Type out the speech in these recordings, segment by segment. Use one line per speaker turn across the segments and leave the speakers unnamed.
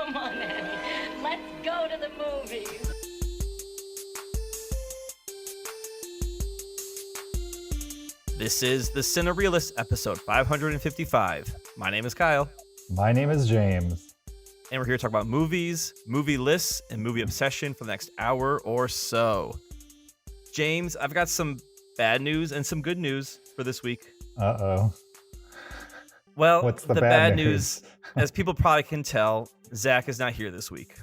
Come on, Annie. Let's go to the movies.
This is the Cinereelists, episode 555. My name is Kyle.
My name is James.
And we're here to talk about movies, movie lists, and movie obsession for the next hour or so. James, I've got some bad news and some good news for this week.
Uh-oh.
Well,
What's the
bad news, as people probably can tell, Zach is not here this week.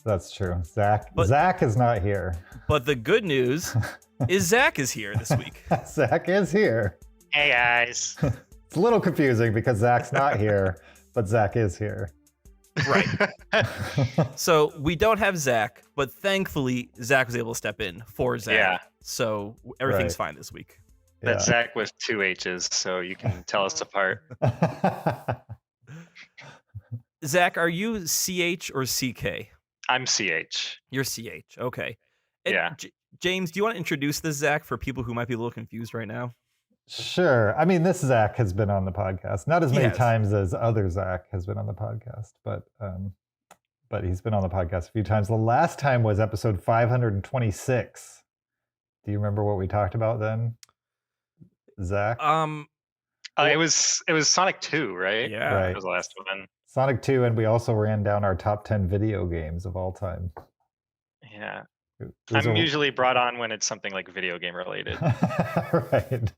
That's true. Zach is not here.
But the good news is Zach is here this week.
Zach is here.
Hey, guys.
It's a little confusing because Zach's not here, but Zach is here.
Right. So we don't have Zach, but thankfully Zach was able to step in for Zach.
Yeah.
So everything's
Right.
fine this week.
That's Zach with two H's, so you can tell us apart.
Zach, are you CH or CK?
I'm CH.
You're CH. Okay. And
Yeah.
James, do you want to introduce this Zach for people who might be a little confused right now?
Sure. I mean, this Zach has been on the podcast. Not as
He
many
has.
times as other Zach has been on the podcast, but he's been on the podcast a few times. The last time was episode 526. Do you remember what we talked about then, Zach?
It was Sonic 2, right?
Yeah.
Right.
That was the last one.
Sonic 2, and we also ran down our top 10 video games of all time.
Yeah.
Those
I'm
are-
usually brought on when it's something like video game related.
Right.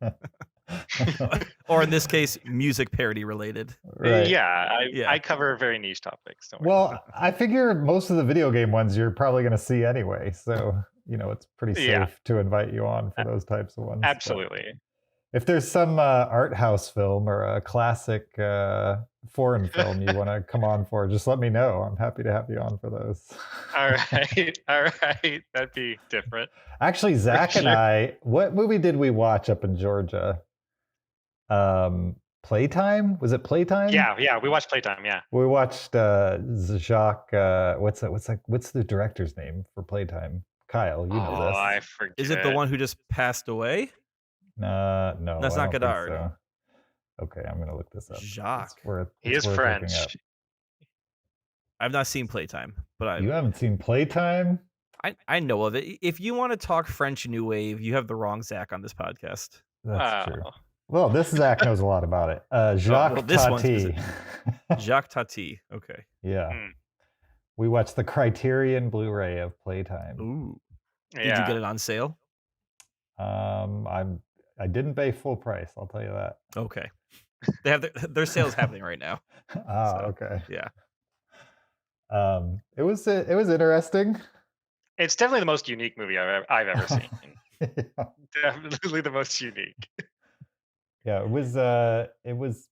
Or in this case, music parody related.
Right.
Yeah,
Yeah.
I cover very niche topics. Don't worry.
Well, I figure most of the video game ones you're probably going to see anyway, so it's pretty safe
Yeah.
to invite you on for those types of ones. But
Absolutely.
if there's some art house film or a classic foreign film you want to come on for, just let me know. I'm happy to have you on for those.
All right. All right. That'd be different.
Actually, Zach and
sure.
I, what movie did we watch up in Georgia? Playtime? Was it Playtime?
Yeah. We watched Playtime. Yeah.
We watched Jacques. What's the director's name for Playtime? Kyle, you know this.
I forget.
Is it the one who just passed away?
No,
That's
I
not
don't think
Godard.
so. Okay, I'm gonna look this up.
Jacques.
He is French.
I've not seen Playtime, but
You haven't seen Playtime?
I know of it. If you want to talk French New Wave, you have the wrong Zach on this podcast.
That's true. Well, this Zach knows a lot about it. Jacques
well, this one's
Tati.
Jacques Tati. Okay.
Yeah.
Hmm.
We watched the Criterion Blu-ray of Playtime.
Ooh. Did
Yeah.
you get it on sale?
I didn't pay full price, I'll tell you that.
Okay. They have their sales happening right now.
Okay.
Yeah.
It was interesting.
It's definitely the most unique movie I've ever seen.
Yeah.
Definitely the most unique.
Yeah, it was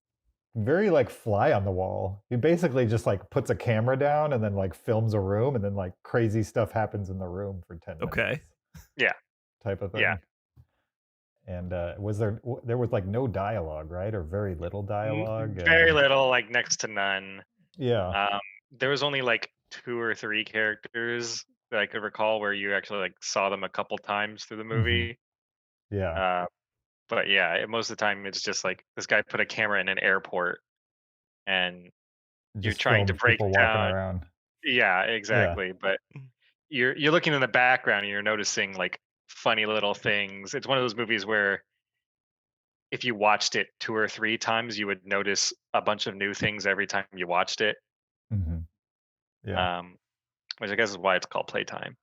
very like fly on the wall. He basically just like puts a camera down and then like films a room and then like crazy stuff happens in the room for 10 minutes.
Okay.
Yeah.
Type of thing.
Yeah.
And there was like no dialogue, right? Or very little dialogue.
Very little, like next to none.
Yeah.
There was only like 2 or 3 characters that I could recall where you actually like saw them a couple times through the movie.
Yeah.
But yeah, most of the time it's just like this guy put a camera in an airport and you're
Just
trying to
filmed
break
people
down.
walking around.
Yeah, exactly. But you're looking in the background and you're noticing like funny little things. It's one of those movies where if you watched it 2 or 3 times, you would notice a bunch of new things every time you watched it.
Mm-hmm. Yeah.
Which I guess is why it's called Playtime.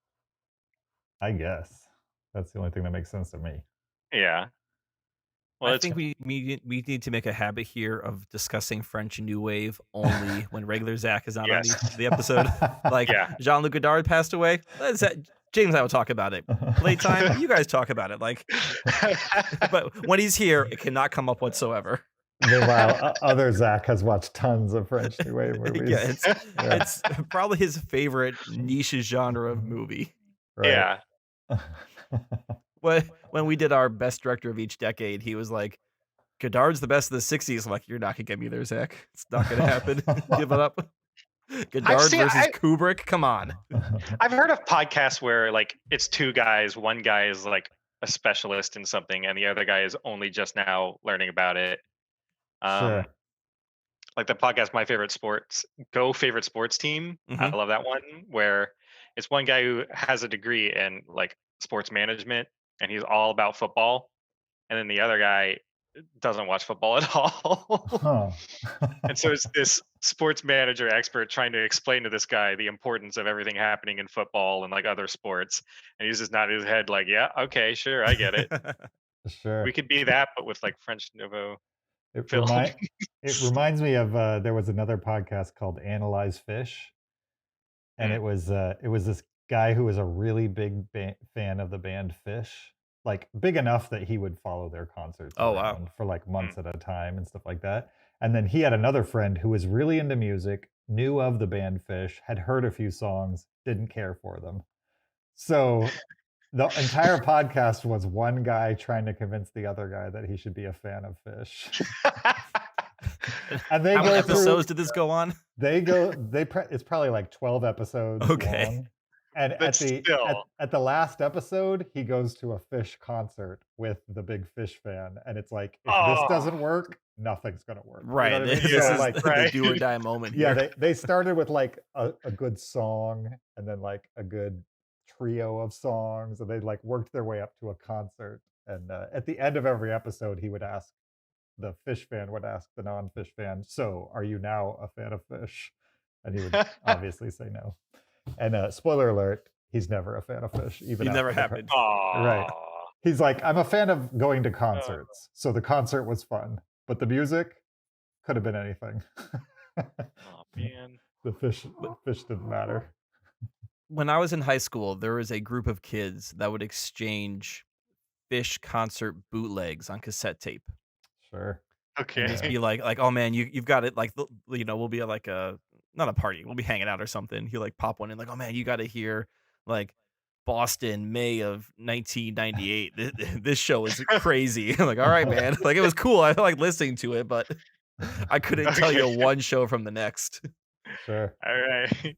I guess that's the only thing that makes sense to me.
Yeah. Well,
I think we need to make a habit here of discussing French New Wave only when regular Zach is not
Yes.
on the episode. Like
Yeah.
Jean-Luc Godard passed away. James and I will talk about it. Playtime, you guys talk about it. Like, but when he's here, it cannot come up whatsoever.
Meanwhile, other Zach has watched tons of French New Wave movies.
Yeah, it's probably his favorite niche genre of movie.
Right.
Yeah.
When we did our best director of each decade, he was like, Godard's the best of the 60s. I'm like, you're not going to get me there, Zach. It's not going to happen. Give it up. Godard versus Kubrick? Come on.
I've heard of podcasts where like it's 2 guys. One guy is like a specialist in something and the other guy is only just now learning about it.
Sure.
like the podcast My Favorite Sports, Go Favorite Sports Team. I
Mhm.
love that one where it's one guy who has a degree in like sports management and he's all about football, and then the other guy doesn't watch football at all.
Huh.
And so it's this sports manager expert trying to explain to this guy the importance of everything happening in football and like other sports. And he's just nodding his head like, yeah, okay, sure, I get it.
Sure.
We could be that, but with like French Nouveau
It
film.
reminds me of there was another podcast called Analyze Fish, and
Mm.
it was this guy who was a really big fan of the band Fish, like big enough that he would follow their concerts
Oh, wow.
around for like months at a time and stuff like that. And then he had another friend who was really into music, knew of the band Fish, had heard a few songs, didn't care for them. So the entire podcast was one guy trying to convince the other guy that he should be a fan of Fish. And they
How many
go
episodes
through,
did this go on?
it's probably like 12 episodes
Okay.
long. And
But still.
at the last episode, he goes to a Fish concert with the big Fish fan, and it's like, if this doesn't work, nothing's gonna work. You know
Right.
what I mean?
This
So,
is
like,
the do or die moment
yeah,
here.
they started with like a good song, and then like a good trio of songs, and they like worked their way up to a concert. And at the end of every episode, the Fish fan would ask the non-Fish fan, "So, are you now a fan of Fish?" And he would obviously say no. And spoiler alert, he's never a fan of Fish, even
It never
after the
happened.
Right. He's like, I'm a fan of going to
Oh.
concerts, so the concert was fun, but the music could have been anything.
Oh man.
The fish didn't matter.
When I was in high school, there was a group of kids that would exchange Fish concert bootlegs on cassette tape.
Sure.
Okay.
And just be like, oh man, you've got it. Like, we'll be at like not a party, we'll be hanging out or something. He like pop one in, like, oh man, you got to hear like Boston, May of 1998. This show is crazy. I'm like, all right, man. Like, it was cool. I like listening to it, but I couldn't tell you one show from the next.
Sure.
All right.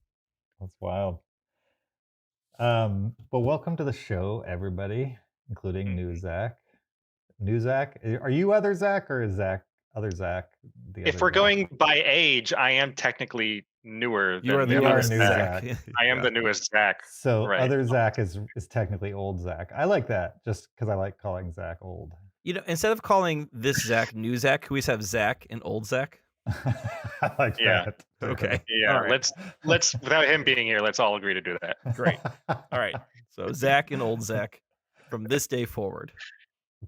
That's wild. But welcome to the show, everybody, including New Zach. New Zach, are you other Zach, or is Zach other Zach?
If we're going by age, I am technically newer.
You are the newest Zach.
I am the newest Zach.
So
Right.
other Zach is technically old Zach. I like that, just because I like calling Zach old.
You know, instead of calling this Zach new Zach, can we just have Zach and old Zach?
I like
Yeah.
that.
Okay.
Yeah.
All right.
Let's without him being here, let's all agree to do that.
Great. All right. So Zach and old Zach from this day forward.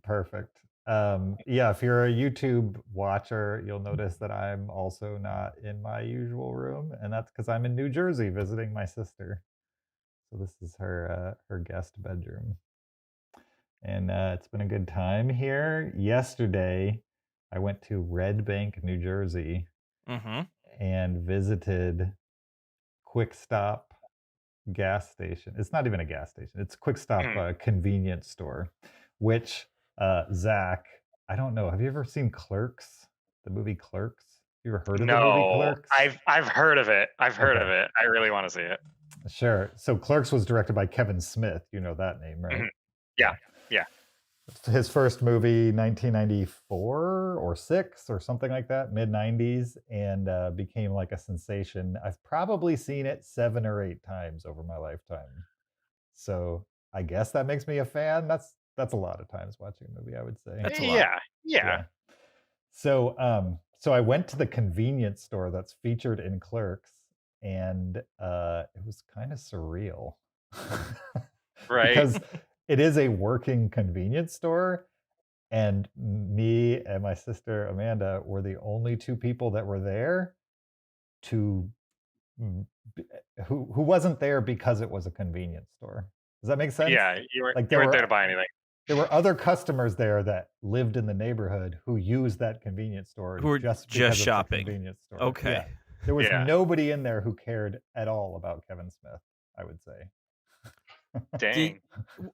Perfect. Yeah, if you're a YouTube watcher, you'll notice that I'm also not in my usual room, and that's because I'm in New Jersey visiting my sister. So this is her guest bedroom, and it's been a good time here. Yesterday, I went to Red Bank, New Jersey, and visited Quick Stop gas station. It's not even a gas station. It's Quick Stop convenience store, which Zach, I don't know. Have you ever seen Clerks? The movie Clerks? You ever heard of the movie Clerks?
I've heard of it. I've heard of it. I really want to see it.
Sure. So Clerks was directed by Kevin Smith. You know that name, right?
Yeah.
His first movie, 1994 or 6 or something like that, mid 90s, and became like a sensation. I've probably seen it 7 or 8 times over my lifetime. So I guess that makes me a fan. That's a lot of times watching a movie, I would say.
That's a lot.
Yeah.
So I went to the convenience store that's featured in Clerks, and it was kind of surreal.
Right.
Because it is a working convenience store, and me and my sister Amanda were the only 2 people that were there who wasn't there because it was a convenience store. Does that make sense?
Yeah, you weren't
there
there to buy anything.
There were other customers there that lived in the neighborhood who used that convenience store
Who were
just
just
because
shopping.
It's a convenience store.
Okay.
Yeah. There was
Yeah.
nobody in there who cared at all about Kevin Smith, I would say.
Dang.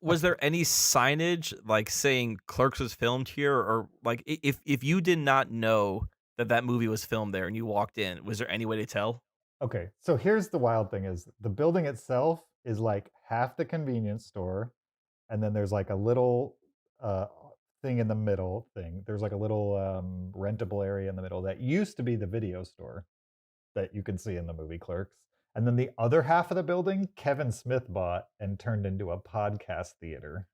Was there any signage like saying Clerks was filmed here, or like if you did not know that movie was filmed there and you walked in, was there any way to tell?
Okay, so here's the wild thing: is the building itself is like half the convenience store, and then there's like a little thing in the middle thing. There's like a little rentable area in the middle that used to be the video store that you can see in the movie Clerks. And then the other half of the building, Kevin Smith bought and turned into a podcast theater.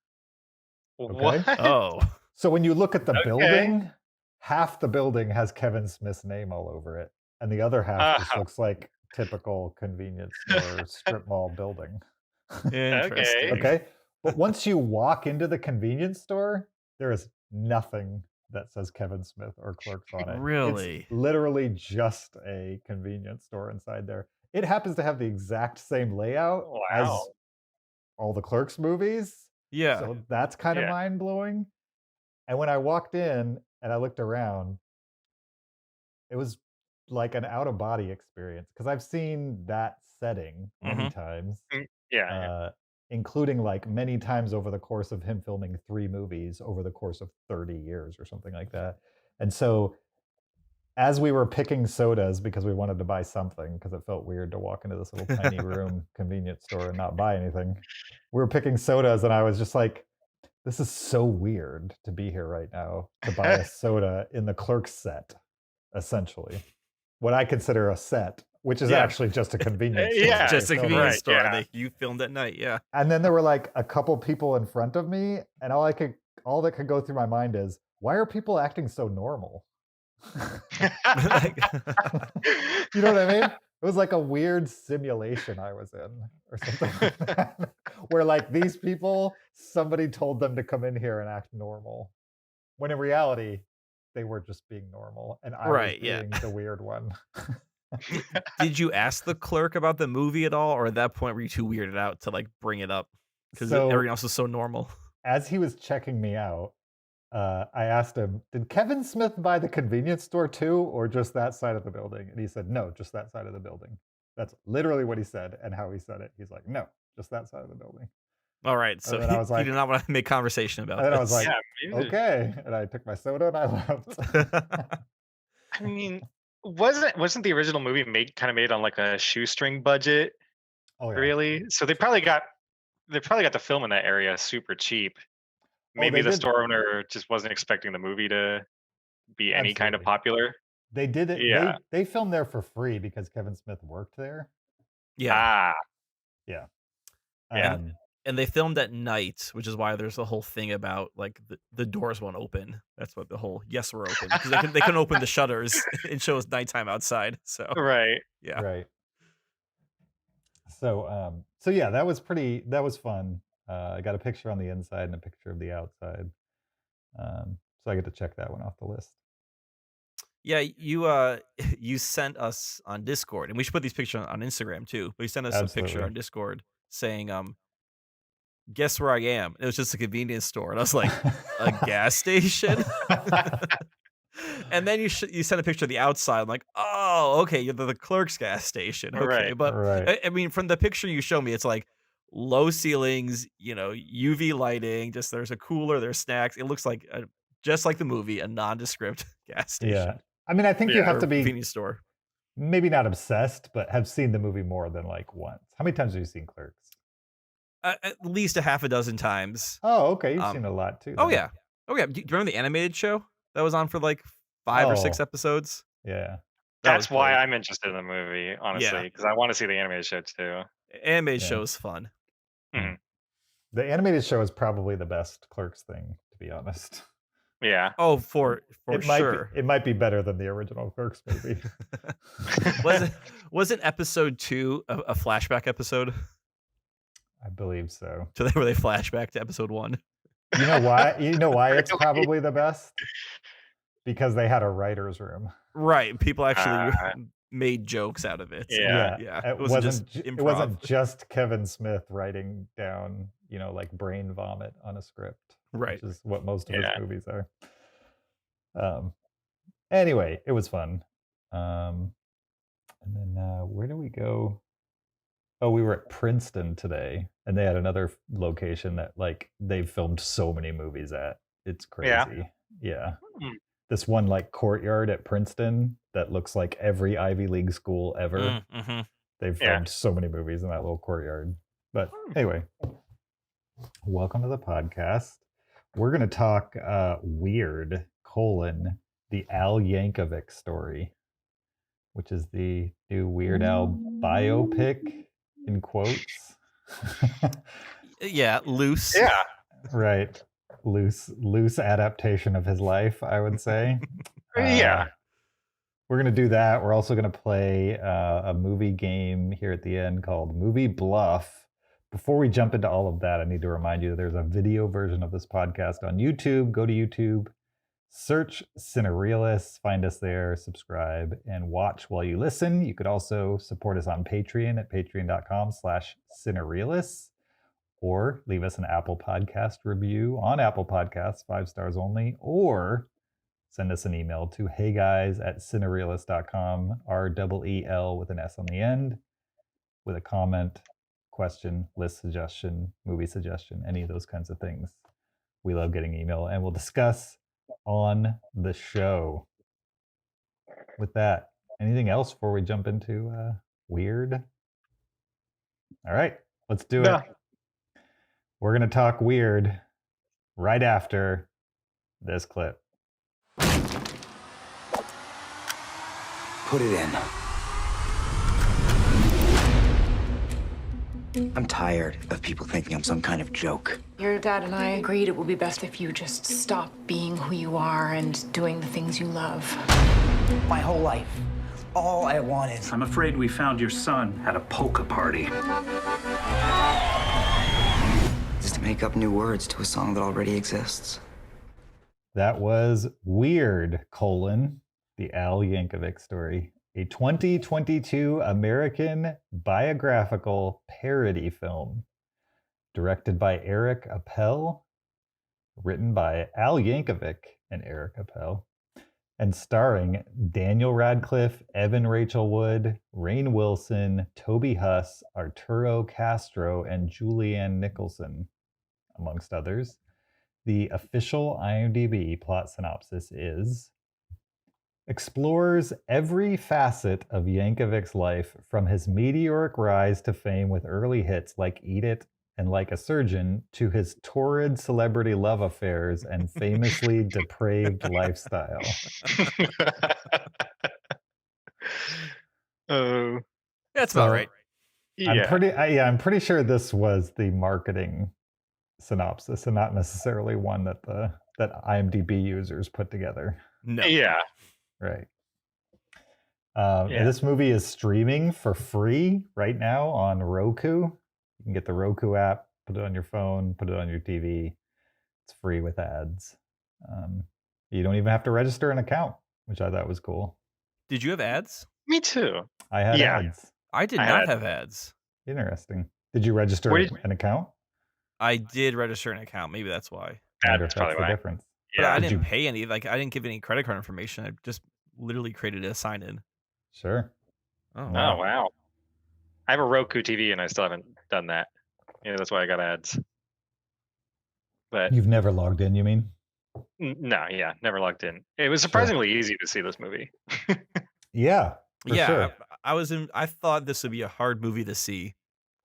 Okay?
What?
Oh.
So when you look at the
Okay.
building, half the building has Kevin Smith's name all over it. And the other half just looks like typical convenience store strip mall building.
Interesting.
Okay. But once you walk into the convenience store, there is nothing that says Kevin Smith or Clerks on it.
Really?
It's literally just a convenience store inside there. It happens to have the exact same layout as
Wow.
all the Clerks movies.
Yeah.
So that's kind of
Yeah.
mind blowing. And when I walked in and I looked around, it was like an out of body experience because I've seen that setting many times,
Yeah.
including like many times over the course of him filming 3 movies over the course of 30 years or something like that. And so as we were picking sodas because we wanted to buy something because it felt weird to walk into this little tiny room convenience store and not buy anything, we were picking sodas and I was just like, this is so weird to be here right now to buy a soda in the Clerks set, essentially. What I consider a set, which is
Yeah.
actually just a convenience store.
Yeah.
Just a
They filmed
convenience
it.
store
yeah.
that you filmed at night. Yeah.
And then there were like a couple people in front of me, and all that could go through my mind is, why are people acting so normal? You know what I mean? It was like a weird simulation I was in, or something like that, where like these people, somebody told them to come in here and act normal, when in reality, they were just being normal, and I
Right,
was
yeah.
being the weird one.
Did you ask the clerk about the movie at all, or at that point were you too weirded out to like bring it up because
So
everything else was so normal?
as he was checking me out, I asked him, did Kevin Smith buy the convenience store too, or just that side of the building? And he said, no, just that side of the building. That's literally what he said and how he said it. He's like, no, just that side of the building.
All right, so
And then I was
you
like,
did not want to make conversation about
and then I was
this.
like,
Yeah. maybe-
okay. And I took my soda and I left.
I mean, wasn't the original movie made on like a shoestring budget?
Oh, yeah.
Really? So they probably got the film in that area super cheap. Maybe
they
the
did.
store owner just wasn't expecting the movie to be any kind of
Absolutely.
popular.
They did it.
Yeah.
They filmed there for free because Kevin Smith worked there.
Yeah,
Ah,
Yeah.
Yeah.
and they filmed at night, which is why there's a whole thing about like the doors won't open. That's what the whole yes we're open because they couldn't open the shutters and show us nighttime outside. So
right.
yeah,
Right. So yeah, that was fun. I got a picture on the inside and a picture of the outside. So I get to check that one off the list.
yeah. You sent us on Discord, and we should put these pictures on Instagram too. But you sent us a picture
Absolutely.
on Discord saying, "Guess where I am?" It was just a convenience store, and I was like, "A gas station." And then you sent a picture of the outside. I'm like, oh, okay, you're the Clerks gas station. Okay,
Right.
but
Right.
I mean, from the picture you show me, it's like low ceilings, UV lighting. Just there's a cooler, there's snacks. It looks like just like the movie, a nondescript gas station.
Yeah. I mean, I think you
Yeah.
have
or
to be
convenience store.
maybe not obsessed, but have seen the movie more than like once. How many times have you seen Clerks?
At least a half a dozen times.
Oh, okay. You've
Um,
seen a lot too.
Oh
then.
yeah, oh yeah. Do you remember the animated show that was on for like 5 or 6
Oh.
episodes?
Yeah.
That
That's
was
why
great.
I'm interested in the movie, honestly, because I want to see the animated show too.
Animated
Yeah.
show is fun.
The animated show is probably the best Clerks thing, to be honest.
Yeah.
Oh, for
It
sure.
might be better than the original Clerks movie.
Wasn't episode 2 a flashback episode
I believe so.
to where they flashback to episode 1?
You know why? You know why it's
Really?
probably the best? Because they had a writer's room.
Right. People actually
Ah.
made jokes out of it.
Yeah.
Yeah.
It
wasn't
wasn't.
just
It
improv.
wasn't just Kevin Smith writing down, like brain vomit on a script,
Right.
which is what most of
Yeah.
his movies are. Anyway, it was fun. And then where do we go? Oh, we were at Princeton today, and they had another location that like they've filmed so many movies at. It's crazy. Yeah.
Hmm.
This one like courtyard at Princeton that looks like every Ivy League school ever.
Mm-hmm.
They've
Yeah.
filmed so many movies in that little courtyard. But anyway, welcome to the podcast. We're going to talk weird, the Al Yankovic story, which is the new Weird Al biopic, in quotes.
Yeah, loose.
Yeah.
Right. Loose adaptation of his life, I would say.
Yeah.
We're going to do that. We're also going to play a movie game here at the end called Movie Bluff. Before we jump into all of that, I need to remind you that there's a video version of this podcast on YouTube. Go to YouTube, search Cinereelists, find us there, subscribe, and watch while you listen. You could also support us on Patreon at patreon.com/Cinereelists, or leave us an Apple Podcast review on Apple Podcasts, 5 stars only, or send us an email to heyguys@cinereelists.com, REEL with an S on the end, with a comment, question, list suggestion, movie suggestion, any of those kinds of things. We love getting email, and we'll discuss on the show. With that, anything else before we jump into weird? All right, let's do it. We're going to talk weird right after this clip.
Put it in. I'm tired of people thinking I'm some kind of joke.
Your dad and I agreed it would be best if you just stop being who you are and doing the things you love.
My whole life, all I wanted.
I'm afraid we found your son at a polka party.
Is to make up new words to a song that already exists.
That was Weird, the Al Yankovic story, a 2022 American biographical parody film directed by Eric Appel, written by Al Yankovic and Eric Appel, and starring Daniel Radcliffe, Evan Rachel Wood, Rainn Wilson, Toby Huss, Arturo Castro, and Julianne Nicholson, amongst others. The official IMDb plot synopsis is: explores every facet of Yankovic's life, from his meteoric rise to fame with early hits like Eat It and Like a Surgeon, to his torrid celebrity love affairs and famously depraved lifestyle.
Oh,
That's about right.
yeah.
I'm pretty sure this was the marketing synopsis and not necessarily one that that IMDb users put together.
No.
Yeah.
Right. And this movie is streaming for free right now on Roku. You can get the Roku app, put it on your phone, put it on your TV. It's free with ads. You don't even have to register an account, which I thought was cool.
Did you have ads?
Me too.
I had ads.
I did
I
not
had-
have ads.
Interesting. Did you register
Where did-
an account?
I did register an account. Maybe that's why.
I wonder
That's
if
probably
the
why.
difference.
But
Yeah.
I
Did
didn't
you-
pay any. Like, I didn't give any credit card information. I just literally created a sign in.
Sure.
Oh,
Oh
wow.
wow. I have a Roku TV and I still haven't done that. Yeah, that's why I got ads. But
You've never logged in, you mean?
no, yeah, never logged in. It was surprisingly easy to see this movie.
Yeah. For
Yeah,
sure.
I thought this would be a hard movie to see,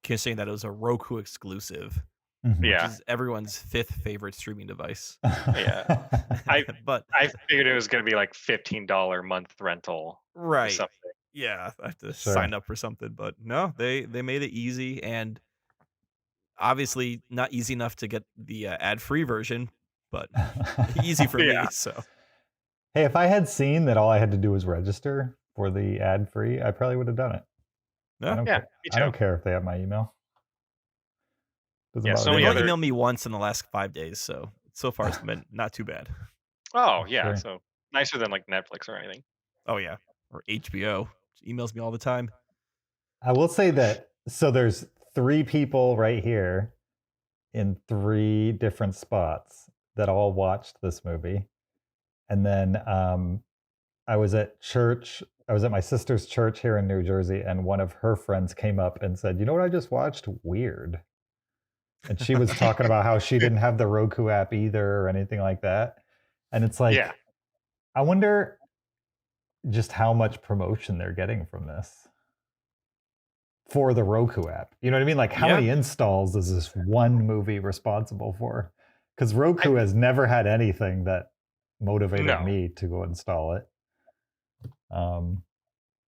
considering that it was a Roku exclusive,
Mhm.
which
Yeah.
is everyone's 5th favorite streaming device.
Yeah.
But
I figured it was going to be like $15 a month rental or
right,
something.
yeah, I have to
Sure.
sign up for something. But no, they made it easy, and obviously not easy enough to get the ad-free version, but easy for
Yeah.
me. So
Hey, if I had seen that all I had to do was register for the ad free, I probably would have done it.
no,
don't
Yeah,
care.
me
I don't
too.
care if they have my email. Doesn't
Yeah,
bother
so
me.
many
they've
other-
only emailed me once in the last 5 days, so far it's been not too bad.
Oh, yeah.
Sure.
So nicer than like Netflix or anything.
Oh yeah, or HBO emails me all the time.
I will say that, so there's 3 people right here in 3 different spots that all watched this movie. And then I was at church. I was at my sister's church here in New Jersey, and one of her friends came up and said, "You know what I just watched? Weird." And she was talking about how she didn't have the Roku app either or anything like that. And it's like,
Yeah.
I wonder just how much promotion they're getting from this for the Roku app. You know what I mean? Like, how
Yeah.
many installs is this one movie responsible for? Because Roku has never had anything that motivated
No.
me to go install it. And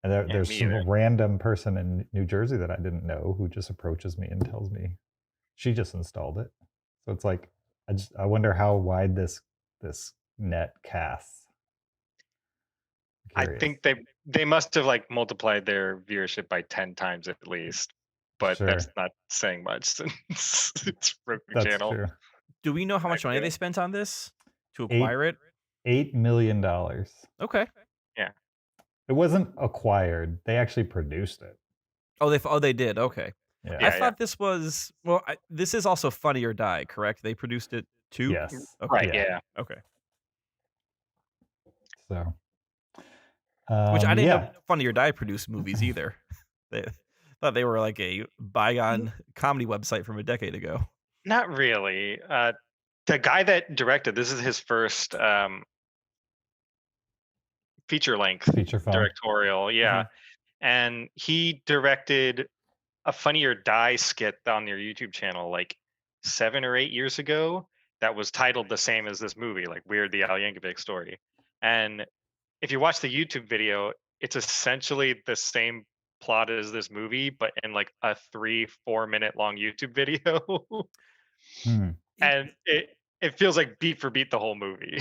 Yeah,
there's
me
some
either.
random person in New Jersey that I didn't know who just approaches me and tells me she just installed it. So it's like I wonder how wide this net casts.
I
Curious.
think they must have like multiplied their viewership by 10 times at least, but
Sure.
that's not saying much since it's Roku
That's
channel.
true.
Do we know how much money
Okay.
they spent on this to acquire it?
$8 million.
Okay.
Yeah.
It wasn't acquired. They actually produced it.
Oh, they did. Okay.
Yeah.
I thought this was this is also Funny or Die, correct? They produced it too.
Yes.
Okay.
Right. Yeah.
Okay.
So.
Which I didn't
yeah.
know Funny or Die produced movies either. They thought they were like a bygone comedy website from a decade ago.
Not really. The guy that directed this is his first feature length
Feature film.
directorial. Yeah. And he directed a Funny or Die skit on their YouTube channel like 7 or 8 years ago that was titled the same as this movie, like Weird the Al Yankovic Story. And if you watch the YouTube video, it's essentially the same plot as this movie, but in like a 3-4 minute long YouTube video. And it feels like beat for beat the whole movie.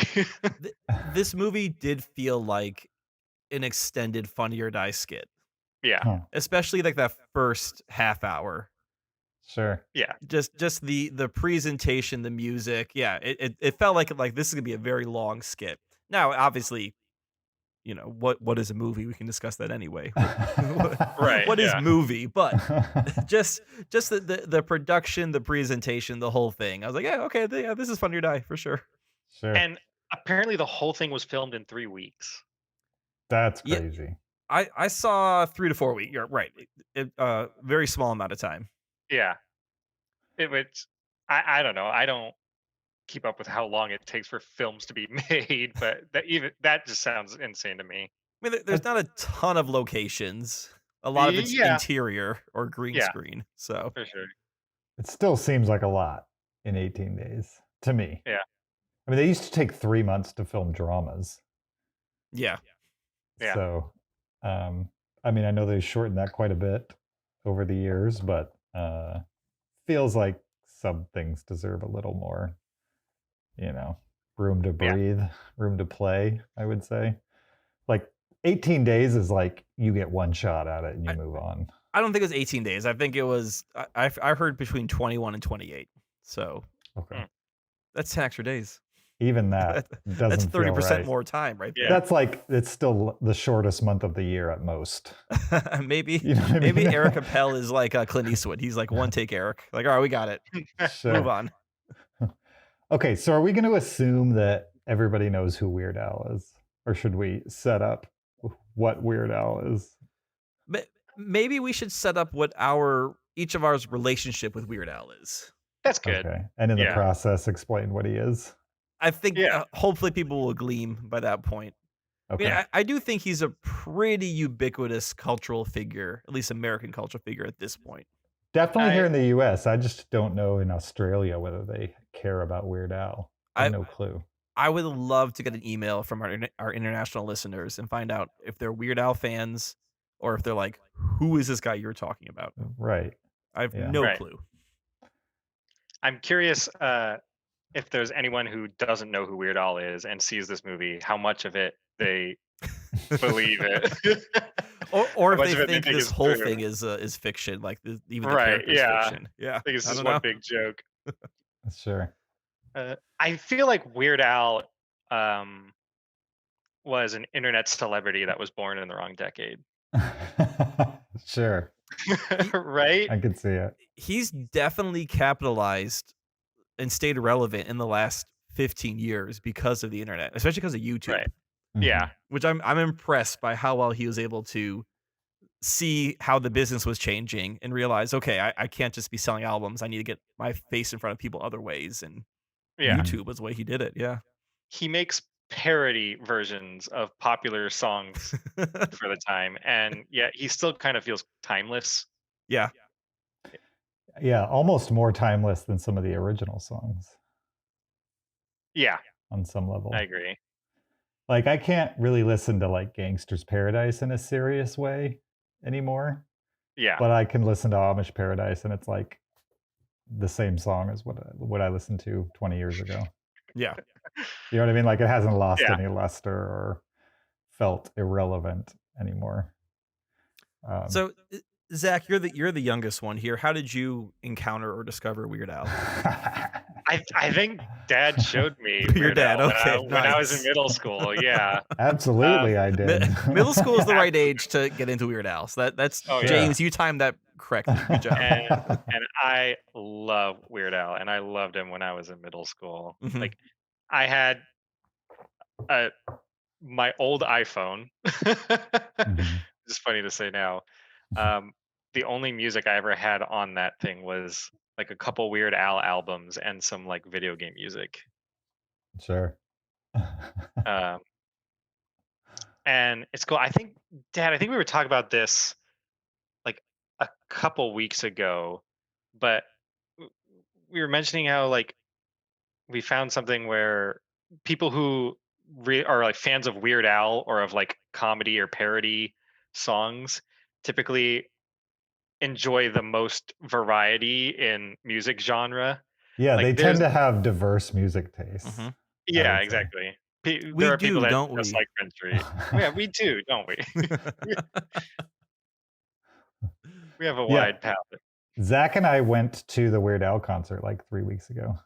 This movie did feel like an extended Funny or Die skit.
Yeah.
Especially like that first half hour.
Sure.
Yeah.
Just the presentation, the music. Yeah, it felt like this is gonna be a very long skit. Now, obviously, you know, what is a movie? We can discuss that anyway.
Right.
What is movie? But just the production, the presentation, the whole thing. I was like, yeah, okay, this is Funny or Die for sure.
Sure.
And apparently the whole thing was filmed in 3 weeks.
That's crazy.
I saw 3 to 4 weeks. You're right. Very small amount of time.
Yeah. It was I don't know. I don't keep up with how long it takes for films to be made, but that just sounds insane to me.
I mean, there's not a ton of locations. A lot of it's interior or green screen. So
for sure.
It still seems like a lot in 18 days to me.
Yeah.
I mean, they used to take 3 months to film dramas.
Yeah.
Yeah.
So, I mean, I know they shortened that quite a bit over the years, but feels like some things deserve a little more, room to breathe, room to play, I would say. Like 18 days is like you get one shot at it and you move on.
I don't think it was 18 days. I think it was, I heard between 21 and 28. So that's 10 extra days.
Even that doesn't
That's 30%
feel right.
more time, right?
Yeah.
That's like, it's still the shortest month of the year at most.
Maybe
You know what I
maybe
mean?
Eric Appel is like Clint Eastwood. He's like, one take, Eric. Like, all right, we got it.
Sure.
Move on.
Okay, so are we going to assume that everybody knows who Weird Al is? Or should we set up what Weird Al is?
But maybe we should set up what each of ours relationship with Weird Al is.
That's good.
Okay. And in the process, explain what he is.
I think hopefully people will gleam by that point.
Okay.
I mean, I do think he's a pretty ubiquitous cultural figure, at least American cultural figure at this point.
Definitely here in the US. I just don't know in Australia whether they care about Weird Al. I have no clue.
I would love to get an email from our international listeners and find out if they're Weird Al fans or if they're like, who is this guy you're talking about?
Right.
I have no clue.
I'm curious if there's anyone who doesn't know who Weird Al is and sees this movie, how much of it they believe it.
or if they think this whole thing is fiction, like even the character's fiction. Yeah.
I think it's just one big joke.
Sure.
I feel like Weird Al was an internet celebrity that was born in the wrong decade.
Sure.
Right?
I can see it.
He's definitely capitalized and stayed relevant in the last 15 years because of the internet, especially because of YouTube.
Right. Yeah.
Which I'm impressed by how well he was able to see how the business was changing and realize, okay, I can't just be selling albums. I need to get my face in front of people other ways. And YouTube was the way he did it. Yeah.
He makes parody versions of popular songs for the time. And he still kind of feels timeless.
Yeah.
Yeah, almost more timeless than some of the original songs.
Yeah.
On some level.
I agree.
Like I can't really listen to like Gangster's Paradise in a serious way anymore.
Yeah.
But I can listen to Amish Paradise, and it's like the same song as what I listened to 20 years ago.
Yeah.
You know what I mean? Like it hasn't lost
Yeah.
any luster or felt irrelevant anymore.
So, Zach, you're the youngest one here. How did you encounter or discover Weird Al?
I think Dad showed me
Your
Weird
dad,
Al
okay,
when I was
nice.
in middle school. Yeah.
Absolutely, I did.
Middle school is the right age to get into Weird Al. So that's
Oh, yeah.
James. You timed that correctly. Good job.
And I love Weird Al, and I loved him when I was in middle school.
Mhm.
Like I had my old iPhone. It's funny to say now. The only music I ever had on that thing was like a couple Weird Al albums and some like video game music.
Sure.
And it's cool. I think, Dad, we were talking about this like a couple weeks ago, but we were mentioning how like we found something where people who are like fans of Weird Al or of like comedy or parody songs typically enjoy the most variety in music genre.
Yeah,
Like,
they tend to have diverse music tastes.
Mhm.
Yeah,
say.
exactly.
We
There are people
do,
that
don't
just
we?
like country. Yeah, we do, don't we? We have a
Yeah.
wide palette.
Zach and I went to the Weird Al concert like 3 weeks ago.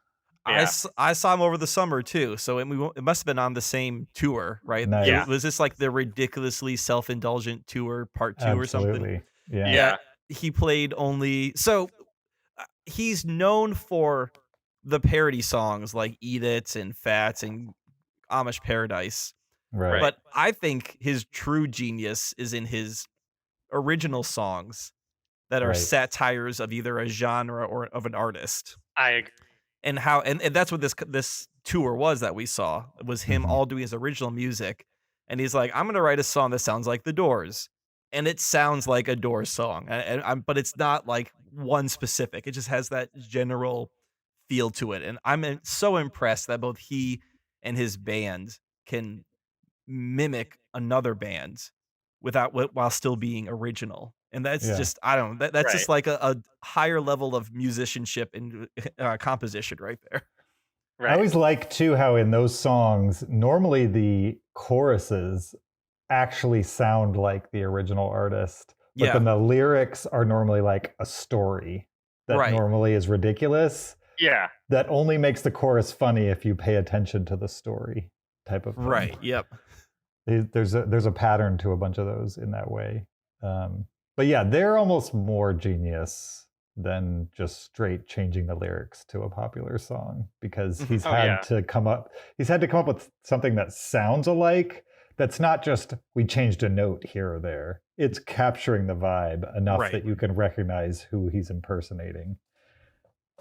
Yeah.
I saw him over the summer too, so it must have been on the same tour, right?
Nice.
Yeah.
Was this like the ridiculously self-indulgent tour part 2 or something?
Absolutely. Yeah.
Yeah.
He played only he's known for the parody songs like Eat It and Fats and Amish Paradise.
Right.
But I think his true genius is in his original songs that are
Right.
satires of either a genre or of an artist.
I agree.
And how and that's what this tour was that we saw. It was him
Mhm.
all doing his original music. And he's like, I'm gonna write a song that sounds like the Doors. And it sounds like a Doors song. But it's not like one specific. It just has that general feel to it. And I'm so impressed that both he and his band can mimic another band while still being original. And that's
Yeah.
just I don't know, that's just
Right.
like a higher level of musicianship and composition right there.
I
Right.
always like too how in those songs, normally the choruses actually sound like the original artist, but
Yeah.
then the lyrics are normally like a story that
Right.
normally is ridiculous.
Yeah.
That only makes the chorus funny if you pay attention to the story type of thing.
Right. Yep.
There's a pattern to a bunch of those in that way. But yeah, they're almost more genius than just straight changing the lyrics to a popular song, because he's
Oh,
had
yeah.
to come up with something that sounds alike. That's not just we changed a note here or there. It's capturing the vibe enough
Right.
that you can recognize who he's impersonating.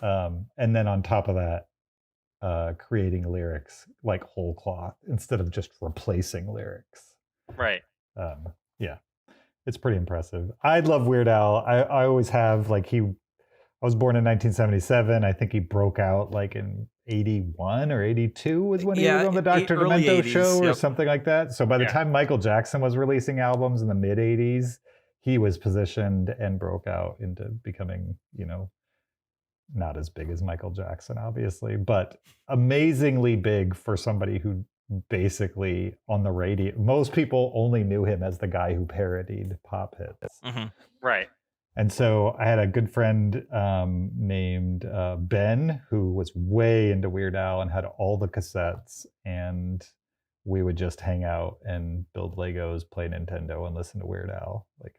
And then on top of that, creating lyrics like whole cloth instead of just replacing lyrics.
Right.
Yeah, it's pretty impressive. I love Weird Al. I always have. Like I was born in 1977. I think he broke out like in 81 or 82 was when he
Yeah,
was on the Dr.
early
Demento
80s,
show or
yep.
something like that. So by the
Yeah.
time Michael Jackson was releasing albums in the mid 80s, he was positioned and broke out into becoming, not as big as Michael Jackson, obviously, but amazingly big for somebody who basically on the radio, most people only knew him as the guy who parodied pop hits.
Mhm.
Right.
And so I had a good friend named Ben who was way into Weird Al and had all the cassettes, and we would just hang out and build Legos, play Nintendo, and listen to Weird Al. Like,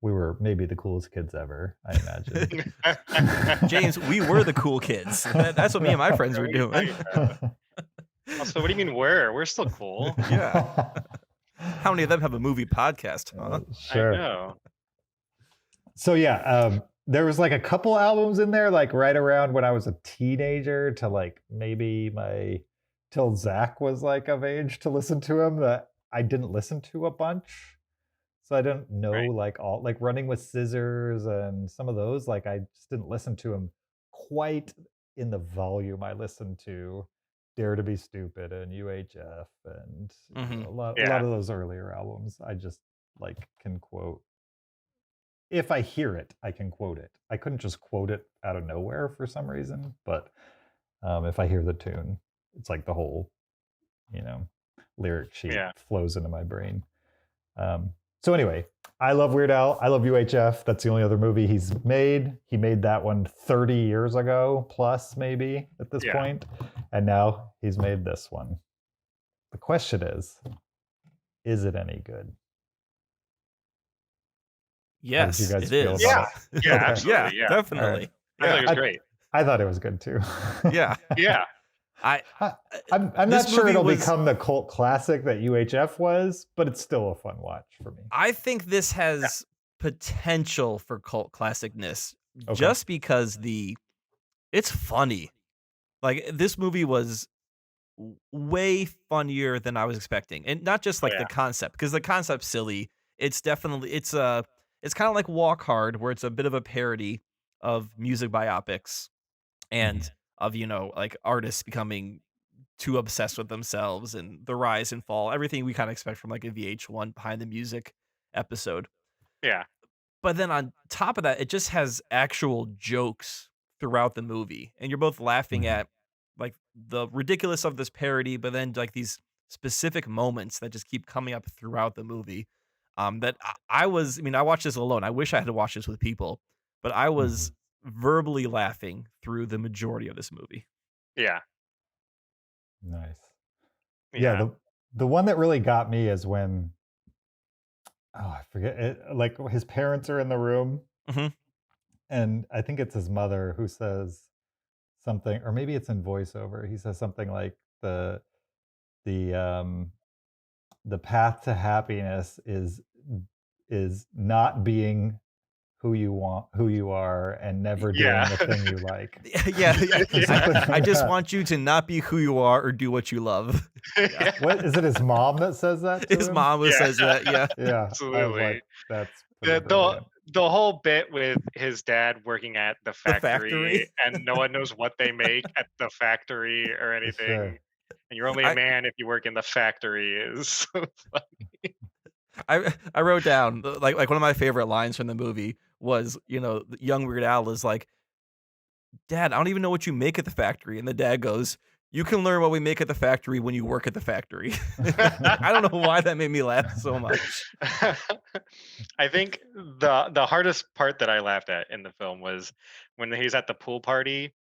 we were maybe the coolest kids ever, I imagine.
James, we were the cool kids. That's what me and my friends were doing.
Also, what do you mean we're still cool?
Yeah. How many of them have a movie podcast, huh?
Sure.
I know.
So yeah, there was like a couple albums in there, like right around when I was a teenager to like maybe till Zach was like of age to listen to him, that I didn't listen to a bunch. So I didn't know
Right.
like all like Running with Scissors and some of those, like I just didn't listen to him quite in the volume I listened to Dare to Be Stupid and UHF and
Mhm.
a lot
Yeah.
of those earlier albums. I just like can quote. If I hear it, I can quote it. I couldn't just quote it out of nowhere for some reason, but if I hear the tune, it's like the whole, lyric sheet
Yeah.
flows into my brain. So anyway, I love Weird Al. I love UHF. That's the only other movie he's made. He made that one 30 years ago, plus maybe at this point. And now he's made this one. The question is it any good?
Yes,
you guys
it
feel
is.
about
Yeah. Yeah, absolutely. Yeah.
Definitely.
I thought it was great.
I thought it was good too.
Yeah.
Yeah.
I'm not
This
sure
movie
it'll
was-
become the cult classic that UHF was, but it's still a fun watch for me.
I think this has potential for cult classicness
Okay.
just because it's funny. Like this movie was way funnier than I was expecting. And not just like the concept, because the concept's silly. It's definitely it's kind of like Walk Hard, where it's a bit of a parody of music biopics and of, like artists becoming too obsessed with themselves and the rise and fall, everything we kind of expect from like a VH1 behind the music episode.
Yeah.
But then on top of that, it just has actual jokes throughout the movie. And you're both laughing at like the ridiculous of this parody, but then like these specific moments that just keep coming up throughout the movie. That I watched this alone. I wish I had to watch this with people, but I was verbally laughing through the majority of this movie.
Yeah.
Nice.
Yeah.
Yeah, the one that really got me is when I forget it, like his parents are in the room, and I think it's his mother who says something, or maybe it's in voiceover. He says something like the path to happiness is not being who you are and never doing the thing you like.
I just want you to not be who you are or do what you love.
What is it? His mom that says that? To
His
him?
mom says that. Yeah.
Yeah,
Absolutely.
I was like, that's pretty brilliant.
The whole bit with his dad working at the factory,
factory.
and no one knows what they make at the factory or anything.
Sure.
And you're only a man if you work in the factory is so funny.
I wrote down like one of my favorite lines from the movie was, young Weird Al is like, "Dad, I don't even know what you make at the factory." And the dad goes, "You can learn what we make at the factory when you work at the factory." I don't know why that made me laugh so much.
I think the hardest part that I laughed at in the film was when he's at the pool party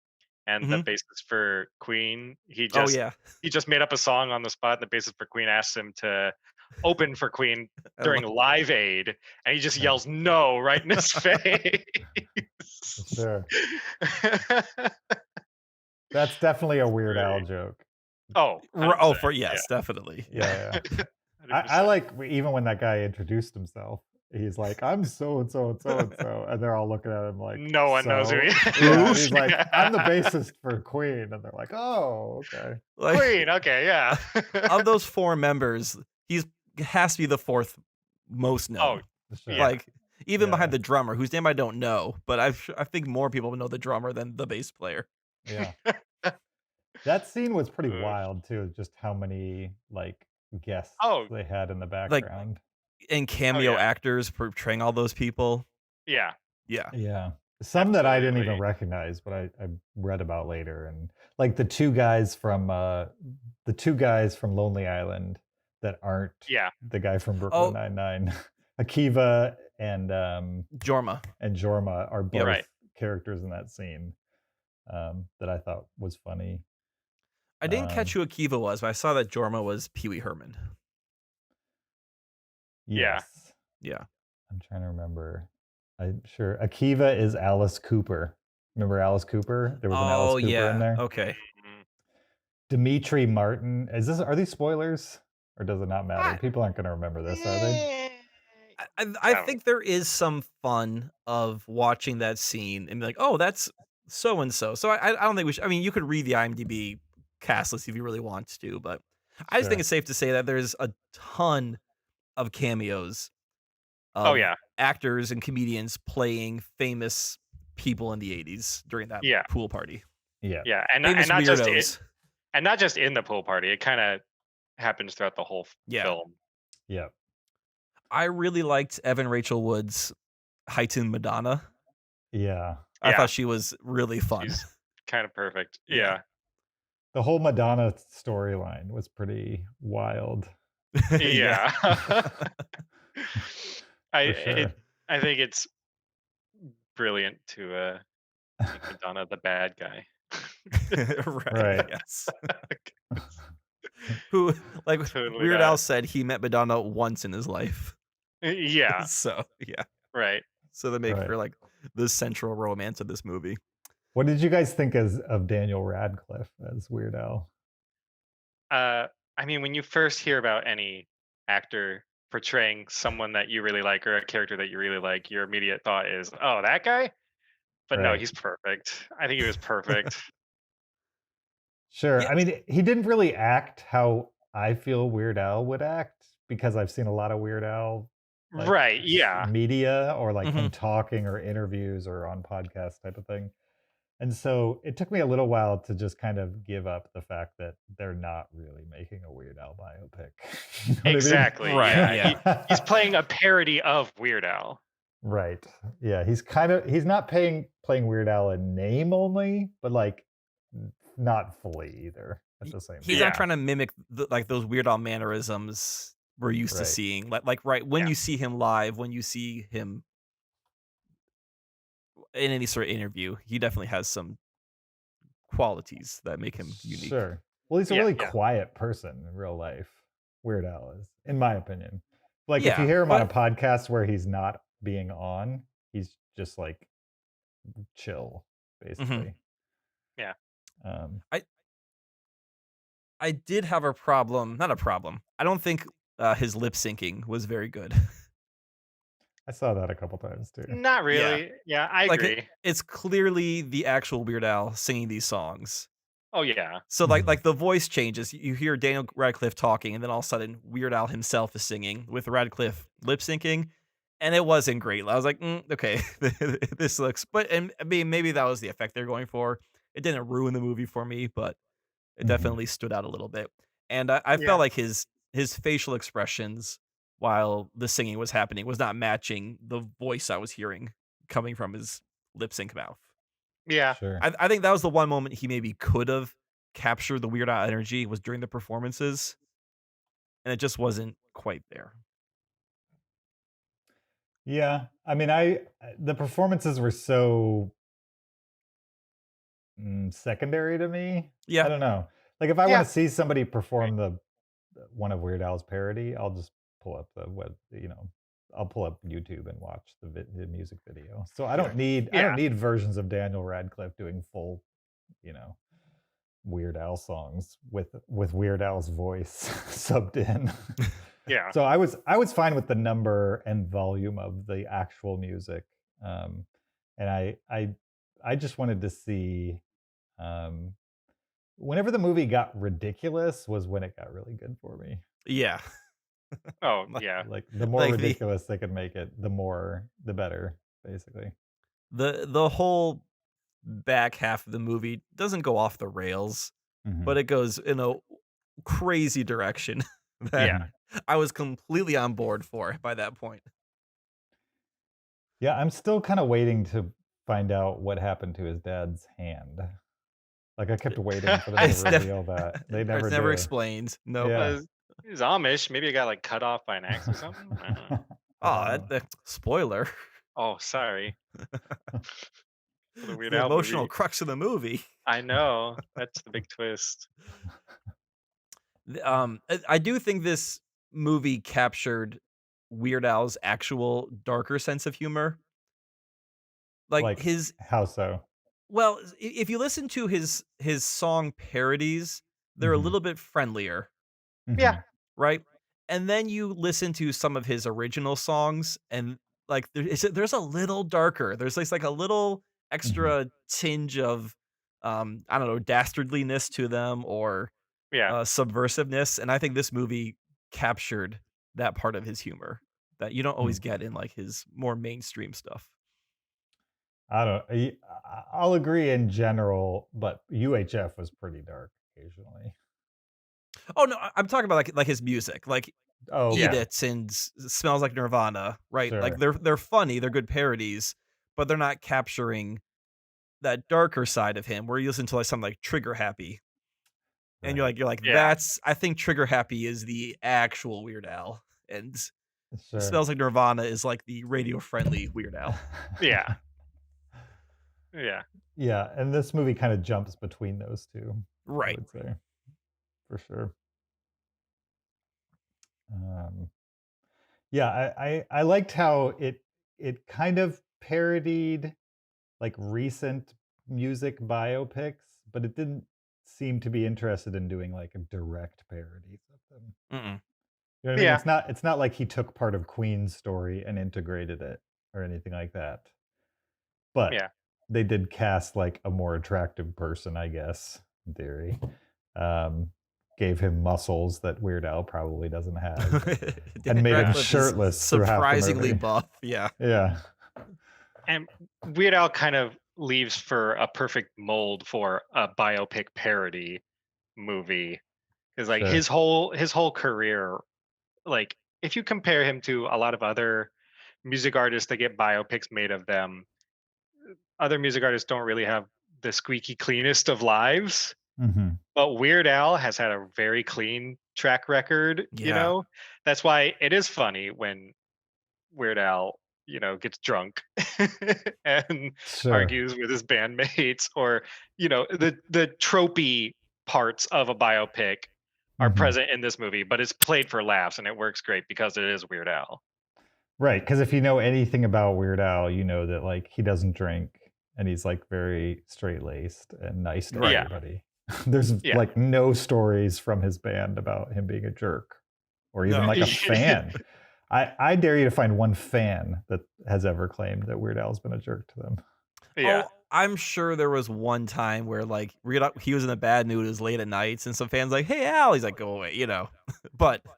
and the bassist for Queen, he just made up a song on the spot. The bassist for Queen asked him to open for Queen during Live Aid, and he just yells "No" right in his face.
Sure. That's definitely a Weird Al joke.
Oh,
definitely.
Yeah. I like even when that guy introduced himself. He's like, "I'm so and so and so and so," and they're all looking at him like,
no one knows who he is.
Yeah, he's like, "I'm the bassist for Queen," and they're like, "Oh, okay."
Like,
Queen, okay, yeah.
of those 4 members, he has to be the 4th most known.
Sure.
Like even behind the drummer, whose name I don't know, but I think more people know the drummer than the bass player.
Yeah. That scene was pretty wild too, just how many like guests they had in the background.
And cameo actors portraying all those people.
Yeah.
Some that I didn't even recognize, but I read about later, and like the two guys from Lonely Island that aren't the guy from Brooklyn Nine-Nine. Akiva and
Jorma
are both characters in that scene that I thought was funny.
I didn't catch who Akiva was, but I saw that Jorma was Pee Wee Herman.
Yes.
Yeah.
I'm trying to remember. I'm sure Akiva is Alice Cooper. Remember Alice Cooper? There was an Alice Cooper in there.
Okay.
Dimitri Martin. Are these spoilers? Or does it not matter? People aren't going to remember this, are they?
I think there is some fun of watching that scene and be like, "Oh, that's so and so." So I don't think we should. I mean, you could read the IMDb cast list if you really want to, but I just think it's safe to say that there's a ton of cameos of actors and comedians playing famous people in the 80s during that pool party.
Yeah.
And
famous
not
weirdos.
And not just in the pool party. It kind of happens throughout the whole
Yeah.
film.
Yeah.
I really liked Evan Rachel Wood's heightened Madonna.
Yeah.
I
Yeah.
thought she was really fun.
She's kind of perfect.
Yeah.
Yeah.
The whole Madonna storyline was pretty wild.
Yeah.
For sure.
I think it's brilliant to make Madonna the bad guy.
Right.
Yes. Who, like
Totally
Weird
not.
Al said, he met Madonna once in his life.
Yeah.
So yeah.
Right.
So they make
Right.
for like the central romance of this movie.
What did you guys think of Daniel Radcliffe as Weird Al?
I mean, when you first hear about any actor portraying someone that you really like or a character that you really like, your immediate thought is, "Oh, that guy." But no,
Right.
he's perfect. I think he was perfect.
Sure.
Yeah.
I mean, he didn't really act how I feel Weird Al would act because I've seen a lot of Weird Al like
Right. Yeah.
media or like him
Mhm.
talking or interviews or on podcasts type of thing. And so it took me a little while to just kind of give up the fact that they're not really making a Weird Al biopic. You know what I mean?
Exactly.
Right,
Yeah. He's playing a parody of Weird Al.
Right. Yeah, he's not playing Weird Al a name only, but like not fully either at the same
He's
time.
not trying to mimic like those Weird Al mannerisms we're used to
Right.
seeing. Like right when
Yeah.
you see him live, when you see him in any sort of interview, he definitely has some qualities that make him unique.
Sure. Well, he's a
Yeah,
really
yeah.
quiet person in real life. Weird Al is, in my opinion. Like if you
Yeah,
hear him on a
but-
podcast where he's not being on, he's just like chill, basically.
Yeah.
I did have a problem. Not a problem. I don't think his lip syncing was very good.
I saw that a couple times too.
Not really. Yeah, I
Like
agree.
it's clearly the actual Weird Al singing these songs.
Oh yeah.
So like the voice changes. You hear Daniel Radcliffe talking, and then all of a sudden Weird Al himself is singing with Radcliffe lip syncing, and it wasn't great. I was like, okay, this looks. But and I mean, maybe that was the effect they're going for. It didn't ruin the movie for me, but it
Mhm.
definitely stood out a little bit. And I
Yeah.
felt like his facial expressions while the singing was happening was not matching the voice I was hearing coming from his lip sync mouth.
Yeah.
Sure.
I think that was the one moment he maybe could have captured the Weird Al energy was during the performances, and it just wasn't quite there.
Yeah. I mean, the performances were so secondary to me. I
Yeah,
don't know. Like if I
Yeah.
want to see somebody perform one of Weird Al's parody, I'll just pull up the web, I'll pull up YouTube and watch the music video. So I don't need versions of Daniel Radcliffe doing full, Weird Al songs with Weird Al's voice subbed in.
Yeah.
So I was fine with the number and volume of the actual music, and I just wanted to see. Whenever the movie got ridiculous was when it got really good for me.
yeah.
Oh yeah.
Like the more
Like
ridiculous they could make it, the better, basically.
The whole back half of the movie doesn't go off the rails,
Mhm.
but it goes in a crazy direction that
Yeah.
I was completely on board for by that point.
Yeah, I'm still kind of waiting to find out what happened to his dad's hand. Like I kept waiting for them
It's
to
def-
reveal that. They
It's
never
never
do.
explained. No.
Yeah.
He's Amish. Maybe it got like cut off by an axe or something. I don't know.
Oh, spoiler.
Oh, sorry. For the Weird
The
Al
emotional
movie.
crux of the movie.
I know. That's the big twist.
I do think this movie captured Weird Al's actual darker sense of humor. Like his
how so?
well, if you listen to his song parodies, they're a
Mhm.
little bit friendlier,
Yeah.
right? And then you listen to some of his original songs, and like there's a little darker. There's like a little extra tinge of I don't know, dastardliness to them or
Yeah.
subversiveness, and I think this movie captured that part of his humor that you don't always get in like his more mainstream stuff.
I'll agree in general, but UHF was pretty dark. occasionally.
Oh no, I'm talking about like his music, like
Oh,
Eat
Yeah.
It and Smells Like Nirvana, right? Like
Sure.
they're funny, they're good parodies, but they're not capturing that darker side of him where you listen to like something like Trigger Happy and
Right.
you're like
Yeah.
that's I think Trigger Happy is the actual Weird Al and
Sure.
Smells Like Nirvana is like the radio friendly Weird Al.
Yeah. Yeah.
Yeah, and this movie kind of jumps between those two, I
Right.
would say, for sure. Yeah, I liked how it kind of parodied like recent music biopics, but it didn't seem to be interested in doing like a direct parodies of them.
Mm-mm.
You know what I mean?
Yeah.
It's not like he took part of Queen's story and integrated it or anything like that. But
Yeah.
they did cast like a more attractive person, I guess, in theory. Gave him muscles that Weird Al probably doesn't have, and made him
Radcliffe is
shirtless through half the
surprisingly
movie.
buff. Yeah.
Yeah,
And Weird Al kind of leaves for a perfect mold for a biopic parody movie. Because like
sure.
his whole career, like if you compare him to a lot of other music artists that get biopics made of them, other music artists don't really have the squeaky cleanest of lives.
hmm
But Weird Al has had a very clean track record, you
Yeah.
know? That's why it is funny when Weird Al, you know, gets drunk and
Sure.
argues with his bandmates, or, you know, the tropey parts of a biopic are
Mhm.
present in this movie, but it's played for laughs and it works great because it is Weird Al.
Right, because if you know anything about Weird Al, you know that like he doesn't drink and he's like very straight laced and nice to
Right.
everybody. There's
Yeah.
like no stories from his band about him being a jerk or even
No.
like a fan. I dare you to find one fan that has ever claimed that Weird Al's been a jerk to them.
Yeah.
Oh, I'm sure there was one time where like Weird Al, he was in a bad mood, it was late at nights, and some fans like, "Hey Al," he's like, "Go away," you know. But he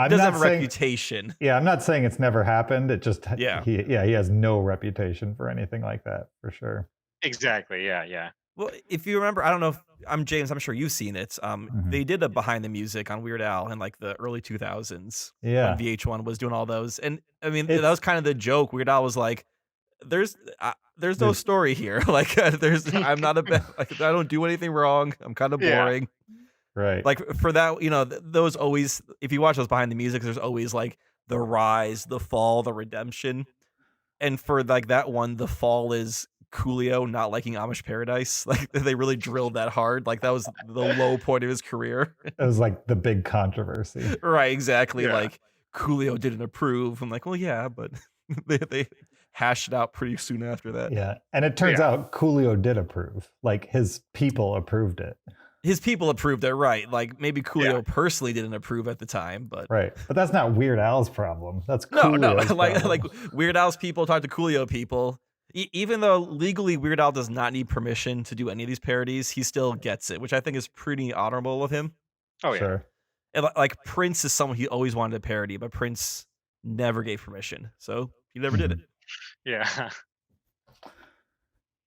I'm
doesn't
not
have a
saying
reputation.
Yeah, I'm not saying it's never happened. It just
Yeah.
he has no reputation for anything like that for sure.
Exactly. Yeah. Yeah.
Well, if you remember, I don't know if I'm James, I'm sure you've seen it.
Mhm.
They did a behind the music on Weird Al in like the early 2000s
Yeah.
when VH1 was doing all those. And I mean, that
It's-
was kind of the joke. Weird Al was like, there's no
There's-
story here. Like I'm not a bad, like I don't do anything wrong. I'm kind of
Yeah.
boring.
Right.
Like for that, you know, those always, if you watch those behind the music, there's always like the rise, the fall, the redemption. And for like that one, the fall is Coolio not liking Amish Paradise. Like they really drilled that hard. Like that was the low point of his career.
It was like the big controversy.
Right, exactly.
Yeah.
Like Coolio didn't approve. I'm like, well, yeah, but they hashed it out pretty soon after that.
Yeah. And it turns
Yeah.
out Coolio did approve. Like his people approved it.
His people approved it, right? Like maybe Coolio
Yeah.
personally didn't approve at the time, but
Right. But that's not Weird Al's problem. That's
no,
Coolio's
like
problem.
Weird Al's people talk to Coolio people. Even though legally Weird Al does not need permission to do any of these parodies, he still gets it, which I think is pretty honorable of him.
Oh yeah.
Sure.
And like Prince is someone he always wanted to parody, but Prince never gave permission, so he never did it.
Yeah.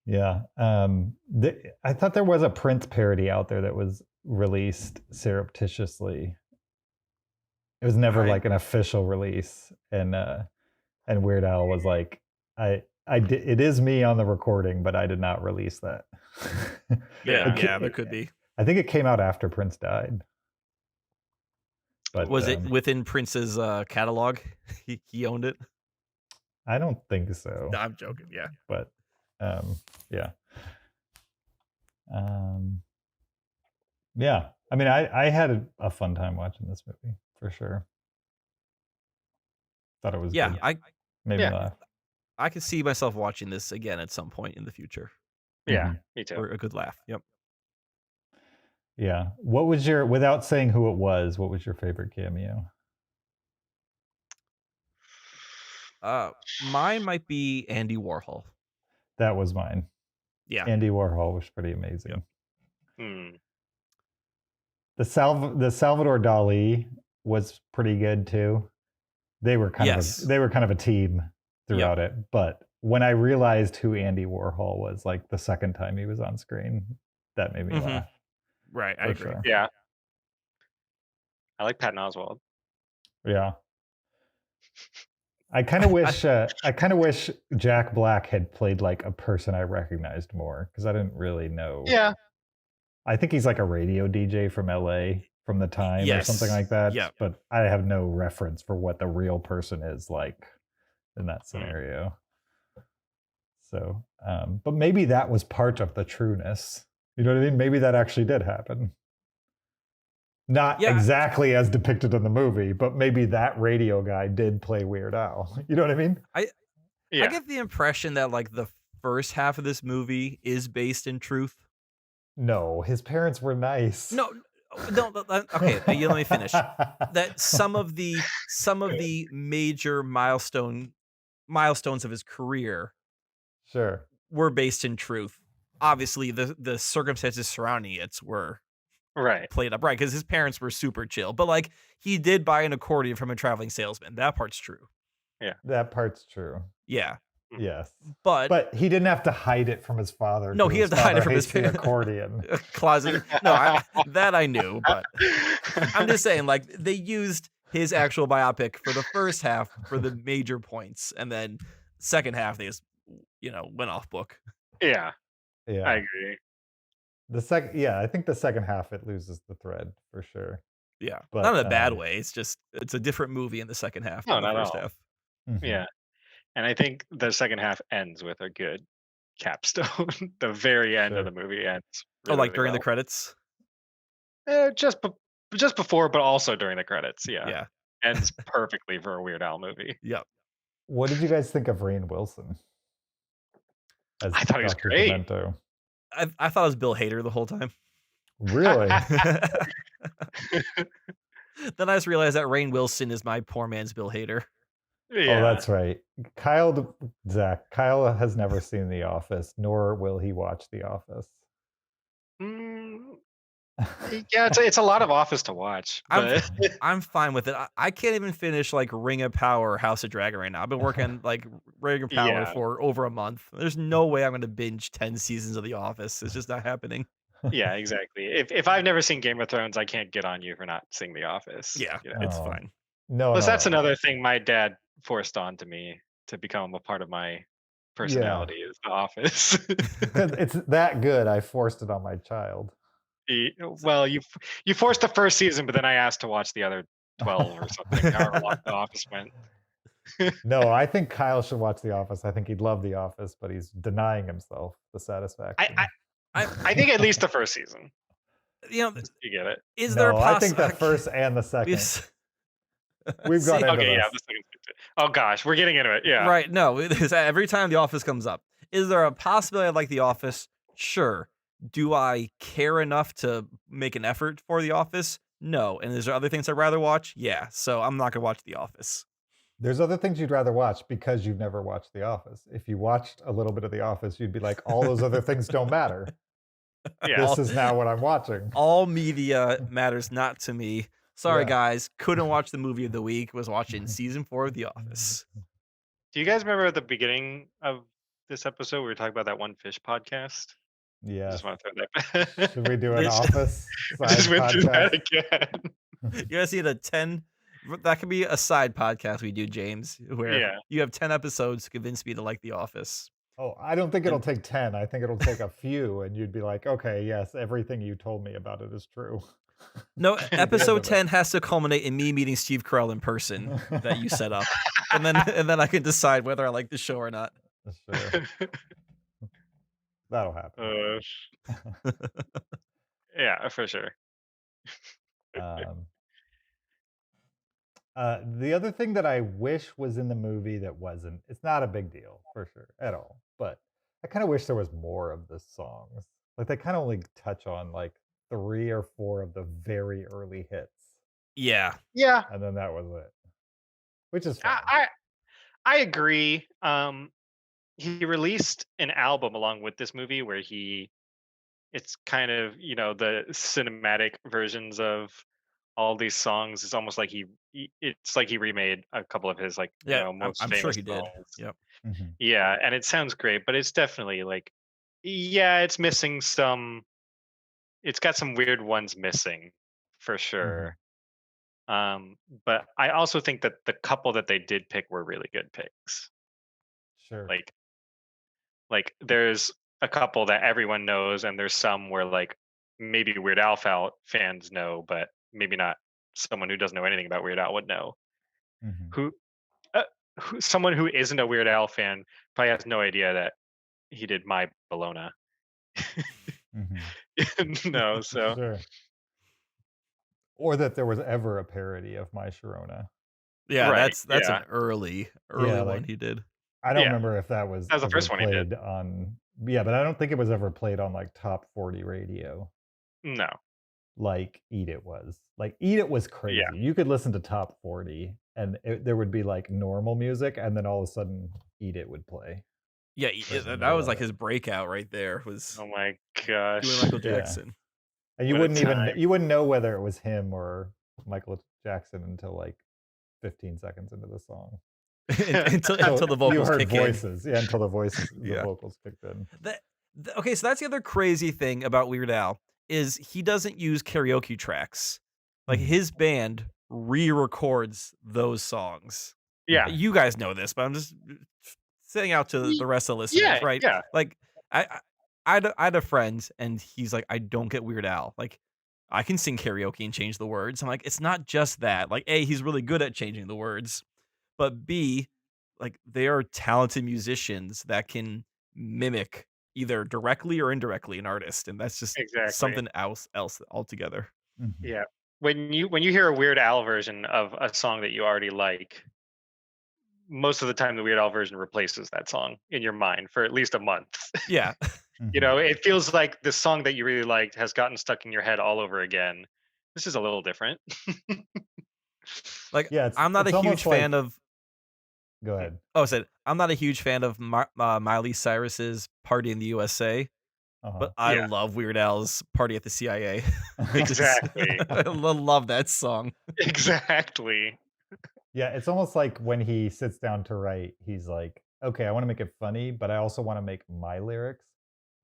Yeah. I thought there was a Prince parody out there that was released surreptitiously. It was never
Right.
like an official release, and Weird Al was like, it is me on the recording, but I did not release that.
Yeah.
Yeah, there could be.
I think it came out after Prince died. But
Was it within Prince's catalog? He owned it.
I don't think so.
No, I'm joking. Yeah.
But yeah. Yeah. I mean, I had a fun time watching this movie for sure. Thought it was
Yeah,
good. Made
Yeah.
me laugh.
I could see myself watching this again at some point in the future
Yeah.
Mhm.
Me too.
for a good laugh. Yep.
Yeah. What was without saying who it was, what was your favorite cameo?
Mine might be Andy Warhol.
That was mine.
Yeah.
Andy Warhol was pretty amazing.
Hmm.
The Salvador Dali was pretty good too. They were kind
Yes.
of a team throughout it. But when I realized who Andy Warhol was, like the second time he was on screen, that made me
Mhm.
laugh.
Right, I
For
agree.
sure.
Yeah. I like Patton Oswalt.
Yeah. I kind of wish Jack Black had played like a person I recognized more, because I didn't really know.
Yeah.
I think he's like a radio DJ from LA from the time or something
Yes.
like that.
Yeah.
But I have no reference for what the real person is like in that scenario. So, but maybe that was part of the trueness. You know what I mean? Maybe that actually did happen. Not exactly as depicted in the movie, but maybe that radio guy did play Weird Al. You know what I mean?
I get the impression that like the first half of this movie is based in truth.
No, his parents were nice.
No, okay, let me finish. That some of the major milestones of his career
Sure.
were based in truth. Obviously, the circumstances surrounding it were played up right, because his parents were super chill. But like, he did buy an accordion from a traveling salesman. That part's true.
Yeah,
that part's true.
Yeah.
Yes.
But
he didn't have to hide it from his father.
No, he had to hide it from his
parents. Accordion
closet. No, that I knew, but I'm just saying, like, they used his actual biopic for the first half for the major points, and then second half they just, went off book.
Yeah.
Yeah.
I agree.
I think the second half it loses the thread for sure.
Yeah,
but
not in a bad way. It's just it's a different movie in the second half than the first half.
Mm-hmm.
Yeah, and I think the second half ends with a good capstone. The very end of the movie ends.
Really, like during the credits.
Just before, but also during the credits.
Yeah.
Ends perfectly for a Weird Al movie.
Yep.
What did you guys think of Rainn Wilson?
I thought he was great.
Pimento?
I thought it was Bill Hader the whole time.
Really?
Then I just realized that Rainn Wilson is my poor man's Bill Hader.
Yeah. Oh, that's right. Kyle has never seen The Office, nor will he watch The Office.
Yeah, it's a lot of Office to watch. But...
I'm fine with it. I can't even finish like Ring of Power or House of Dragon right now. I've been working like Ring of Power for over a month. There's no way I'm going to binge 10 seasons of The Office. It's just not happening.
Yeah, exactly. If I've never seen Game of Thrones, I can't get on you for not seeing The Office.
Yeah, it's fine.
No,
plus that's another thing my dad forced onto me to become a part of my personality is The Office.
It's that good. I forced it on my child.
Well, you forced the first season, but then I asked to watch the other 12 or something. However long The Office went.
No, I think Kyle should watch The Office. I think he'd love The Office, but he's denying himself the satisfaction.
I think at least the first season.
You
get it.
Is there?
I think the first and the second. We've got into this.
The second. Oh gosh, we're getting into it. Yeah.
Right. No, every time The Office comes up, is there a possibility I like The Office? Sure. Do I care enough to make an effort for The Office? No. And is there other things I'd rather watch? Yeah. So I'm not gonna watch The Office.
There's other things you'd rather watch because you've never watched The Office. If you watched a little bit of The Office, you'd be like, all those other things don't matter.
Yeah.
This is now what I'm watching.
All media matters not to me. Sorry, guys. Couldn't watch the movie of the week. Was watching season 4 of The Office.
Do you guys remember at the beginning of this episode we were talking about that One Fish podcast?
Yeah.
Just want to throw that back.
Should we do an Office?
Just went through that again.
You guys see the 10? That could be a side podcast we do, James, where you have 10 episodes to convince me to like The Office.
Oh, I don't think it'll take 10. I think it'll take a few, and you'd be like, okay, yes, everything you told me about it is true.
No, episode 10 has to culminate in me meeting Steve Carell in person that you set up, and then I can decide whether I like the show or not.
Sure. That'll happen.
Yeah, for sure.
The other thing that I wish was in the movie that wasn't, it's not a big deal for sure at all, but I kind of wish there was more of the songs. Like they kind of only touch on like 3 or 4 of the very early hits.
Yeah.
Yeah.
And then that was it. Which is fine.
I agree. He released an album along with this movie where it's kind of, the cinematic versions of all these songs. It's almost like it's like he remade a couple of his most
I'm
famous
sure he did.
songs.
Yep.
Mm-hmm.
Yeah, and it sounds great, but it's definitely like, it's missing some it's got some weird ones missing for
Mhm.
sure. But I also think that the couple that they did pick were really good picks.
Sure.
Like there's a couple that everyone knows, and there's some where like maybe Weird Al fans know, but maybe not someone who doesn't know anything about Weird Al would know.
Mhm.
Who, uh, someone who isn't a Weird Al fan probably has no idea that he did My Bologna.
Mhm.
No, so
Sure. Or that there was ever a parody of My Sharona.
Yeah,
right,
that's
yeah,
an early
Yeah,
one
like
he did.
I don't
yeah.
remember if that was
That was the
ever
first one he did.
played on. Yeah, but I don't think it was ever played on like top 40 radio.
No,
Like Eat It was. Like Eat It was
yeah,
crazy. You could listen to top 40 and there would be like normal music and then all of a sudden Eat It would play
Yeah,
right in the
that
middle
was
of
like
it.
his breakout right there. Was
oh my
doing
gosh,
Michael
Yeah.
Jackson
And you
what a
wouldn't even
time.
you wouldn't know whether it was him or Michael Jackson until like 15 seconds into the song.
until
So
the
you
vocals
heard
kick in.
voices. Yeah, until the
Yeah.
vocals kicked in.
Okay, so that's the other crazy thing about Weird Al is he doesn't use karaoke tracks. Like
Mhm.
his band re-records those songs.
Yeah,
You guys know this, but I'm just saying out to the rest of the listeners,
yeah,
right?
yeah.
Like I had a friend and he's like, I don't get Weird Al. Like I can sing karaoke and change the words. I'm like, it's not just that. Like A, he's really good at changing the words, but B, like they are talented musicians that can mimic either directly or indirectly an artist, and that's just
Exactly.
something else altogether.
Mhm.
Yeah. When you hear a Weird Al version of a song that you already like, most of the time the Weird Al version replaces that song in your mind for at least a month.
Yeah.
You
Mhm.
know, it feels like the song that you really liked has gotten stuck in your head all over again. This is a little different.
Like
Yeah,
I'm not a
it's
huge
almost
fan
like
of
go ahead.
oh, I said I'm not a huge fan of Miley Cyrus's Party in the USA,
Uh-huh.
but I
Yeah.
love Weird Al's Party at the CIA.
Exactly.
I love that song.
Exactly.
Yeah, it's almost like when he sits down to write, he's like, okay, I want to make it funny, but I also want to make my lyrics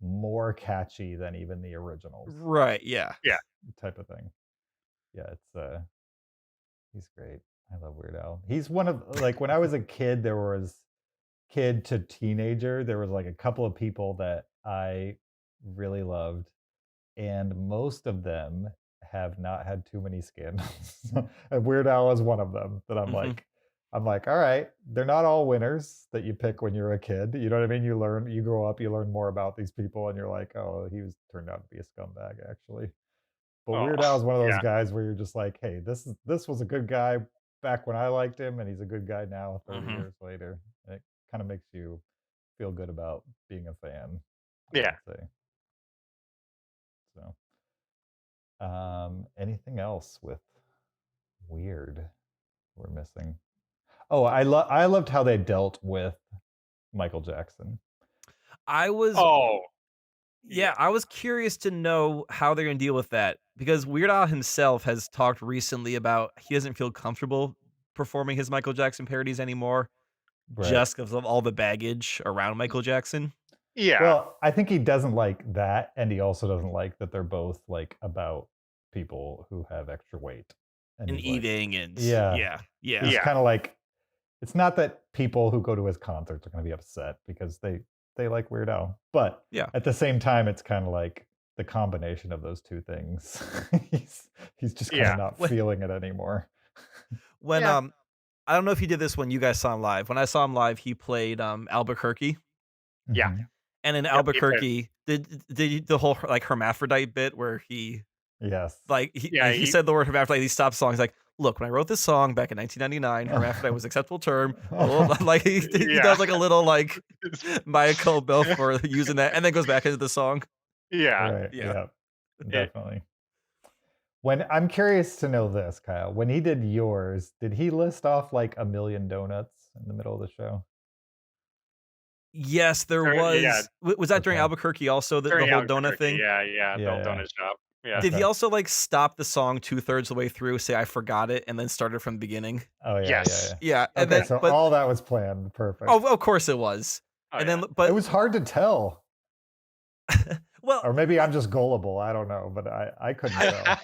more catchy than even the originals
Right, yeah.
Yeah.
type of thing. Yeah, he's great. I love Weird Al. He's one of like when I was a kid, there was kid to teenager, there was like a couple of people that I really loved, and most of them have not had too many scandals. And Weird Al is one of them that
Mhm.
I'm like, all right, they're not all winners that you pick when you're a kid. You know what I mean? You grow up, you learn more about these people, and you're like, oh, he was turned out to be a scumbag, actually. But
Oh,
Weird Al is one of those
yeah.
guys where you're just like, hey, this was a good guy back when I liked him, and he's a good guy now, 30
Mhm.
years later. And it kind of makes you feel good about being a fan, I
Yeah.
would say. So, anything else with weird we're missing? Oh, I loved how they dealt with Michael Jackson.
I was
Oh,
Yeah, I was curious to know how they're gonna deal with that because Weird Al himself has talked recently about he doesn't feel comfortable performing his Michael Jackson parodies anymore
Right.
just because of all the baggage around Michael Jackson
yeah.
Well, I think he doesn't like that, and he also doesn't like that they're both like about people who have extra weight. And
and
he's like,
eating and
yeah,
yeah.
he's
Yeah.
kind of like, it's not that people who go to his concerts are going to be upset because they like Weird Al, but
Yeah.
at the same time, it's kind of like the combination of those two things. he's just kind
Yeah.
of not
When-
feeling it anymore.
When
Yeah.
I don't know if he did this when you guys saw him live. When I saw him live, he played Albuquerque.
Yeah.
Mhm.
And in
Yep, he did.
Albuquerque, did the whole like hermaphrodite bit where he
Yes.
like
Yeah,
he
he-
said the word hermaphrodite, he stopped the song. He's like, look, when I wrote this song back in 1999, hermaphrodite was an acceptable term. Like he
Yeah.
does like a little like Maya Cole for using that, and then goes back into the song.
Yeah.
Right.
Yeah.
Yeah. Definitely. When I'm curious to know this, Kyle, when he did yours, did he list off like a million donuts in the middle of the show?
Yes, there
Or-
was.
yeah.
Was that during
Okay.
Albuquerque also the
During
whole
Albuquerque,
donut thing?
Yeah. The
Yeah,
old
yeah.
donut shop. Yeah.
Did he
Okay.
also like stop the song 2/3 of the way through, say I forgot it, and then started from the beginning?
Oh yeah,
Yes.
yeah,
Yeah,
yeah.
and
Okay,
then
so
but
all that was planned. Perfect.
oh, of course it was.
Oh,
And
yeah.
then but
it was hard to tell.
Well,
Or maybe I'm just gullible. I don't know, but I couldn't tell.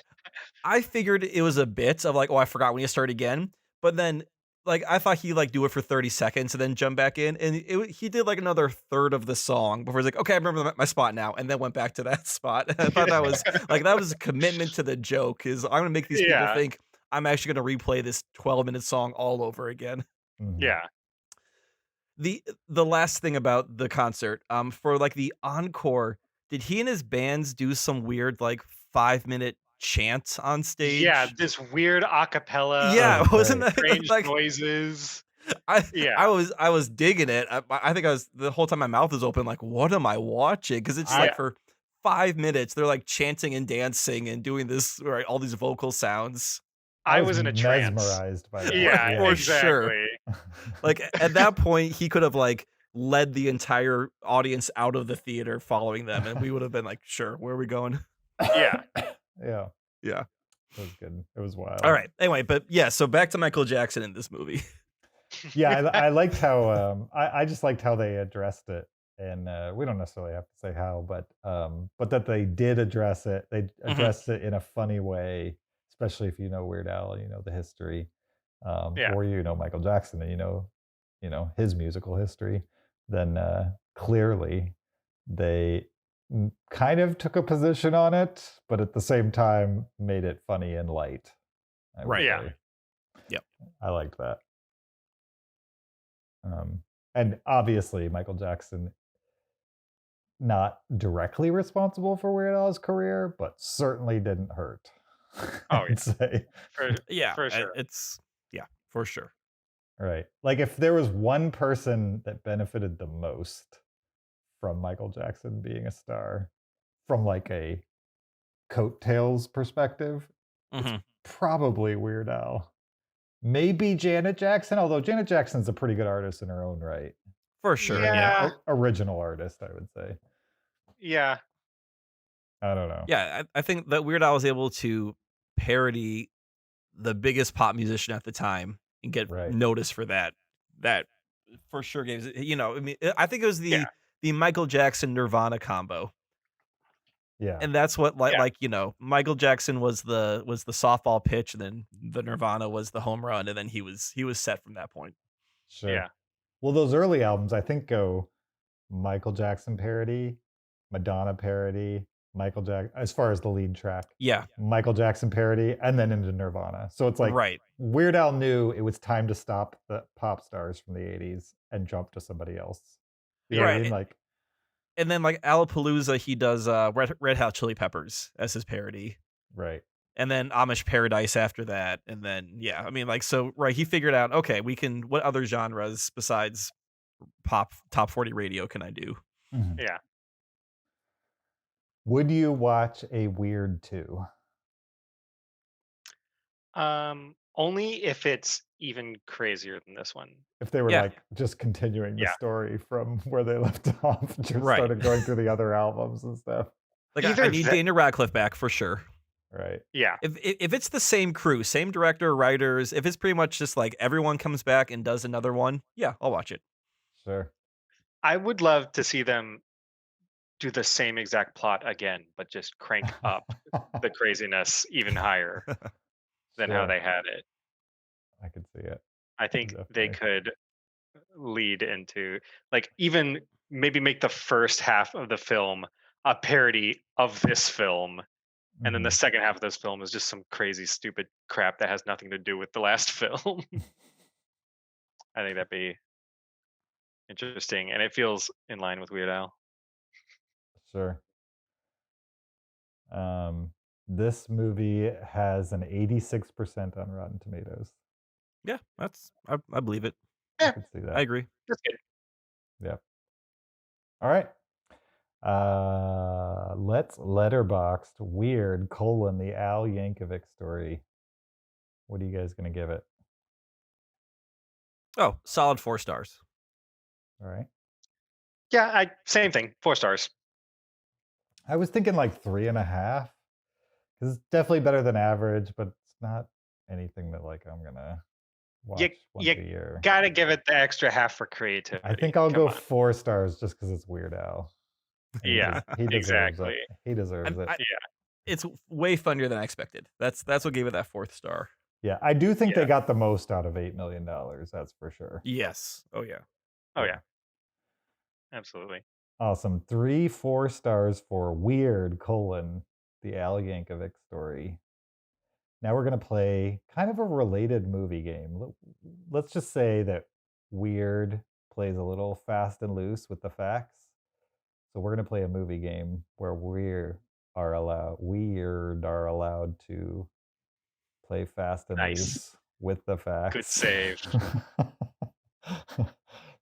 I figured it was a bit of like, oh, I forgot when you start again. But then, like, I thought he'd like do it for 30 seconds and then jump back in. And he did like another third of the song before he's like, okay, I remember my spot now. And then went back to that spot. I thought that was a commitment to the joke is I'm going to make these people
Yeah.
think I'm actually going to replay this 12-minute song all over again.
Mhm.
Yeah.
The last thing about the concert, for like the encore, did he and his bands do some weird like 5-minute chant on stage?
Yeah, this weird acapella.
Yeah,
Oh,
wasn't
great.
that
Strange
like
noises.
I
Yeah.
I was digging it. I think I was the whole time my mouth was open like what am I watching? Because it's just like
Yeah.
for 5 minutes they're like chanting and dancing and doing this right all these vocal sounds.
I was in a trance.
mesmerized by that.
Yeah,
For sure.
exactly.
Like at that point he could have like led the entire audience out of the theater following them and we would have been like, sure, where are we going?
Yeah.
Yeah,
Yeah.
it was good. It was wild.
All right. Anyway, but yeah, so back to Michael Jackson in this movie.
Yeah, I liked how I just liked how they addressed it, and we don't necessarily have to say how, but that they did address it. They addressed it in a funny way, especially if you know Weird Al, you know the history,
Yeah.
or you know Michael Jackson, and you know his musical history. Then clearly they kind of took a position on it, but at the same time made it funny and light. I would
Right.
Yeah.
say.
Yep.
I liked that. And obviously, Michael Jackson not directly responsible for Weird Al's career, but certainly didn't hurt.
Oh,
I'd say.
Yeah.
For sure.
It's for sure.
Right. Like if there was one person that benefited the most from Michael Jackson being a star, from like a coattails perspective,
Mhm.
probably Weird Al. Maybe Janet Jackson, although Janet Jackson's a pretty good artist in her own right.
For sure.
Yeah.
Yeah.
Original artist, I would say.
Yeah.
I don't know.
Yeah, I think that Weird Al was able to parody the biggest pop musician at the time and get
Right.
noticed for that. That for sure gives I mean, I think it was
Yeah.
the Michael Jackson Nirvana combo.
Yeah.
And that's what
Yeah.
Michael Jackson was the softball pitch and then the Nirvana was the home run and then he was set from that point.
Sure.
Yeah.
Well, those early albums, I think, go Michael Jackson parody, Madonna parody, Michael Jackson, as far as the lead track,
Yeah.
Michael Jackson parody, and then into Nirvana. So it's like
Right.
Weird Al knew it was time to stop the pop stars from the 80s and jump to somebody else. You know what I
Right.
mean? Like,
And then like Alapalooza, he does Red Hot Chili Peppers as his parody.
right.
And then Amish Paradise after that. And then, yeah, I mean, like, so, right, he figured out, okay, what other genres besides pop top 40 radio can I do?
Mhm.
Yeah.
Would you watch a Weird 2?
Only if it's even crazier than this one.
If they were
Yeah.
like just continuing the
Yeah.
story from where they left off, just
Right.
started going through the other albums and stuff.
Like,
Either
I need
that-
Dana Radcliffe back for sure.
Right.
Yeah.
If it's the same crew, same director, writers, if it's pretty much just like everyone comes back and does another one, yeah, I'll watch it.
Sure.
I would love to see them do the same exact plot again, but just crank up the craziness even higher than how
Sure.
they had it.
I could see it.
I think they
Definitely.
could lead into like even maybe make the first half of the film a parody of this film, and then the
Mhm.
second half of this film is just some crazy stupid crap that has nothing to do with the last film. I think that'd be interesting, and it feels in line with Weird Al.
Sure. This movie has an 86% on Rotten Tomatoes.
Yeah, I believe it.
I
Yeah.
could see
I
that.
agree.
That's good.
Yep. All right. Let's letterboxed Weird: the Al Yankovic story. What are you guys gonna give it?
Oh, solid 4 stars.
All right.
Yeah, same thing. 4 stars.
I was thinking like 3.5. Because it's definitely better than average, but it's not anything that like I'm gonna watch once a year.
Gotta give it the extra half for creativity.
I think I'll
Come
go
on.
4 stars just because it's Weird Al.
Yeah,
He deserves
exactly.
it. He deserves it.
It's way funnier than I expected. That's what gave it that 4th star.
Yeah, I do think they
Yeah.
got the most out of $8 million. That's for sure.
Yes. Oh yeah.
Oh yeah, absolutely.
Awesome. 3 4 stars for Weird: the Al Yankovic story. Now we're going to play kind of a related movie game. Let's just say that Weird plays a little fast and loose with the facts. So we're going to play a movie game where Weird are allowed to play fast and
Nice.
loose with the facts.
Good save.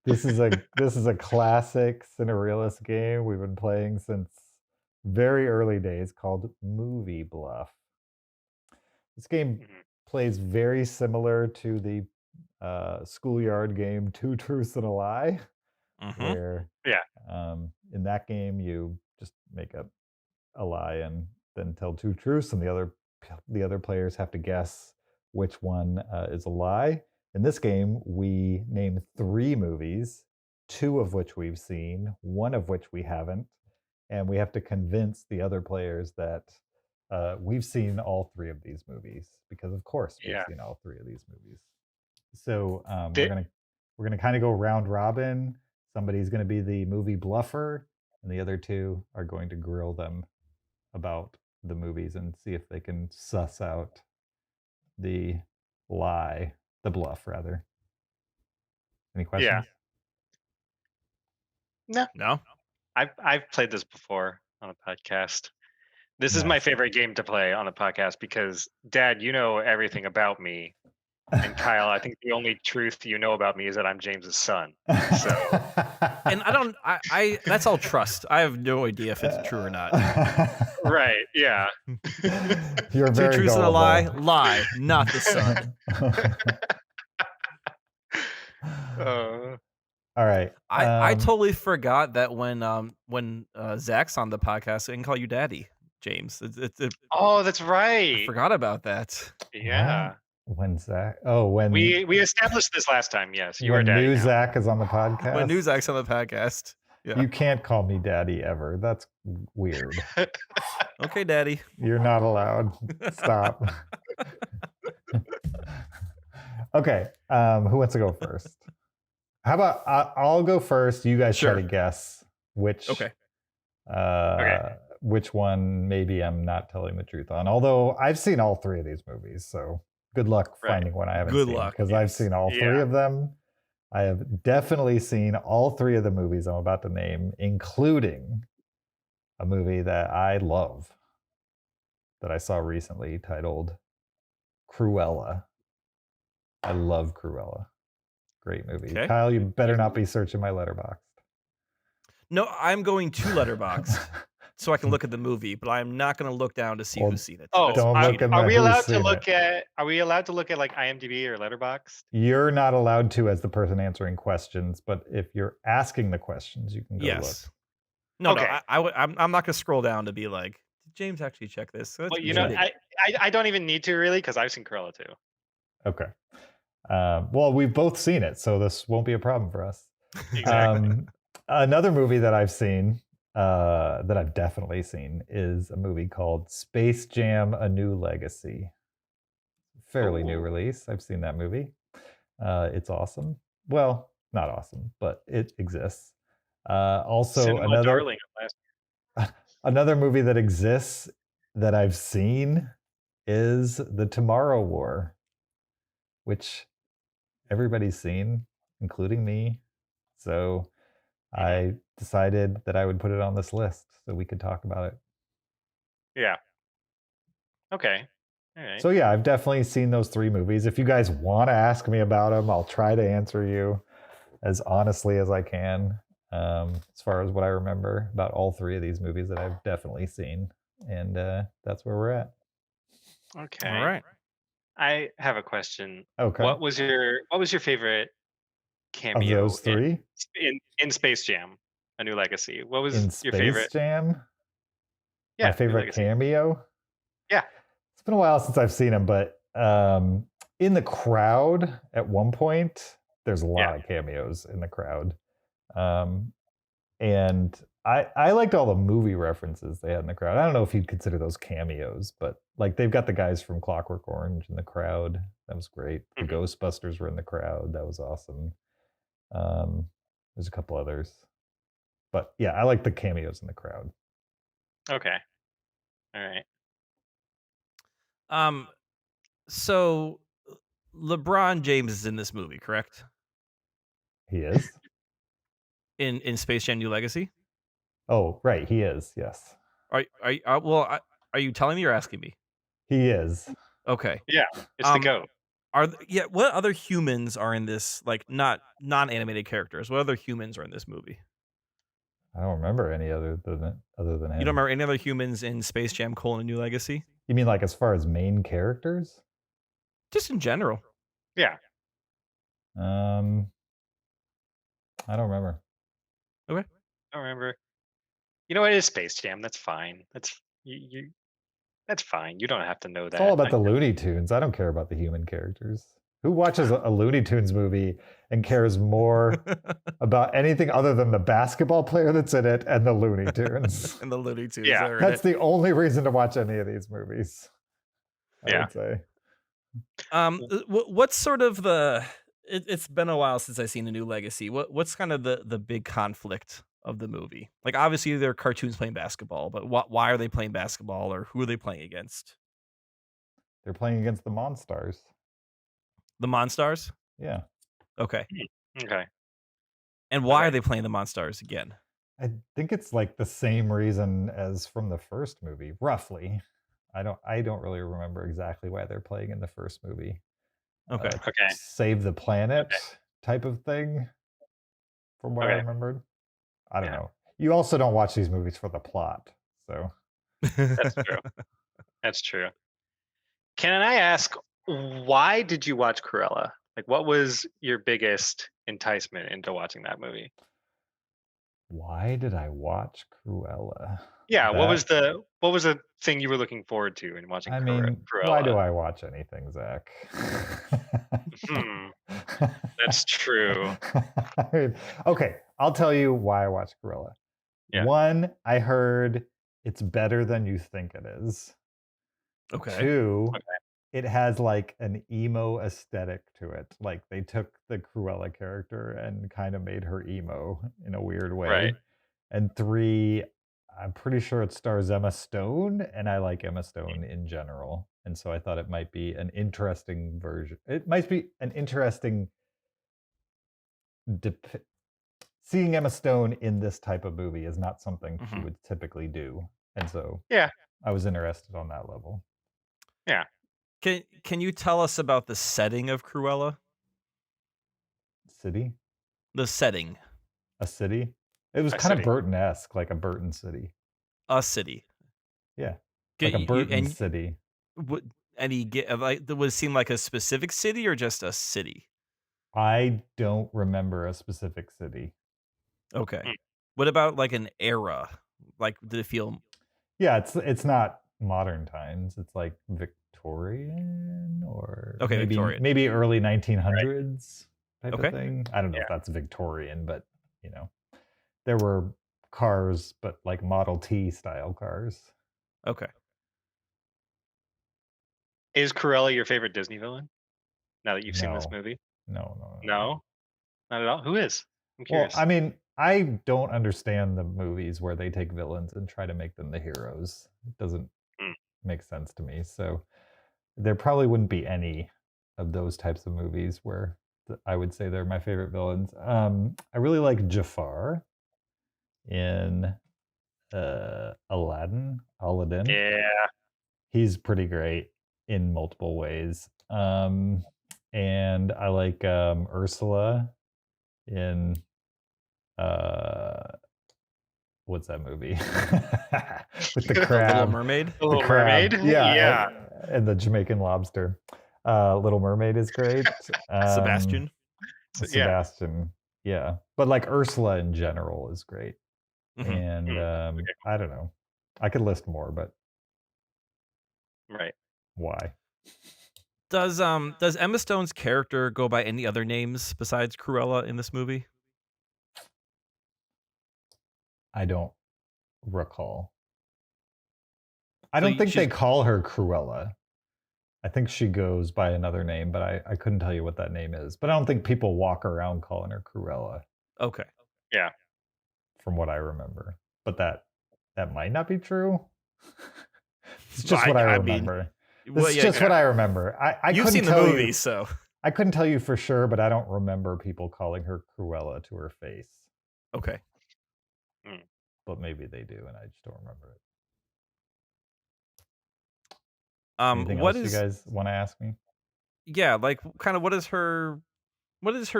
This is a classic Cinereelists game we've been playing since very early days, called Movie Bluff. This game plays very similar to the schoolyard game Two Truths and a Lie, where in that game you just make up a lie and then tell 2 truths, and the other players have to guess which one is a lie. In this game, we name 3 movies, 2 of which we've seen, 1 of which we haven't, and we have to convince the other players that we've seen all 3 of these movies, because of course we've seen all 3 of these movies. So we're gonna kind of go round robin. Somebody's gonna be the movie bluffer, and the other 2 are going to grill them about the movies and see if they can suss out the bluff rather. Any questions?
No.
I've played this before on a podcast. This is my favorite game to play on a podcast because, Dad, you know everything about me, and Kyle, I think the only truth you know about me is that I'm James's son. So,
And I that's all trust. I have no idea if it's true or not.
right? Yeah.
You're
2
very
truths and a
gullible.
lie, not the son.
All right.
I totally forgot that when Zach's on the podcast, I can call you Daddy, James.
Oh, that's right.
I forgot about that.
Yeah.
When Zach? Oh, when
we established this last time. Yes, you are
when
Daddy
new
now.
Zach is on the podcast.
When new Zach's on the podcast. Yeah.
You can't call me Daddy ever. That's weird.
Okay, Daddy.
You're not allowed. Stop. Okay. Who wants to go first? How about I'll go first. You guys try to guess which.
Okay.
Which one maybe I'm not telling the truth on. Although I've seen all 3 of these movies, so good luck finding one I haven't seen. Good luck, because I've seen all 3 of them. I have definitely seen all 3 of the movies I'm about to name, including a movie that I love that I saw recently titled Cruella. I love Cruella. Great movie.
Okay.
Kyle, you better not be searching my letterbox.
No, I'm going to Letterboxd so I can look at the movie, but I'm not going to look down to see who's seen it.
Oh, don't look in
are we
who's
allowed to
seen
look
it.
at? Are we allowed to look at like IMDb or Letterboxd?
You're not allowed to as the person answering questions, but if you're asking the questions, you can go look.
No,
Okay.
I'm not going to scroll down to be like, did James actually check this? So well, you know, I don't even need to really because I've seen Cruella too.
Okay. Well, we've both seen it, so this won't be a problem for us.
Exactly.
Another movie that I've seen, that I've definitely seen, is a movie called Space Jam: A New Legacy. Fairly new release. I've seen that movie. It's awesome. Well, not awesome, but it exists. Also,
Cinema darling of last
another movie that exists that I've seen is The Tomorrow War, which everybody's seen, including me. So I decided that I would put it on this list so we could talk about it.
Yeah. Okay. All right.
So yeah, I've definitely seen those 3 movies. If you guys want to ask me about them, I'll try to answer you as honestly as I can, as far as what I remember about all 3 of these movies that I've definitely seen. And that's where we're at.
Okay.
All right.
I have a question.
Okay.
What was your favorite cameo
of those 3
in Space Jam: A New Legacy? What was
in
your
Space
favorite?
Jam?
Yeah,
my favorite cameo?
Yeah.
It's been a while since I've seen him, but in the crowd at one point, there's a lot of cameos in the crowd. And I liked all the movie references they had in the crowd. I don't know if you'd consider those cameos, but like they've got the guys from Clockwork Orange in the crowd. That was great. The Ghostbusters were in the crowd. That was awesome. There's a couple others, but yeah, I like the cameos in the crowd.
Okay. All right.
So LeBron James is in this movie, correct?
He is.
In Space Jam: New Legacy.
Oh, right, he is. Yes,
Are you telling me or asking me?
he is.
Okay.
Yeah, it's the GOAT.
What other humans are in this, like not non-animated characters? What other humans are in this movie?
I don't remember any other than him.
You don't remember any other humans in Space Jam: New Legacy?
You mean like as far as main characters?
Just in general.
Yeah.
I don't remember.
Okay.
I don't remember. You know what? It is Space Jam. That's fine. That's you. That's fine. You don't have to know that.
It's all about the Looney Tunes. I don't care about the human characters. Who watches a Looney Tunes movie and cares more about anything other than the basketball player that's in it and the Looney Tunes?
And the Looney Tunes.
Yeah.
That's the only reason to watch any of these movies, I would say.
What's sort of the? It's been a while since I've seen A New Legacy. What's kind of the big conflict of the movie? Like obviously they're cartoons playing basketball, but why are they playing basketball, or who are they playing against?
They're playing against the Monstars.
The Monstars?
Yeah.
Okay.
Okay.
And why are they playing the Monstars again?
I think it's like the same reason as from the first movie, roughly. I don't really remember exactly why they're playing in the first movie.
Okay.
Okay.
Save the planet type of thing, from what I remembered. I don't know. You also don't watch these movies for the plot, so.
That's true. That's true. Can I ask, why did you watch Cruella? Like, what was your biggest enticement into watching that movie?
Why did I watch Cruella?
Yeah, what was the thing you were looking forward to in watching Cruella?
Why do I watch anything, Zach?
That's true.
I mean, okay, I'll tell you why I watch Cruella.
Yeah.
One, I heard it's better than you think it is.
Okay.
Two, it has like an emo aesthetic to it. Like they took the Cruella character and kind of made her emo in a weird way.
Right.
And three, I'm pretty sure it stars Emma Stone, and I like Emma Stone in general. And so I thought it might be an interesting version. It might be an interesting seeing Emma Stone in this type of movie is not something she would typically do. And so I was interested on that level.
Yeah.
Can you tell us about the setting of Cruella?
City?
The setting.
A city? It was kind of Burton-esque, like a Burton city.
A city.
Yeah. Like a Burton city.
Would it seem like a specific city or just a city?
I don't remember a specific city.
Okay. What about like an era? Like, did it feel?
Yeah, it's not modern times. It's like Victorian or
Victorian.
Maybe early 1900s type
Okay.
of thing. I don't know if that's Victorian, but you know, there were cars, but like Model T style cars.
Okay.
Is Cruella your favorite Disney villain? Now that you've seen this movie?
No.
No? Not at all? Who is? I'm curious.
Well, I mean, I don't understand the movies where they take villains and try to make them the heroes. It doesn't make sense to me. So there probably wouldn't be any of those types of movies where I would say they're my favorite villains. I really like Jafar in Aladdin.
Yeah.
He's pretty great in multiple ways. And I like Ursula in what's that movie with the crab?
Little Mermaid.
The Little Mermaid.
Yeah. And the Jamaican lobster. Little Mermaid is great.
Sebastian.
Yeah. But like Ursula in general is great. And I don't know. I could list more, but why?
Does Emma Stone's character go by any other names besides Cruella in this movie?
I don't recall. I
So
don't think they
she's-
call her Cruella. I think she goes by another name, but I couldn't tell you what that name is. But I don't think people walk around calling her Cruella,
Okay.
Yeah.
from what I remember. But that might not be true. It's just what I remember.
Well,
It's
yeah,
just what I remember. I
you've
couldn't
seen the
tell
movie,
you.
so
I couldn't tell you for sure, but I don't remember people calling her Cruella to her face.
okay.
But maybe they do, and I just don't remember it. Anything
What
else
is
you guys want to ask me?
yeah, like kind of what is her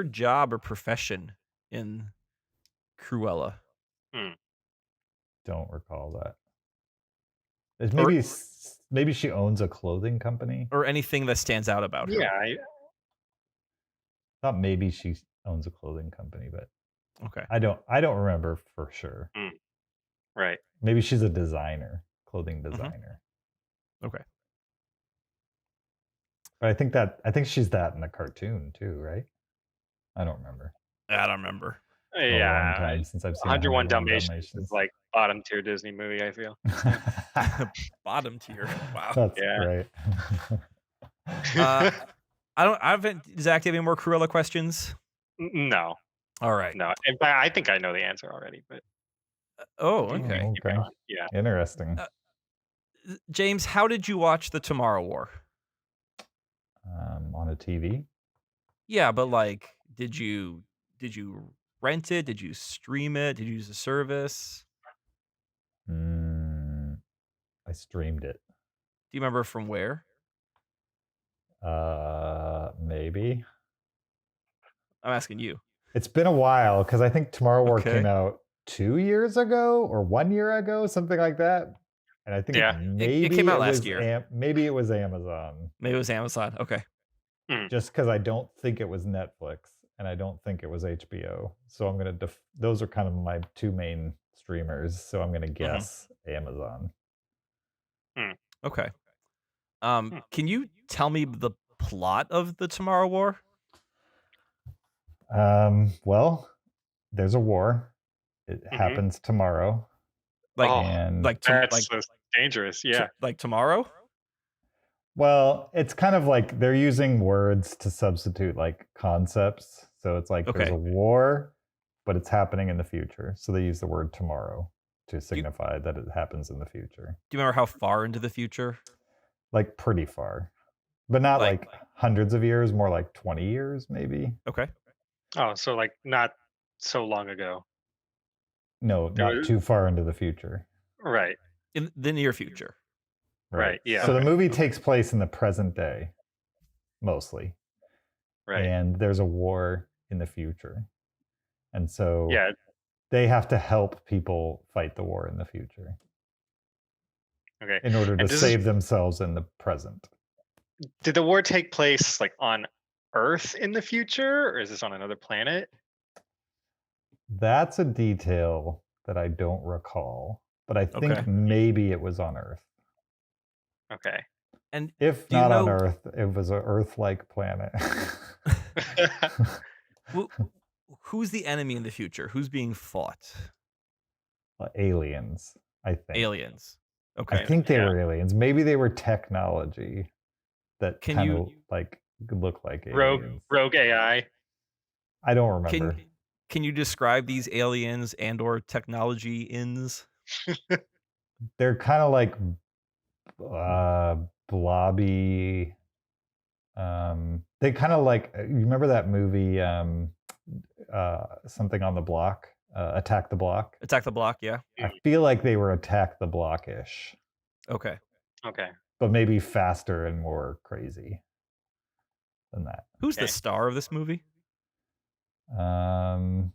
job or profession in Cruella?
Don't recall that. It's
Or-
maybe she owns a clothing company.
Or anything that stands out about her?
Yeah.
Thought maybe she owns a clothing company, but
Okay.
I don't remember for sure.
Right.
Maybe she's a designer, clothing designer.
Okay.
But I think she's that in the cartoon too, right? I don't remember.
I don't remember.
It's been a long
Yeah.
time since I've seen
101 Dalmatians is like bottom tier Disney movie, I feel.
Bottom tier. Wow.
That's
Yeah.
great.
I haven't. Zach, do you have any more Cruella questions?
No.
All right.
No. In fact, I think I know the answer already, but
Oh,
Oh,
okay.
okay.
yeah.
Interesting.
James, how did you watch the Tomorrow War?
On a TV.
Yeah, but like, did you rent it? Did you stream it? Did you use a service?
I streamed it.
Do you remember from where?
Maybe.
I'm asking you.
It's been a while because I think Tomorrow War
Okay.
came out 2 years ago or 1 year ago, something like that. And I think
Yeah.
maybe
It came out last
was
year.
maybe it was Amazon.
Maybe it was Amazon. Okay.
Just because I don't think it was Netflix and I don't think it was HBO. So I'm gonna those are kind of my two main streamers. So I'm gonna guess Amazon.
Okay. Can you tell me the plot of the Tomorrow War?
Well, there's a war. It happens tomorrow.
Like,
and
That's so dangerous. Yeah.
like tomorrow?
well, it's kind of like they're using words to substitute like concepts. So it's like there's
Okay.
a war, but it's happening in the future. So they use the word tomorrow to signify that it happens in the future.
Do you remember how far into the future?
Like pretty far, but not like hundreds of years, more like 20 years, maybe.
Okay.
Oh, so like not so long ago.
No, not too far into the future.
Right.
In the near future.
Right, yeah.
So the movie takes place in the present day, mostly.
Right.
And there's a war in the future. And so
Yeah.
they have to help people fight the war in the future
Okay.
in order to
And
save themselves in the present.
Did the war take place like on Earth in the future, or is this on another planet?
That's a detail that I don't recall, but I think
Okay.
maybe it was on Earth.
Okay.
And
If
do you
not on
know-
Earth, it was an Earth-like planet.
Who's the enemy in the future? Who's being fought?
Aliens, I think.
Aliens. Okay.
I think they were aliens. Maybe they were technology that
Can
kind
you-
of like look like aliens.
Rogue AI.
I don't remember.
Can you describe these aliens and or technology ins?
They're kind of like blobby. They kind of like, you remember that movie something on the block, Attack the Block?
Attack the Block, yeah.
I feel like they were Attack the Block-ish,
Okay.
Okay.
but maybe faster and more crazy than that.
Who's the star of this movie?
The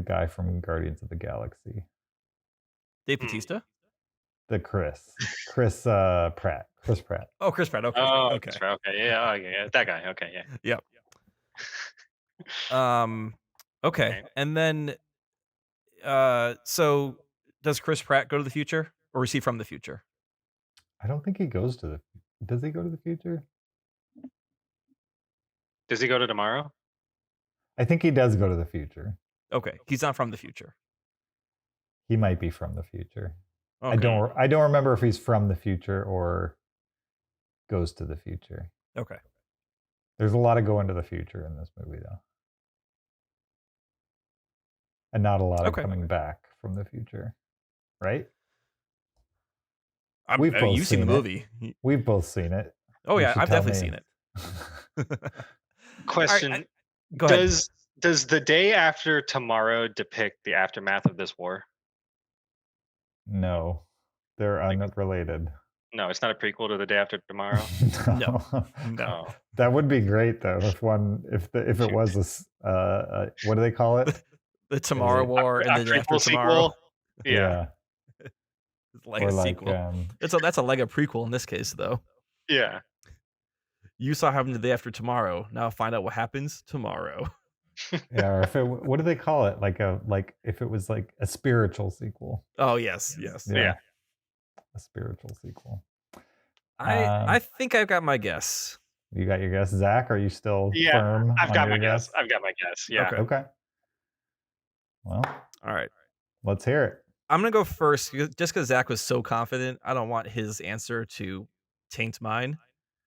guy from Guardians of the Galaxy.
Dave Bautista?
The Chris Pratt. Chris Pratt.
Oh, Chris Pratt. Okay.
Oh,
okay.
that's right. Okay. Yeah. Okay. Yeah. That guy. Okay. Yeah.
Yep. Okay. And then so does Chris Pratt go to the future, or is he from the future?
I don't think he goes to does he go to the future?
Does he go to tomorrow?
I think he does go to the future.
Okay. He's not from the future.
He might be from the future.
Okay.
I don't remember if he's from the future or goes to the future.
Okay.
There's a lot of going to the future in this movie, though. And not a lot of coming back from the future. Right?
You've seen the movie.
We've both seen it.
Oh, yeah. I've definitely seen it.
Question.
Go ahead.
Does The Day After Tomorrow depict the aftermath of this war?
No. They're unrelated.
No, it's not a prequel to The Day After Tomorrow.
No.
That would be great though. If it was what do they call it?
The Tomorrow War and The Day After Tomorrow.
Yeah.
It's like a sequel. That's a Lego prequel in this case, though.
Yeah.
You saw what happened The Day After Tomorrow. Now find out what happens tomorrow.
Yeah, or what do they call it? Like if it was like a spiritual sequel.
Oh yes.
Yeah.
A spiritual sequel.
I think I've got my guess.
You got your guess, Zach? Are you still firm?
I've got my guess. I've got my guess. Yeah.
Okay. Well.
All right.
Let's hear it.
I'm gonna go first, just because Zach was so confident. I don't want his answer to taint mine.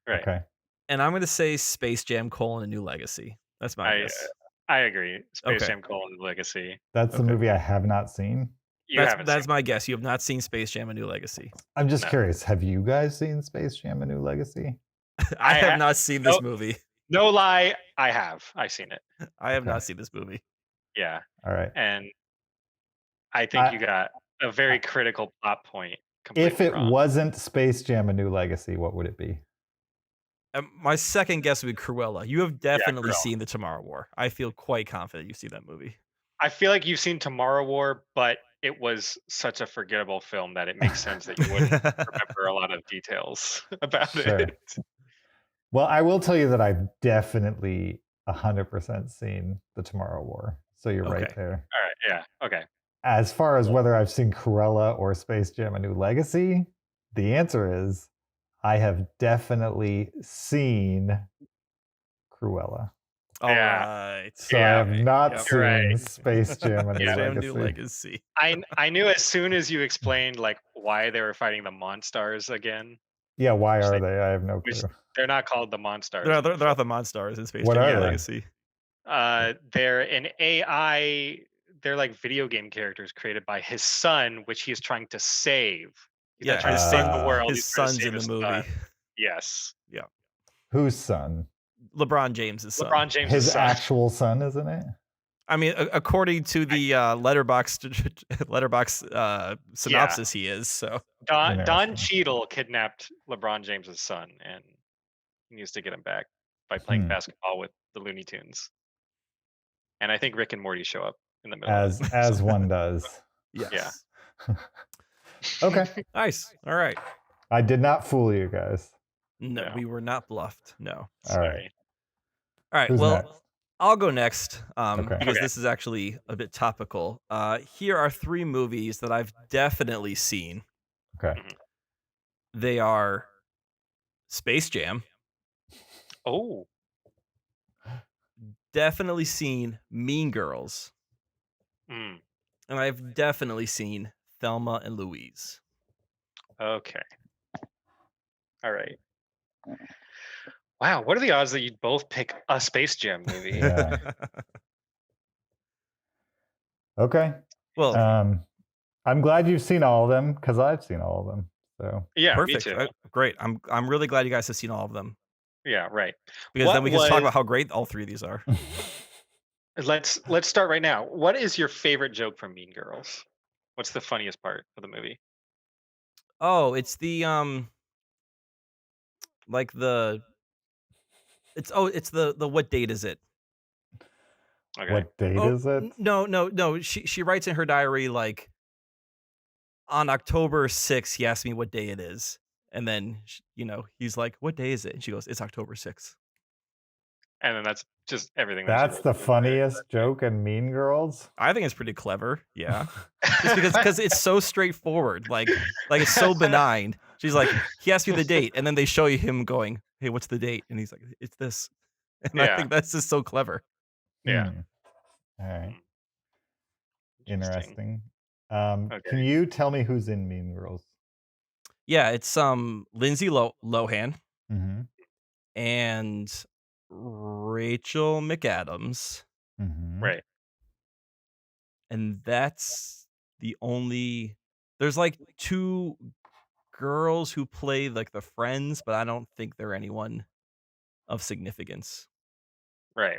Right.
Okay.
And I'm gonna say Space Jam: A New Legacy. That's my guess.
I agree. Space Jam: A New Legacy.
That's the movie I have not seen.
That's my guess. You have not seen Space Jam: A New Legacy.
I'm just curious. Have you guys seen Space Jam: A New Legacy?
I have not seen this movie.
No lie, I have. I've seen it.
I have not seen this movie.
Yeah.
All right.
And I think you got a very critical plot point.
If it wasn't Space Jam: A New Legacy, what would it be?
My second guess would be Cruella. You have definitely seen The Tomorrow War. I feel quite confident you've seen that movie.
I feel like you've seen Tomorrow War, but it was such a forgettable film that it makes sense that you wouldn't remember a lot of details about it.
Well, I will tell you that I've definitely 100% seen The Tomorrow War. So you're right there.
All right. Yeah. Okay.
As far as whether I've seen Cruella or Space Jam: A New Legacy, the answer is I have definitely seen Cruella.
All right.
So I have not seen Space Jam: A New
Legacy.
I knew as soon as you explained like why they were fighting the Monstars again.
Yeah, why are they? I have no clue.
They're not called the Monstars.
They're not the Monstars in Space Jam: A New Legacy.
They're an AI. They're like video game characters created by his son, which he is trying to save. He's not trying to save the world.
His son's in the movie.
Son. Yes.
Yeah.
Whose son?
LeBron James' son.
LeBron James'
his
son.
actual son, isn't it?
I mean, according to the letterbox synopsis, he is. So
Don Cheadle kidnapped LeBron James' son and he needs to get him back by playing basketball with the Looney Tunes. And I think Rick and Morty show up in the middle.
As one does.
Yes.
Yeah.
Okay.
Nice. All right.
I did not fool you guys.
No, we were not bluffed. No.
All right.
All right.
Who's
well,
next?
I'll go next because this is actually a bit topical. Here are 3 movies that I've definitely seen.
Okay.
They are Space Jam.
Oh.
Definitely seen Mean Girls.
Mm.
And I've definitely seen Thelma and Louise.
Okay. All right. Wow, what are the odds that you'd both pick a Space Jam movie?
Yeah. Okay.
Well,
I'm glad you've seen all of them because I've seen all of them. So
yeah,
perfect.
Me too.
Great. I'm really glad you guys have seen all of them.
Yeah, right.
Because then we can talk about how great all 3 of these are.
Let's start right now. What is your favorite joke from Mean Girls? What's the funniest part of the movie?
Oh, it's the like the it's the what date is it?
Okay.
What date is it?
No. She writes in her diary like on October 6th, he asked me what day it is. And then, he's like, what day is it? And she goes, it's October 6th.
And then that's just everything.
That's the funniest joke in Mean Girls.
I think it's pretty clever. Yeah. Just because it's so straightforward. Like it's so benign. She's like, he asked me the date. And then they show you him going, hey, what's the date? And he's like, it's this. And I think that's just so clever.
Yeah.
All right. Interesting. Can you tell me who's in Mean Girls?
Yeah, it's Lindsay Lohan
Mm-hmm.
and Rachel McAdams,
Mm-hmm.
Right.
and that's the only. There's like 2 girls who play like the friends, but I don't think they're anyone of significance.
Right.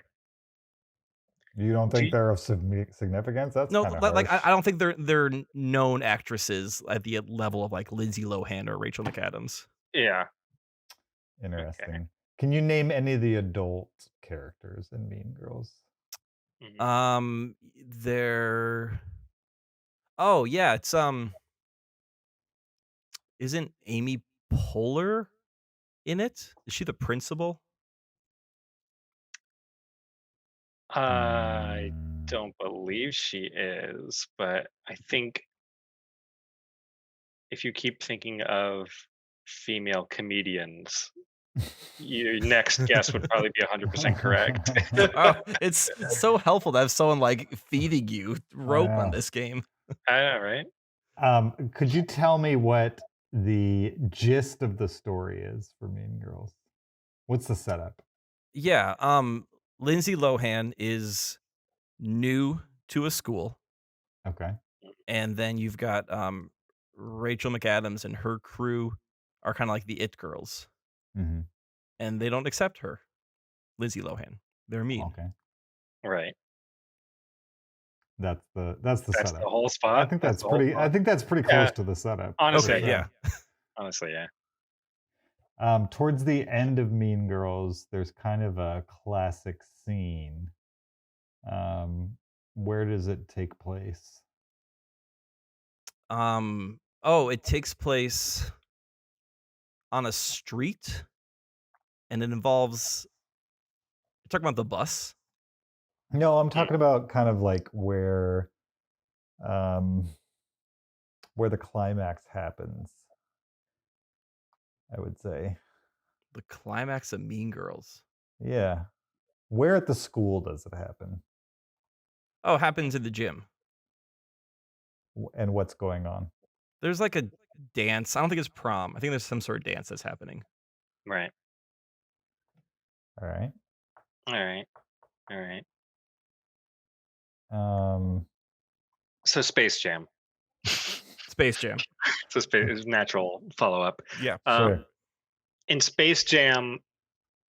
You don't
Do
think
you-
they're of significance? That's
No,
kind of
like
harsh.
I don't think they're known actresses at the level of like Lindsay Lohan or Rachel McAdams.
Yeah.
Interesting. Can you name any of the adult characters in Mean Girls?
Mhm.
They're. Oh yeah, it's Isn't Amy Poehler in it? Is she the principal?
I
Mm.
don't believe she is, but I think if you keep thinking of female comedians, your next guess would probably be 100% correct.
Oh, it's so helpful to have someone like feeding you rope on
know.
this game.
I know, right?
Could you tell me what the gist of the story is for Mean Girls? What's the setup?
Yeah, Lindsay Lohan is new to a school,
Okay.
and then you've got Rachel McAdams and her crew are kind of like the it girls,
Mm-hmm.
and they don't accept her, Lindsay Lohan. They're mean.
Okay.
Right.
That's the
That's
setup.
the whole
I
spot.
think
That's
that's
the whole
pretty.
spot.
I think that's pretty
Yeah.
close to the setup.
Honestly,
Okay, yeah.
Honestly, yeah.
Towards the end of Mean Girls, there's kind of a classic scene. Where does it take place?
Oh, it takes place on a street, and it involves. You're talking about the bus?
No, I'm talking about kind of like where the climax happens. I would say.
The climax of Mean Girls.
Yeah. Where at the school does it happen?
Oh, it happens in the gym.
And what's going on?
There's like a dance. I don't think it's prom. I think there's some sort of dance that's happening.
Right.
All right.
All right. All right. So Space Jam.
Space Jam.
So Space natural follow up.
Yeah.
Sure.
In Space Jam,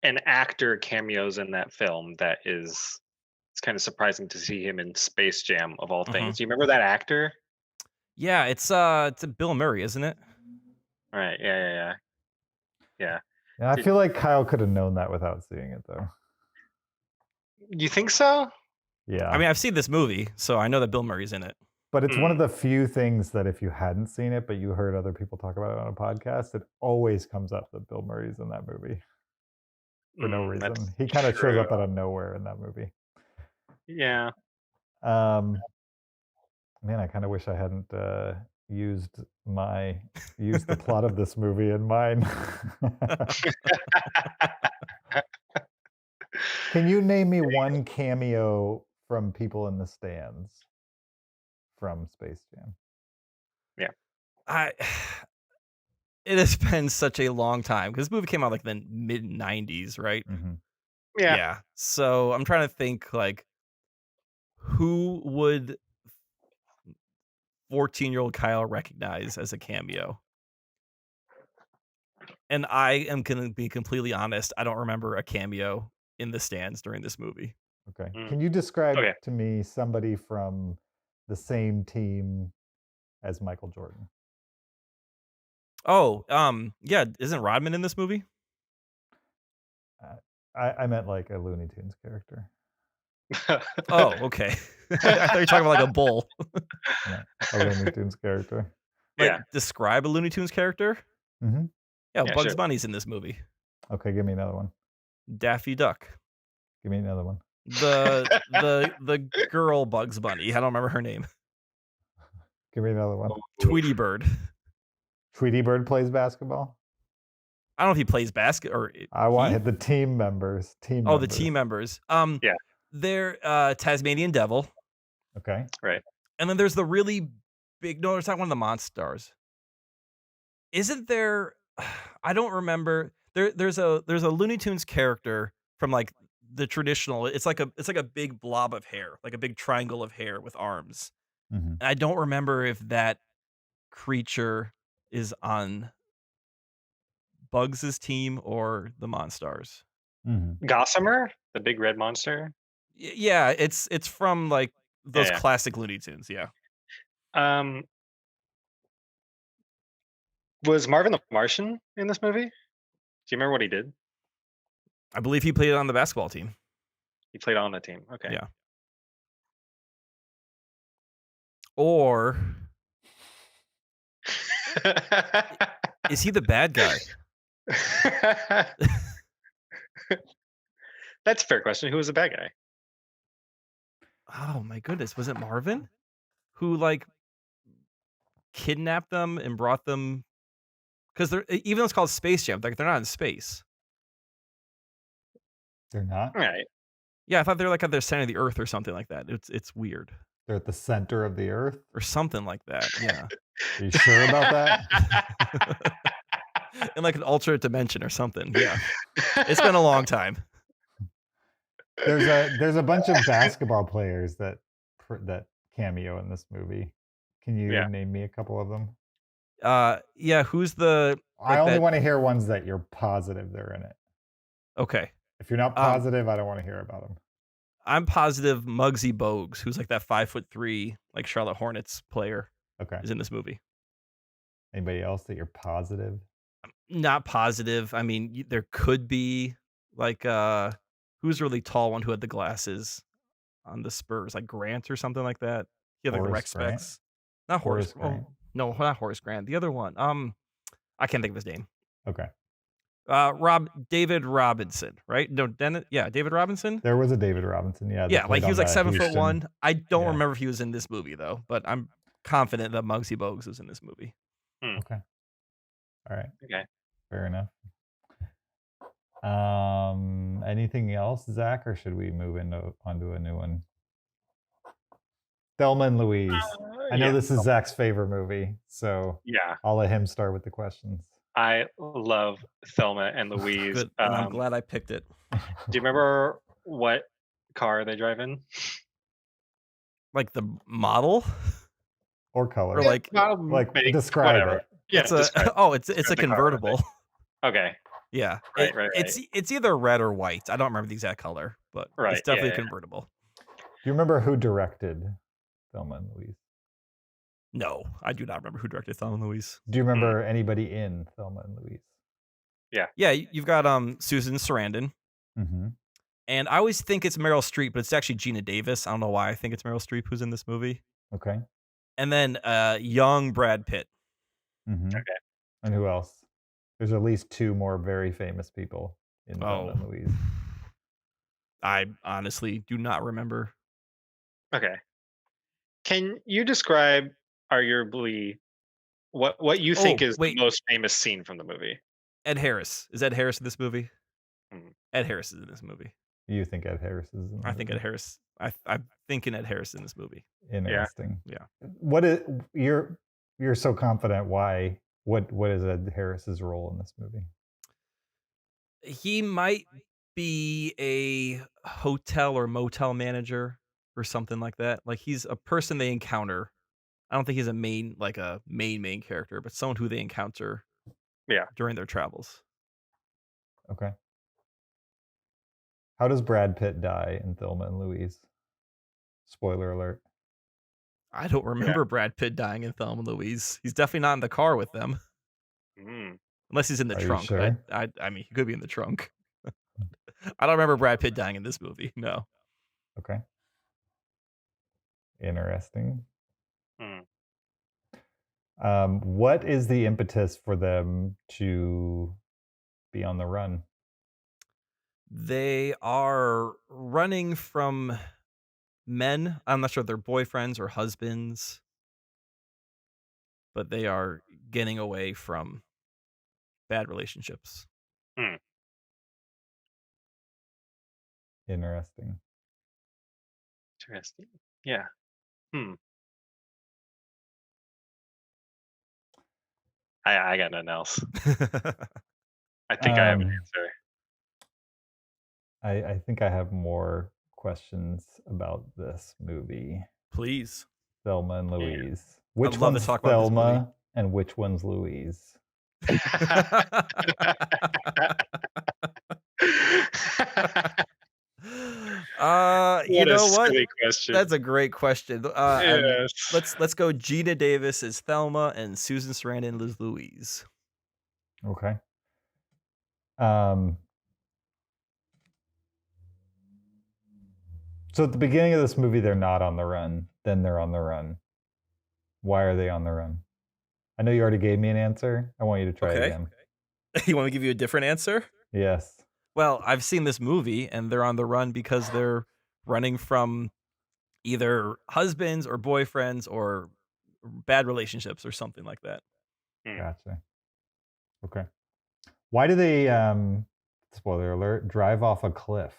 an actor cameos in that film that is it's kind of surprising to see him in Space Jam of all things. Do you remember that actor?
Yeah, it's a Bill Murray, isn't it?
All right. Yeah.
Yeah, I feel like Kyle could have known that without seeing it, though.
You think so?
Yeah.
I mean, I've seen this movie, so I know that Bill Murray's in it.
But it's one of the few things that if you hadn't seen it, but you heard other people talk about it on a podcast, it always comes up that Bill Murray's in that movie for no reason. He kind of shows up out of nowhere in that movie.
Yeah.
Man, I kind of wish I hadn't used the plot of this movie in mine. Can you name me one cameo from people in the stands from Space Jam?
Yeah.
It has been such a long time because this movie came out like the mid 90s, right?
Mm-hmm.
Yeah.
So I'm trying to think like who would 14-year-old Kyle recognize as a cameo? And I am going to be completely honest. I don't remember a cameo in the stands during this movie.
Okay. Can you describe
Okay.
to me somebody from the same team as Michael Jordan?
Oh, yeah. Isn't Rodman in this movie?
I meant like a Looney Tunes character.
Oh, okay. I thought you were talking about like a bull.
No, a Looney Tunes character.
Like,
Yeah.
describe a Looney Tunes character?
Mm-hmm.
Yeah,
Yeah,
Bugs
sure.
Bunny's in this movie.
Okay, give me another one.
Daffy Duck.
Give me another one.
The girl Bugs Bunny. I don't remember her name.
Give me another one.
Tweety Bird.
Tweety Bird plays basketball.
I don't know if he plays basket or
I want the team members.
Oh, the team members.
Yeah.
They're Tasmanian Devil.
Okay.
Right.
And then there's the really big. No, it's not one of the Monstars. Isn't there? I don't remember. There's a Looney Tunes character from like the traditional. It's like a big blob of hair, like a big triangle of hair with arms.
Mm-hmm.
And I don't remember if that creature is on Bugs' team or the Monstars.
Mm-hmm.
Gossamer, the big red monster.
Yeah, it's from like those
Yeah.
classic Looney Tunes. Yeah.
Was Marvin the Martian in this movie? Do you remember what he did?
I believe he played on the basketball team.
He played on the team. Okay.
Yeah. Or is he the bad guy?
That's a fair question. Who was the bad guy?
Oh my goodness, was it Marvin who like kidnapped them and brought them? Because they're even though it's called Space Jam, like they're not in space.
They're not.
All right.
Yeah, I thought they're like at the center of the Earth or something like that. It's weird
They're at the center of the earth.
or something like that. Yeah,
Are you sure about that?
in like an alternate dimension or something. Yeah, it's been a long time.
There's a bunch of basketball players that cameo in this movie. Can you
Yeah.
name me a couple of them?
Yeah, who's the?
I only want to hear ones that you're positive they're in it.
Okay,
If you're not positive, I don't want to hear about them.
I'm positive Muggsy Bogues, who's like that 5'3", like Charlotte Hornets player,
Okay.
is in this movie.
Anybody else that you're positive?
Not positive. I mean, there could be like who's a really tall one who had the glasses on the Spurs, like Grant or something like that. He had like the
Horace
rec
Grant?
specs. Not Horace.
Grant.
No, not Horace Grant. The other one. I can't think of his name.
Okay.
David Robinson, right? No, David Robinson.
There was a David Robinson. Yeah.
Yeah, like he was like 7'1".
Houston.
I don't
Yeah.
remember if he was in this movie though, but I'm confident that Muggsy Bogues is in this movie.
Okay. All right.
Okay.
Fair enough. Anything else, Zach, or should we move onto a new one? Thelma and Louise. I know this is Zach's favorite movie, so
Yeah.
I'll let him start with the questions.
I love Thelma and Louise.
Good. And I'm glad I picked it.
Do you remember what car they drive in?
Like the model
or color,
or like
describe
whatever.
it.
Yeah.
It's a convertible.
Okay.
Yeah.
Right.
It's either red or white. I don't remember the exact color, but it's definitely a convertible.
Do you remember who directed Thelma and Louise?
No, I do not remember who directed Thelma and Louise.
Do you remember anybody in Thelma and Louise?
Yeah.
Yeah, you've got Susan Sarandon.
Mm-hmm.
And I always think it's Meryl Streep, but it's actually Gina Davis. I don't know why I think it's Meryl Streep who's in this movie.
Okay.
And then young Brad Pitt.
Mm-hmm.
Okay.
And who else? There's at least two more very famous people in Thelma and Louise.
I honestly do not remember.
Okay. Can you describe arguably what you think is the most famous scene from the movie?
Ed Harris. Is Ed Harris in this movie?
Hmm.
Ed Harris is in this movie.
You think Ed Harris is in the
I think Ed Harris. I'm thinking Ed Harris in this movie.
Interesting.
Yeah.
What is you're so confident? Why? What is Ed Harris's role in this movie?
He might be a hotel or motel manager or something like that. Like he's a person they encounter. I don't think he's a main character, but someone who they encounter during their travels.
Okay. How does Brad Pitt die in Thelma and Louise? Spoiler alert.
I don't remember Brad Pitt dying in Thelma and Louise. He's definitely not in the car with them. Unless he's in the trunk.
Sure?
I mean, he could be in the trunk. I don't remember Brad Pitt dying in this movie. No.
Okay. Interesting. What is the impetus for them to be on the run?
They are running from men. I'm not sure if they're boyfriends or husbands, but they are getting away from bad relationships.
Interesting.
Yeah. I got nothing else. I think I have an answer.
I think I have more questions about this movie.
Please.
Thelma and Louise. Which
I'd love to
one's
talk about this movie.
Thelma and which one's Louise?
You know what?
Silly question.
That's a great question.
Yes.
Let's go. Gina Davis is Thelma and Susan Sarandon is Louise.
Okay. So at the beginning of this movie, they're not on the run. Then they're on the run. Why are they on the run? I know you already gave me an answer. I want you to try it again.
You want me to give you a different answer?
Yes.
Well, I've seen this movie, and they're on the run because they're running from either husbands or boyfriends or bad relationships or something like that.
Gotcha. Okay. Why do they, spoiler alert, drive off a cliff?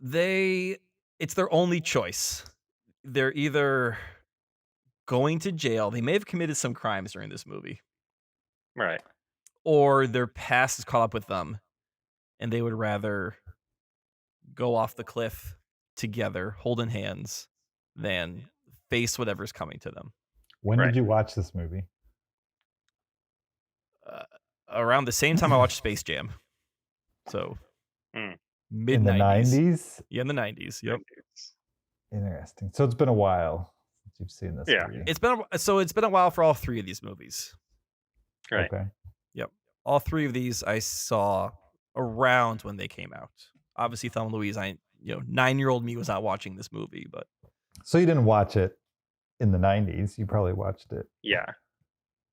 It's their only choice. They're either going to jail. They may have committed some crimes during this movie.
Right.
Or their past is caught up with them, and they would rather go off the cliff together, holding hands, than face whatever's coming to them.
When did you watch this movie?
Around the same time I watched Space Jam. So, mid-90s.
In the 90s?
Yeah, in the 90s. Yep.
Interesting. So it's been a while since you've seen this movie.
It's been a while for all three of these movies.
Right.
Okay.
Yep. All three of these I saw around when they came out. Obviously, Thelma and Louise, 9-year-old me was not watching this movie, but.
So you didn't watch it in the 90s. You probably watched it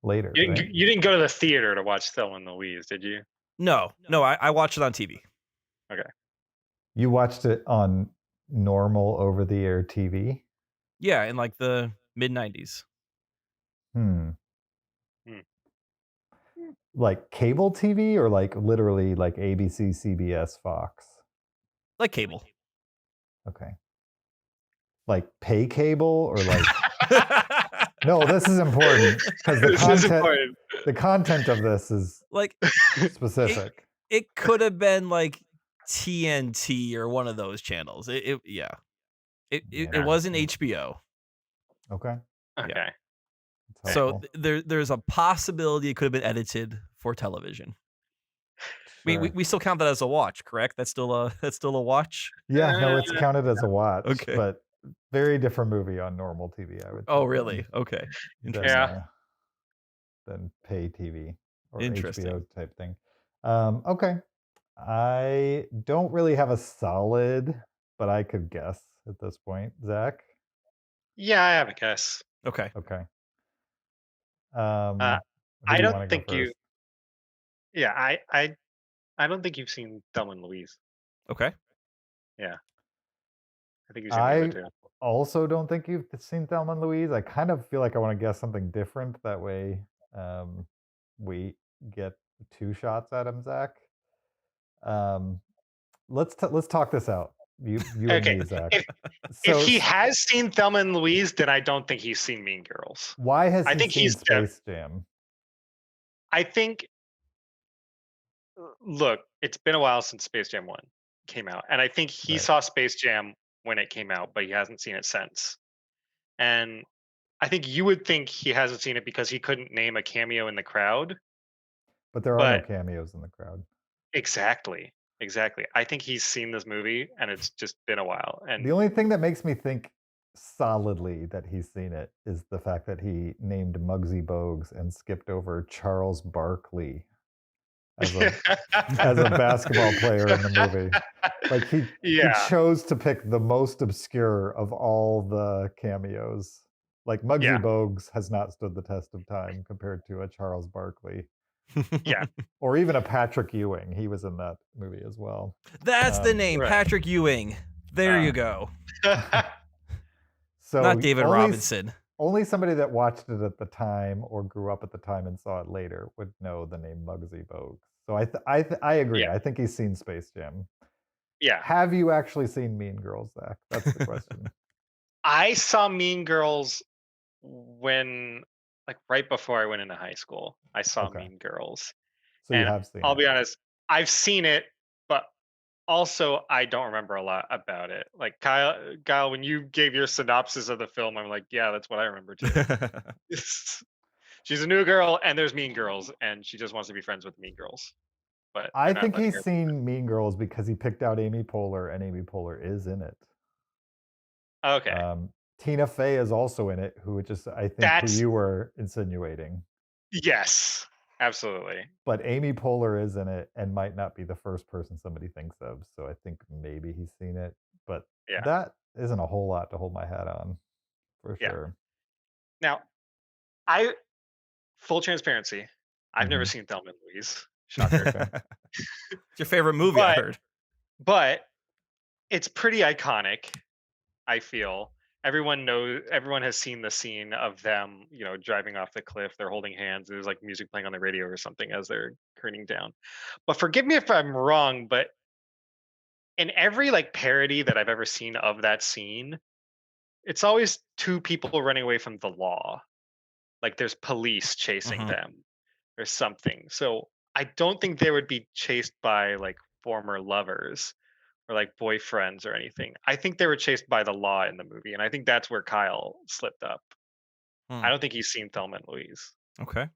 later.
You
right?
didn't go to the theater to watch Thelma and Louise, did you?
No, I watched it on TV.
Okay.
You watched it on normal over-the-air TV?
Yeah, in like the mid-90s.
Like cable TV or like literally like ABC, CBS, Fox?
Like cable.
Okay. Like pay cable or like... No, this is important because the content of this is
like
specific.
It could have been like TNT or one of those channels. It wasn't HBO.
Okay.
Okay.
So there's a possibility it could have been edited for television.
Sure.
We still count that as a watch, correct? That's still a watch?
Yeah, no, it's counted as a watch.
Okay.
But very different movie on normal TV, I would
Oh,
think,
really? Okay.
Than pay TV or
Interesting.
HBO type thing. Okay. I don't really have a solid, but I could guess at this point. Zach?
Yeah, I have a guess.
Okay.
Okay.
I don't think you. Yeah, I don't think you've seen Thelma and Louise.
Okay.
Yeah. I think you've seen it too.
Also don't think you've seen Thelma and Louise. I kind of feel like I want to guess something different. That way we get 2 shots at him, Zach. Let's talk this out. You and me, Zach.
If he has seen Thelma and Louise, then I don't think he's seen Mean Girls.
Why has he seen Space Jam?
I think, look, it's been a while since Space Jam 1 came out. And I think he saw Space Jam when it came out, but he hasn't seen it since. And I think you would think he hasn't seen it because he couldn't name a cameo in the crowd.
But there are no cameos in the crowd.
Exactly. I think he's seen this movie and it's just been a while. And
the only thing that makes me think solidly that he's seen it is the fact that he named Muggsy Bogues and skipped over Charles Barkley as a basketball player in the movie. Like he chose to pick the most obscure of all the cameos. Like Muggsy Bogues has not stood the test of time compared to a Charles Barkley.
Yeah.
Or even a Patrick Ewing. He was in that movie as well.
That's the name, Patrick Ewing. There you go.
So
not David Robinson.
Only somebody that watched it at the time or grew up at the time and saw it later would know the name Muggsy Bogues. So I agree. I think he's seen Space Jam.
Yeah.
Have you actually seen Mean Girls, Zach? That's the question.
I saw Mean Girls when like right before I went into high school. I saw
Okay.
Mean Girls,
So you
and
have seen
I'll
it.
be honest, I've seen it, but also I don't remember a lot about it. Like Kyle, when you gave your synopsis of the film, I'm like, yeah, that's what I remember too. She's a new girl, and there's Mean Girls, and she just wants to be friends with Mean Girls, but
I
they're not
think
letting
he's
her.
seen Mean Girls because he picked out Amy Poehler, and Amy Poehler is in it.
Okay,
Tina Fey is also in it, who just I think who
that's
you were insinuating.
yes, absolutely.
But Amy Poehler is in it and might not be the first person somebody thinks of. So I think maybe he's seen it. But
Yeah,
that isn't a whole lot to hold my hat on, for
yeah.
sure.
Now, I full transparency, I've never
Mhm.
seen Thelma and Louise. Shocker.
It's your favorite movie, I heard.
But it's pretty iconic, I feel. Everyone has seen the scene of them, driving off the cliff. They're holding hands. There's like music playing on the radio or something as they're turning down. But forgive me if I'm wrong, but in every like parody that I've ever seen of that scene, it's always two people running away from the law. Like there's police chasing them or something. So I don't think they would be chased by like former lovers or like boyfriends or anything. I think they were chased by the law in the movie, and I think that's where Kyle slipped up. I don't think he's seen Thelma and Louise.
Okay.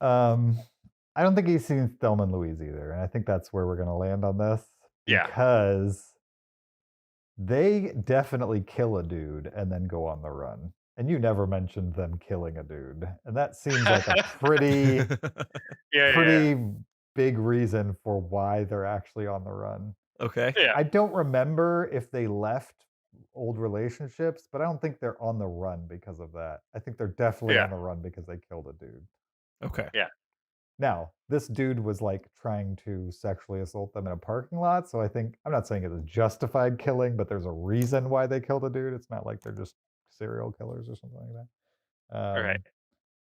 I don't think he's seen Thelma and Louise either, and I think that's where we're going to land on this.
Yeah.
Because they definitely kill a dude and then go on the run. And you never mentioned them killing a dude. And that seems like a pretty big reason for why they're actually on the run.
Okay.
Yeah.
I don't remember if they left old relationships, but I don't think they're on the run because of that. I think they're definitely on the run because they killed a dude.
Okay.
Yeah.
Now, this dude was like trying to sexually assault them in a parking lot. So I think, I'm not saying it's a justified killing, but there's a reason why they killed a dude. It's not like they're just serial killers or something like that.
Right.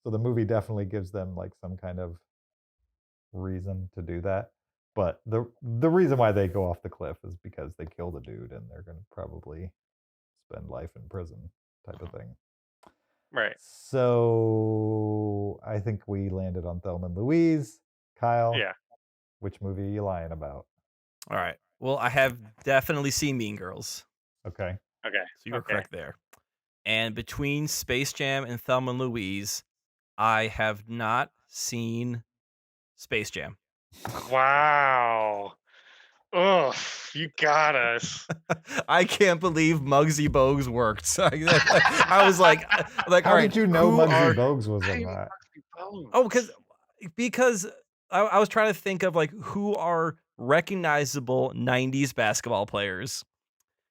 So the movie definitely gives them like some kind of reason to do that. But the reason why they go off the cliff is because they killed a dude and they're going to probably spend life in prison type of thing.
Right.
So I think we landed on Thelma and Louise. Kyle,
Yeah.
which movie are you lying about?
All right. Well, I have definitely seen Mean Girls.
Okay.
Okay.
So you were correct there. And between Space Jam and Thelma and Louise, I have not seen Space Jam.
Wow. Ugh, you got us.
I can't believe Muggsy Bogues worked. So I was like,
How
all right,
did you know
who
Muggsy
are-
Bogues was in that?
Oh, because I was trying to think of like who are recognizable 90s basketball players.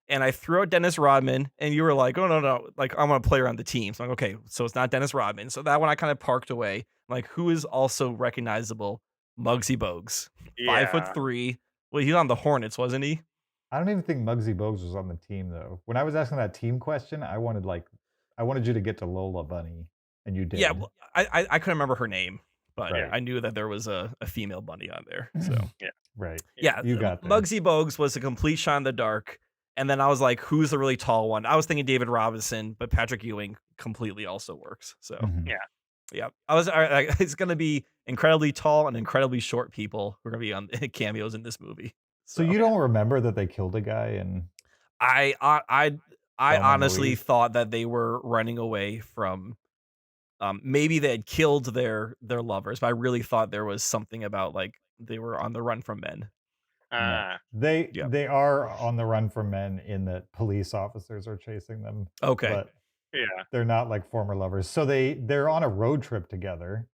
And I threw out Dennis Rodman, and you were like, oh, no. Like, I want a player on the team. So I'm like, okay, so it's not Dennis Rodman. So that one I kind of parked away. Like, who is also recognizable? Muggsy Bogues.
Yeah.
5'3". Well, he's on the Hornets, wasn't he?
I don't even think Muggsy Bogues was on the team, though. When I was asking that team question, I wanted you to get to Lola Bunny, and you did.
Yeah, well, I couldn't remember her name, but
Right.
I knew that there was a female bunny on there. So
Right.
yeah,
You got there.
Muggsy Bogues was a complete shot in the dark. And then I was like, who's the really tall one? I was thinking David Robinson, but Patrick Ewing completely also works. So
Mhm.
yeah, it's going to be incredibly tall and incredibly short people who are going to be on cameos in this movie.
So you don't remember that they killed a guy and
I
Thelma and
honestly
Louise?
thought that they were running away from maybe they had killed their lovers, but I really thought there was something about like they were on the run from men.
No. They are on the run from men in that police officers are chasing them.
Okay.
But
Yeah.
they're not like former lovers. So they're on a road trip together.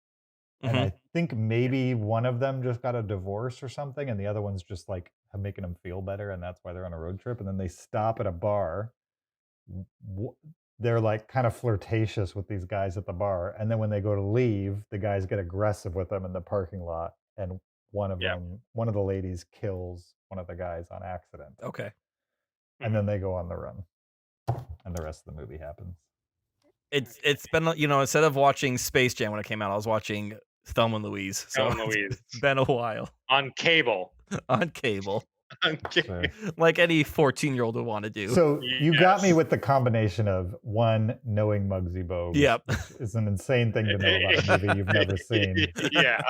And I think maybe one of them just got a divorce or something, and the other one's just like making them feel better, and that's why they're on a road trip. And then they stop at a bar. They're like kind of flirtatious with these guys at the bar, and then when they go to leave, the guys get aggressive with them in the parking lot, and one of the ladies kills one of the guys on accident.
Okay.
And then they go on the run, and the rest of the movie happens.
It's been, instead of watching Space Jam when it came out, I was watching Thelma and Louise. So
Thelma and Louise.
It's been a while.
On cable.
On cable.
Okay.
like any 14-year-old would want to do.
So you got me
Yes.
with the combination of one, knowing Muggsy Bogues,
Yep.
which is an insane thing to know about a movie you've never seen,
Yeah.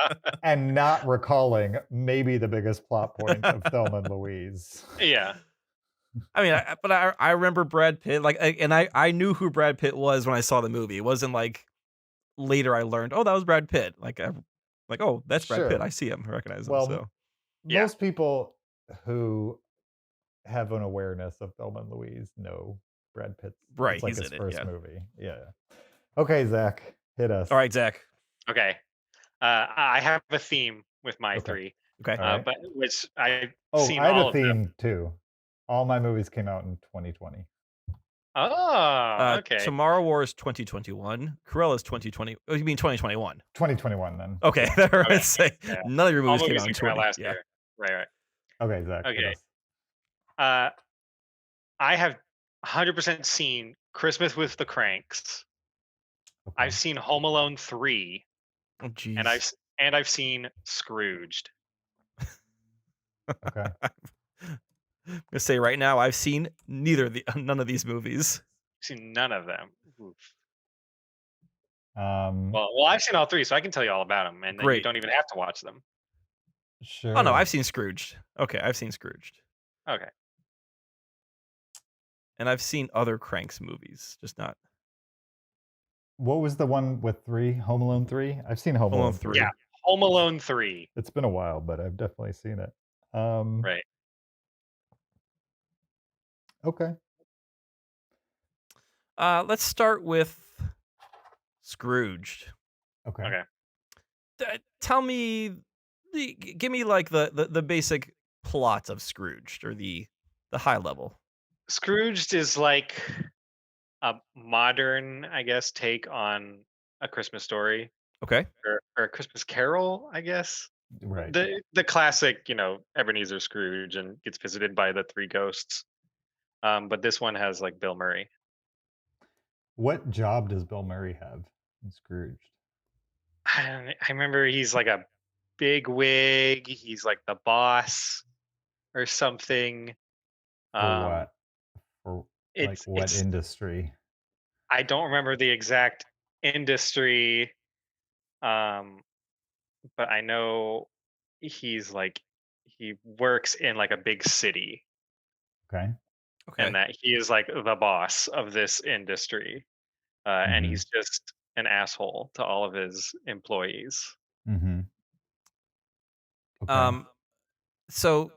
and not recalling maybe the biggest plot point of Thelma and Louise.
Yeah.
I mean, I remember Brad Pitt, like, and I knew who Brad Pitt was when I saw the movie. It wasn't like later I learned, oh, that was Brad Pitt. Like, oh, that's Brad Pitt.
Sure.
I see him, I recognize him.
Well,
So
Yeah.
most people who have an awareness of Thelma and Louise know Brad Pitt.
Right,
It's like
he's
his
in it,
first
yeah.
movie. Yeah. Okay, Zach, hit us.
all right, Zach.
Okay. I have a theme with my
Okay.
three,
Okay.
All right.
but which I've
Oh,
seen
I had
all
a
of them.
theme too. All my movies came out in 2020.
Oh, okay.
Tomorrow Wars 2021. Cruella's 2020. Oh, you mean 2021?
2021 then.
Okay.
Yeah.
Let's say
Yeah.
none of your
All
movies came
movies
out in
that came out
20.
last
Yeah.
year. Right.
Okay, Zach. hit
Okay.
us.
I have 100% seen Christmas with the Cranks.
Okay.
I've seen Home Alone 3,
Oh, geez.
and I've seen Scrooged.
Okay.
I'm gonna say right now, I've seen none of these movies.
I've seen none of them. Oof.
Um,
Well, I've seen all three, so I can tell you all about them, and then you
Great.
don't even have to watch them.
sure.
Oh no, I've seen Scrooged. Okay, I've seen Scrooged,
Okay.
and I've seen other Cranks movies, just not
What was the one with 3? Home Alone 3? I've seen Home
Home Alone
Alone 3.
3.
Yeah. Home Alone 3.
It's been a while, but I've definitely seen it.
Right.
Okay.
Let's start with Scrooged.
Okay.
Okay.
Tell me, give me like the basic plot of Scrooged, or the high level.
Scrooged is like a modern, I guess, take on A Christmas Story
Okay.
or A Christmas Carol, I guess.
Right.
The classic, Ebenezer Scrooge and gets visited by the three ghosts. But this one has like Bill Murray.
What job does Bill Murray have in Scrooged?
I remember he's like a big wig. He's like the boss or something.
For what? For like
It's
what
it's
industry?
I don't remember the exact industry, but I know he's like he works in like a big city,
Okay.
Okay.
and that he is like the boss of this industry, and
Mhm.
he's just an asshole to all of his employees.
Mm-hmm. Okay.
So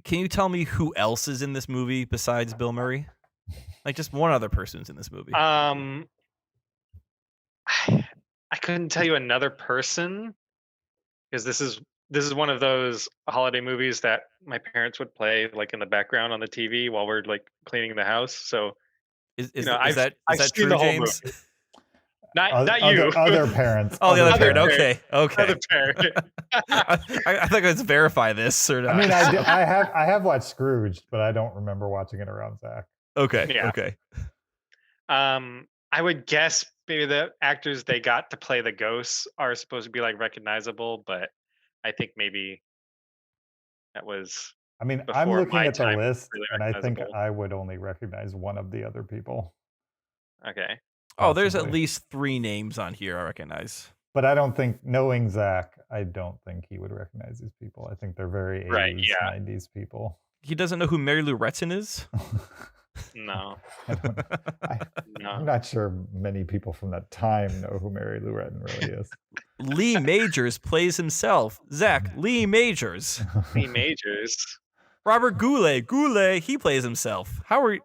can you tell me who else is in this movie besides Bill Murray? Like just one other person's in this movie.
I couldn't tell you another person because this is one of those holiday movies that my parents would play like in the background on the TV while we're like cleaning the house. So
Is
I've
that
seen
true,
the whole
James?
movie. Not you.
Other parents.
Oh, the other
Other
parent.
parents.
Okay.
Other parent.
I think let's verify this or not.
I mean, I have watched Scrooged, but I don't remember watching it around Zach.
Okay.
Yeah.
Okay.
I would guess maybe the actors they got to play the ghosts are supposed to be like recognizable, but I think maybe that was
I mean, I'm
before
looking
my
at the
time
list,
really
and I think
recognizable.
I would only recognize one of the other people.
Okay.
Oh, there's at
Possibly.
least 3 names on here I recognize.
But I don't think, knowing Zach, I don't think he would recognize these people. I think they're very 80s,
Right, yeah.
90s people.
He doesn't know who Mary Lou Retton is?
No.
I'm not sure many people from that time know who Mary Lou Retton really is.
Lee Majors plays himself. Zach, Lee Majors.
Lee Majors.
Robert Goulet, he plays himself. How are you?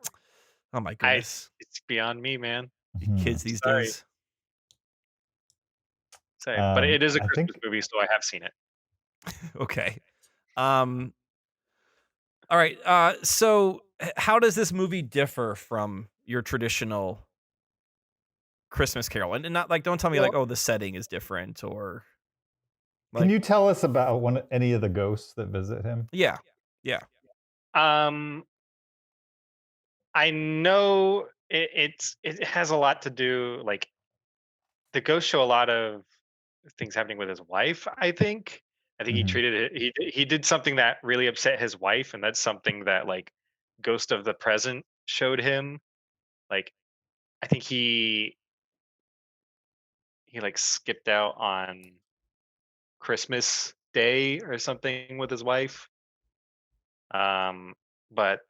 Oh my goodness.
It's beyond me, man.
Kids these
Sorry.
days.
Sorry, but it is a
I
Christmas
think-
movie, so I have seen it.
Okay. All right. So how does this movie differ from your traditional Christmas Carol? And not like, don't tell me like, oh, the setting is different or.
Can you tell us about any of the ghosts that visit him?
Yeah.
I know it has a lot to do, like the ghosts show a lot of things happening with his wife, I think. I think he treated it. He did something that really upset his wife, and that's something that like Ghost of the Present showed him. Like, I think he like skipped out on Christmas Day or something with his wife. But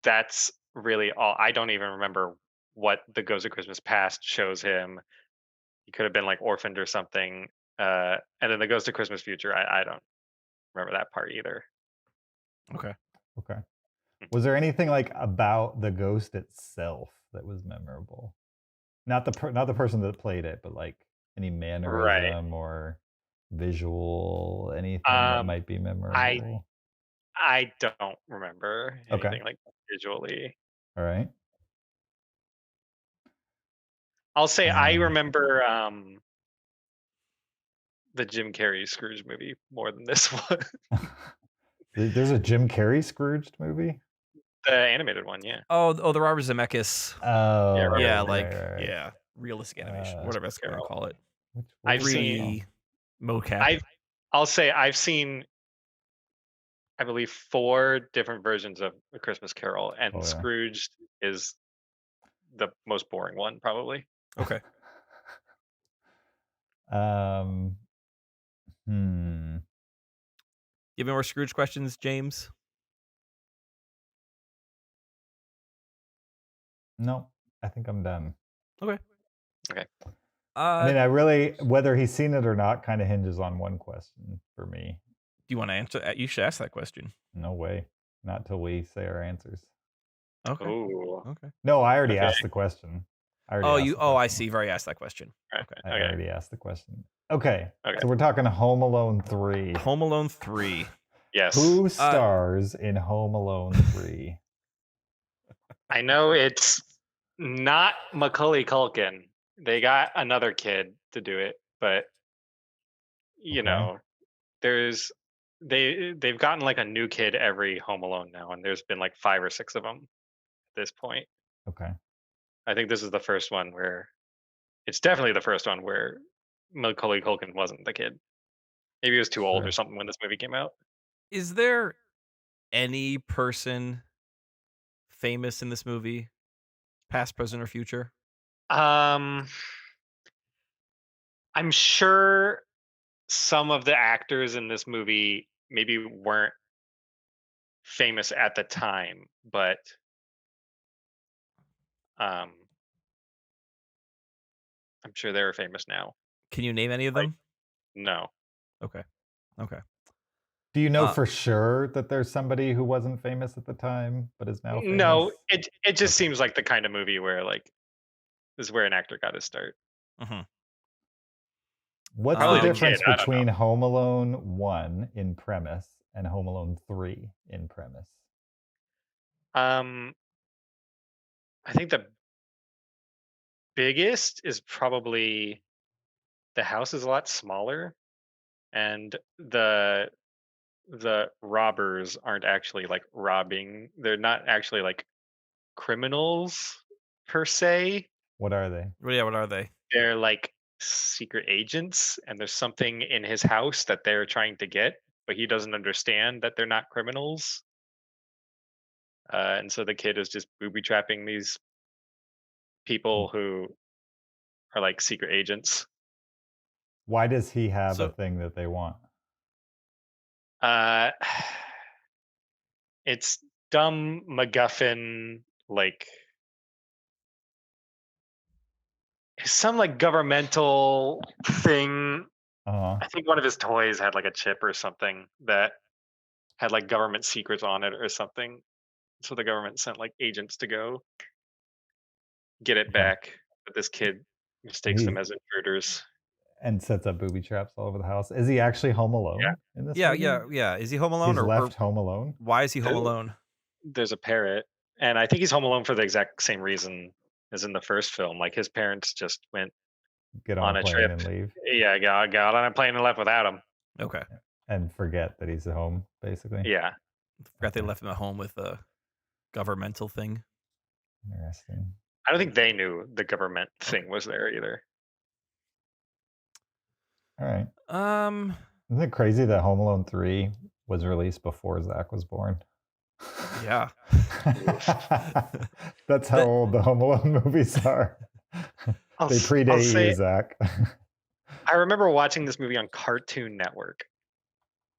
that's really all. I don't even remember what the Ghost of Christmas Past shows him. He could have been like orphaned or something. And then the Ghost of Christmas Future, I don't remember that part either.
Okay.
Okay. Was there anything like about the ghost itself that was memorable? Not the person that played it, but like any mannerism or visual, anything that might be memorable.
I don't remember anything like visually.
All right.
I'll say I remember the Jim Carrey Scrooge movie more than this one.
There's a Jim Carrey Scrooged movie?
The animated one, yeah.
Oh, the Robert Zemeckis.
Oh,
yeah,
right.
yeah, realistic animation, whatever that's going to call it.
I've seen
mocap.
I'll say I've seen, I believe, 4 different versions of A Christmas Carol, and Scrooge is the most boring one, probably.
Okay. You have any more Scrooge questions, James?
No, I think I'm done.
Okay.
I mean, whether he's seen it or not kind of hinges on one question for me.
Do you want to answer? You should ask that question.
No way. Not till we say our answers.
Okay.
Ooh.
Okay.
No, I already asked the question.
I see. You've already asked that question.
Okay.
I already asked the question. Okay. So we're talking Home Alone 3.
Home Alone 3.
Yes.
Who stars in Home Alone 3?
I know it's not Macaulay Culkin. They got another kid to do it, but you know, they've gotten like a new kid every Home Alone now, and there's been like 5 or 6 of them at this point.
Okay.
I think this is the first one where it's definitely the first one where Macaulay Culkin wasn't the kid. Maybe he was too old or something when this movie came out.
Is there any person famous in this movie, past, present, or future?
I'm sure some of the actors in this movie maybe weren't famous at the time, but I'm sure they're famous now.
Can you name any of them?
No.
Okay.
Do you know for sure that there's somebody who wasn't famous at the time but is now famous?
No, it just seems like the kind of movie where like this is where an actor got his start.
What's the difference between Home Alone 1 in premise and Home Alone 3 in premise?
I think the biggest is probably the house is a lot smaller, and the robbers aren't actually like robbing. They're not actually like criminals per se.
What are they?
Yeah, what are they?
They're like secret agents, and there's something in his house that they're trying to get, but he doesn't understand that they're not criminals. And so the kid is just booby trapping these people who are like secret agents.
Why does he have a thing that they want?
It's dumb MacGuffin, like some like governmental thing. I think one of his toys had like a chip or something that had like government secrets on it or something. So the government sent like agents to go get it back, but this kid mistakes them as intruders
and sets up booby traps all over the house. Is he actually home alone in this movie?
Yeah. Is he home alone?
He's left home alone?
Why is he home alone?
There's a parrot, and I think he's home alone for the exact same reason as in the first film. Like his parents just went
on a
trip
plane and leave.
Yeah, got on a plane and left without him.
Okay.
And forget that he's at home, basically.
Yeah.
Forgot they left him at home with a governmental thing.
Interesting.
I don't think they knew the government thing was there either.
All right. Isn't it crazy that Home Alone 3 was released before Zach was born?
Yeah.
That's how old the Home Alone movies are. They predate you, Zach.
I remember watching this movie on Cartoon Network.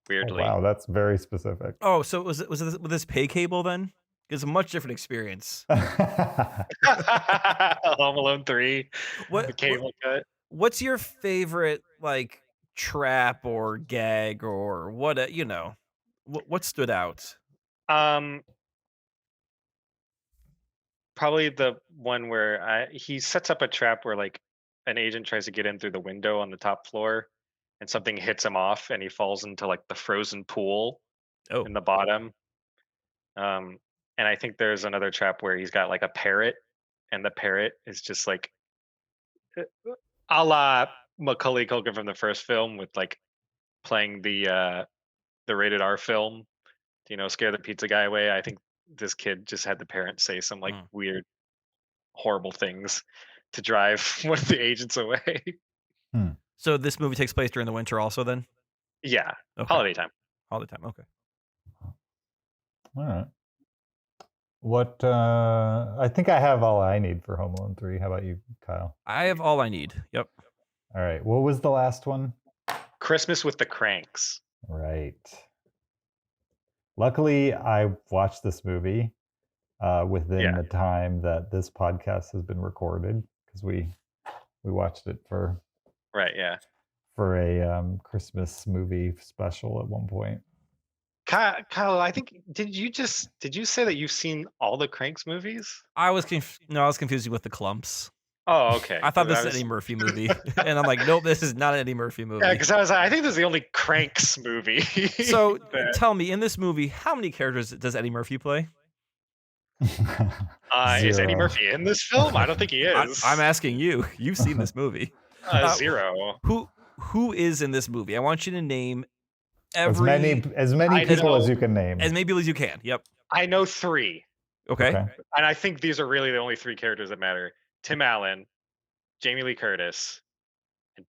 Weirdly.
Oh, wow, that's very specific.
Oh, so was it with this pay cable then? It's a much different experience.
Home Alone 3. The cable cut.
What's your favorite like trap or gag or what? What stood out?
Probably the one where he sets up a trap where like an agent tries to get in through the window on the top floor, and something hits him off, and he falls into like the frozen pool in the bottom. And I think there's another trap where he's got like a parrot, and the parrot is just like a la Macaulay Culkin from the first film with like playing the rated R film, scare the pizza guy away. I think this kid just had the parent say some like weird, horrible things to drive one of the agents away.
So this movie takes place during the winter also then?
Yeah.
Okay.
Holiday time.
Holiday time, okay.
All right. What I think I have all I need for Home Alone 3. How about you, Kyle?
I have all I need. Yep.
All right. What was the last one?
Christmas with the Cranks.
Right. Luckily, I watched this movie within the time that this podcast has been recorded, because we watched it for a Christmas movie special at one point.
Kyle, I think did you say that you've seen all the Cranks movies?
I was confused with the Clumps.
Oh, okay.
I thought this was an Eddie Murphy movie, and I'm like, nope, this is not an Eddie Murphy movie.
Yeah, because I think this is the only Cranks movie.
So tell me, in this movie, how many characters does Eddie Murphy play?
Is Eddie Murphy in this film? I don't think he is.
I'm asking you. You've seen this movie.
Zero.
Who is in this movie? I want you to name
as many people as you can name.
As many people as you can. Yep.
I know 3.
Okay.
And I think these are really the only 3 characters that matter. Tim Allen, Jamie Lee Curtis, and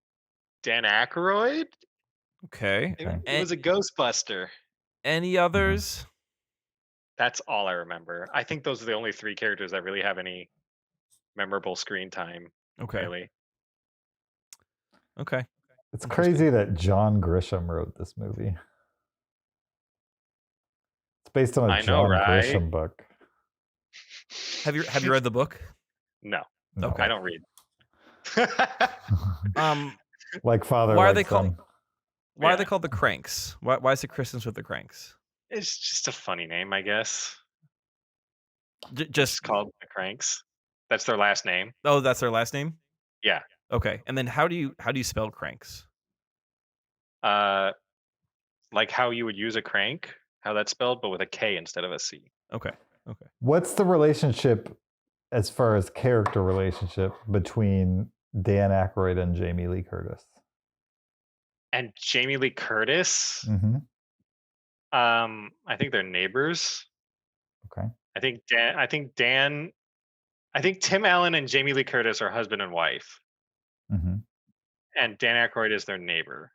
Dan Aykroyd.
Okay.
It was a Ghostbuster.
Any others?
That's all I remember. I think those are the only 3 characters that really have any memorable screen time.
Okay.
Really.
Okay.
It's crazy that John Grisham wrote this movie. It's based on a John Grisham book.
Have you read the book?
No.
Okay.
I don't read.
Like father.
Why
like
are they
son.
called? Why are they called the Cranks? Why is it Christmas with the Cranks?
It's just a funny name, I guess.
Just
called the Cranks. That's their last name.
Oh, that's their last name?
Yeah.
Okay. And then how do you spell Cranks?
Like how you would use a crank, how that's spelled, but with a K instead of a C.
Okay.
What's the relationship, as far as character relationship, between Dan Aykroyd and Jamie Lee Curtis?
And Jamie Lee Curtis?
Mm-hmm.
I think they're neighbors.
Okay.
I think Tim Allen and Jamie Lee Curtis are husband and wife.
Mm-hmm.
And Dan Aykroyd is their neighbor.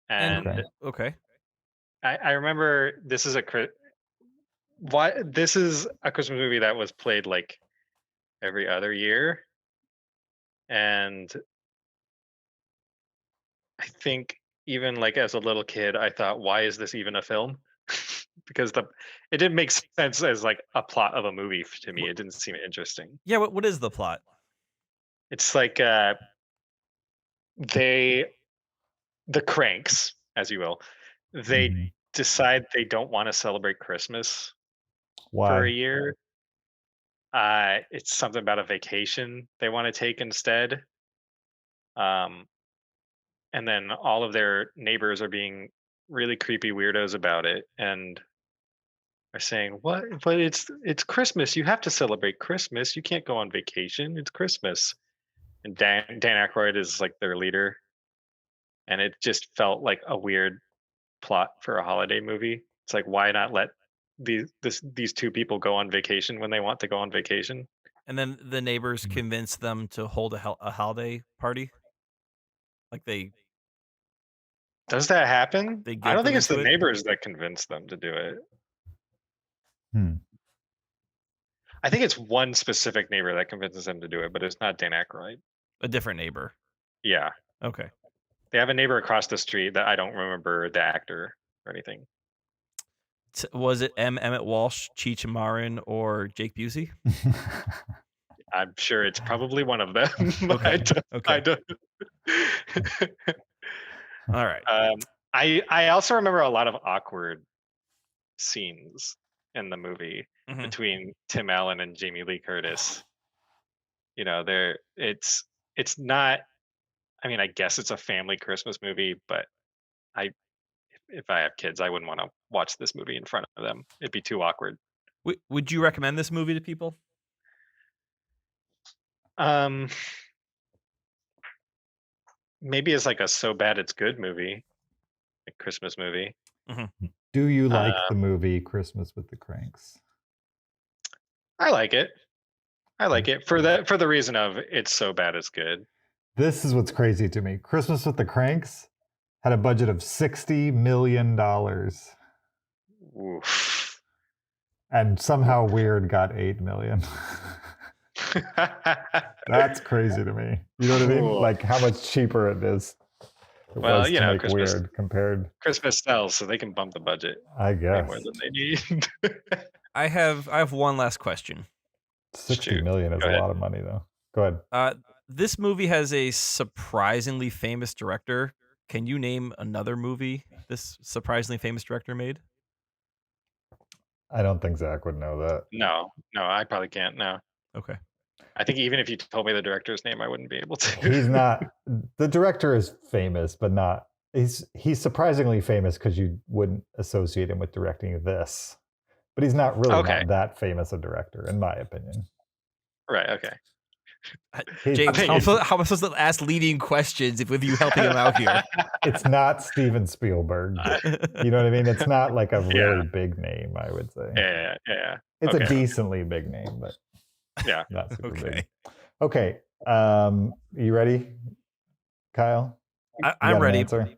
And
okay.
I remember this is a Christmas movie that was played like every other year. And I think even like as a little kid, I thought, why is this even a film? Because it didn't make sense as like a plot of a movie to me. It didn't seem interesting.
Yeah, what is the plot?
It's like the Cranks, as you will, they decide they don't want to celebrate Christmas for a year. It's something about a vacation they want to take instead. And then all of their neighbors are being really creepy weirdos about it and are saying, "What? But it's Christmas. You have to celebrate Christmas. You can't go on vacation. It's Christmas." And Dan Aykroyd is like their leader. And it just felt like a weird plot for a holiday movie. It's like, why not let these 2 people go on vacation when they want to go on vacation?
And then the neighbors convince them to hold a holiday party? Like they
Does that happen?
They
I
guilt
don't think
them
it's the
into it?
neighbors that convince them to do it.
Hmm.
I think it's one specific neighbor that convinces them to do it, but it's not Dan Aykroyd.
A different neighbor.
Yeah.
Okay.
They have a neighbor across the street that I don't remember the actor or anything.
Was it Emmett Walsh, Cheech Marin, or Jake Busey?
I'm sure it's probably one of them.
Okay.
I don't.
All right.
I also remember a lot of awkward scenes in the movie
Mhm.
between Tim Allen and Jamie Lee Curtis. You know, it's not. I mean, I guess it's a family Christmas movie, but if I have kids, I wouldn't want to watch this movie in front of them. It'd be too awkward.
Would you recommend this movie to people?
Maybe it's like a so bad it's good movie, a Christmas movie.
Do you like the movie Christmas with the Cranks?
I like it. I like it for the reason of it's so bad it's good.
This is what's crazy to me. Christmas with the Cranks had a budget of $60 million.
Oof.
And somehow Weird got 8 million. That's crazy to me. You know what I mean?
Cool.
Like how much cheaper it is. It
Well,
was
you
to
know,
make
Christmas-
Weird compared.
Christmas sells, so they can bump the budget
I
way
guess
more than they need.
I have one last question.
60
Shoot.
million is
Go
a
ahead.
lot of money, though. Go ahead.
This movie has a surprisingly famous director. Can you name another movie this surprisingly famous director made?
I don't think Zach would know that.
No, I probably can't. No,
Okay.
I think even if you told me the director's name, I wouldn't be able to.
He's not. The director is famous, but not. He's surprisingly famous because you wouldn't associate him with directing this. But he's not really
Okay.
not that famous a director, in my opinion.
Right. Okay.
James,
think
how am I supposed to ask leading questions with you helping him out here?
It's not Steven Spielberg. You know what I mean? It's not like a
Yeah.
really big name, I would say.
Yeah.
It's a
okay.
decently big name, but
Yeah.
not super
Okay.
big. Okay. You ready, Kyle? You
I'm
got an
ready.
answer?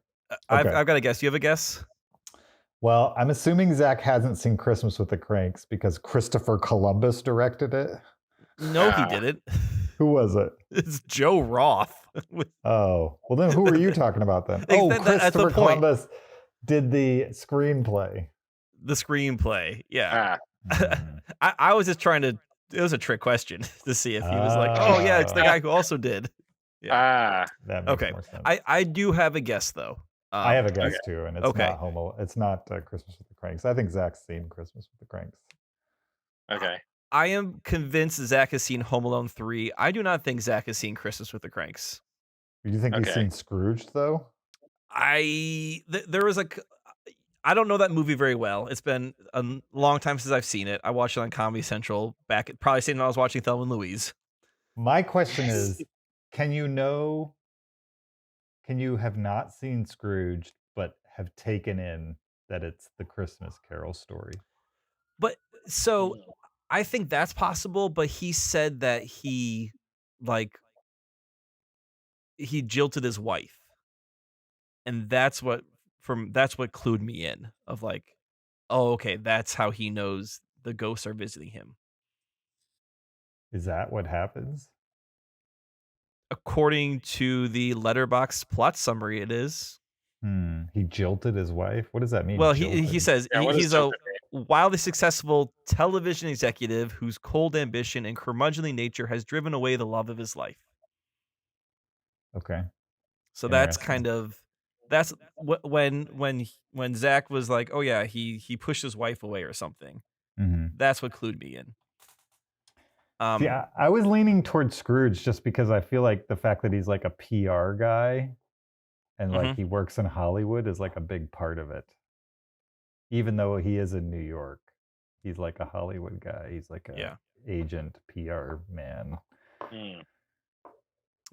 I've
Okay.
got a guess. You have a guess?
Well, I'm assuming Zach hasn't seen Christmas with the Cranks because Christopher Columbus directed it.
No, he
Ah.
didn't.
Who was it?
It's Joe Roth.
Oh, well then who are you talking about then?
That's
Oh,
the
Christopher
point.
Columbus did the screenplay.
The screenplay. Yeah.
Mm.
I was just trying to. It was a trick question to see if he was like, oh yeah, it's the guy who also did.
That makes
Okay.
more sense.
I do have a guess though.
I have a guess
okay.
too, and it's
Okay.
not It's not Christmas with the Cranks. I think Zach's seen Christmas with the Cranks.
Okay.
I am convinced Zach has seen Home Alone 3. I do not think Zach has seen Christmas with the Cranks.
Do you think he's
Okay.
seen Scrooged though?
There was I don't know that movie very well. It's been a long time since I've seen it. I watched it on Comedy Central back at probably same when I was watching Thelma and Louise.
My question is, can you have not seen Scrooged but have taken in that it's the Christmas Carol story?
But so I think that's possible, but he said that he jilted his wife. And that's what clued me in of like, oh, okay, that's how he knows the ghosts are visiting him.
Is that what happens?
According to the Letterboxd plot summary, it is.
He jilted his wife? What does that mean?
Well, he
jilted?
says
Yeah, what
he's
does
a
jilted
wildly successful television executive whose cold ambition and curmudgeonly nature has driven away the love of his life.
Okay.
So that's
Interesting.
kind of when Zach was like, oh yeah, he pushed his wife away or something.
Mhm.
That's what clued me in.
See, I was leaning towards Scrooge just because I feel like the fact that he's like a PR guy and like he works in Hollywood is like a big part of it. Even though he is in New York, he's like a Hollywood guy. He's like a agent, PR man.
Mm.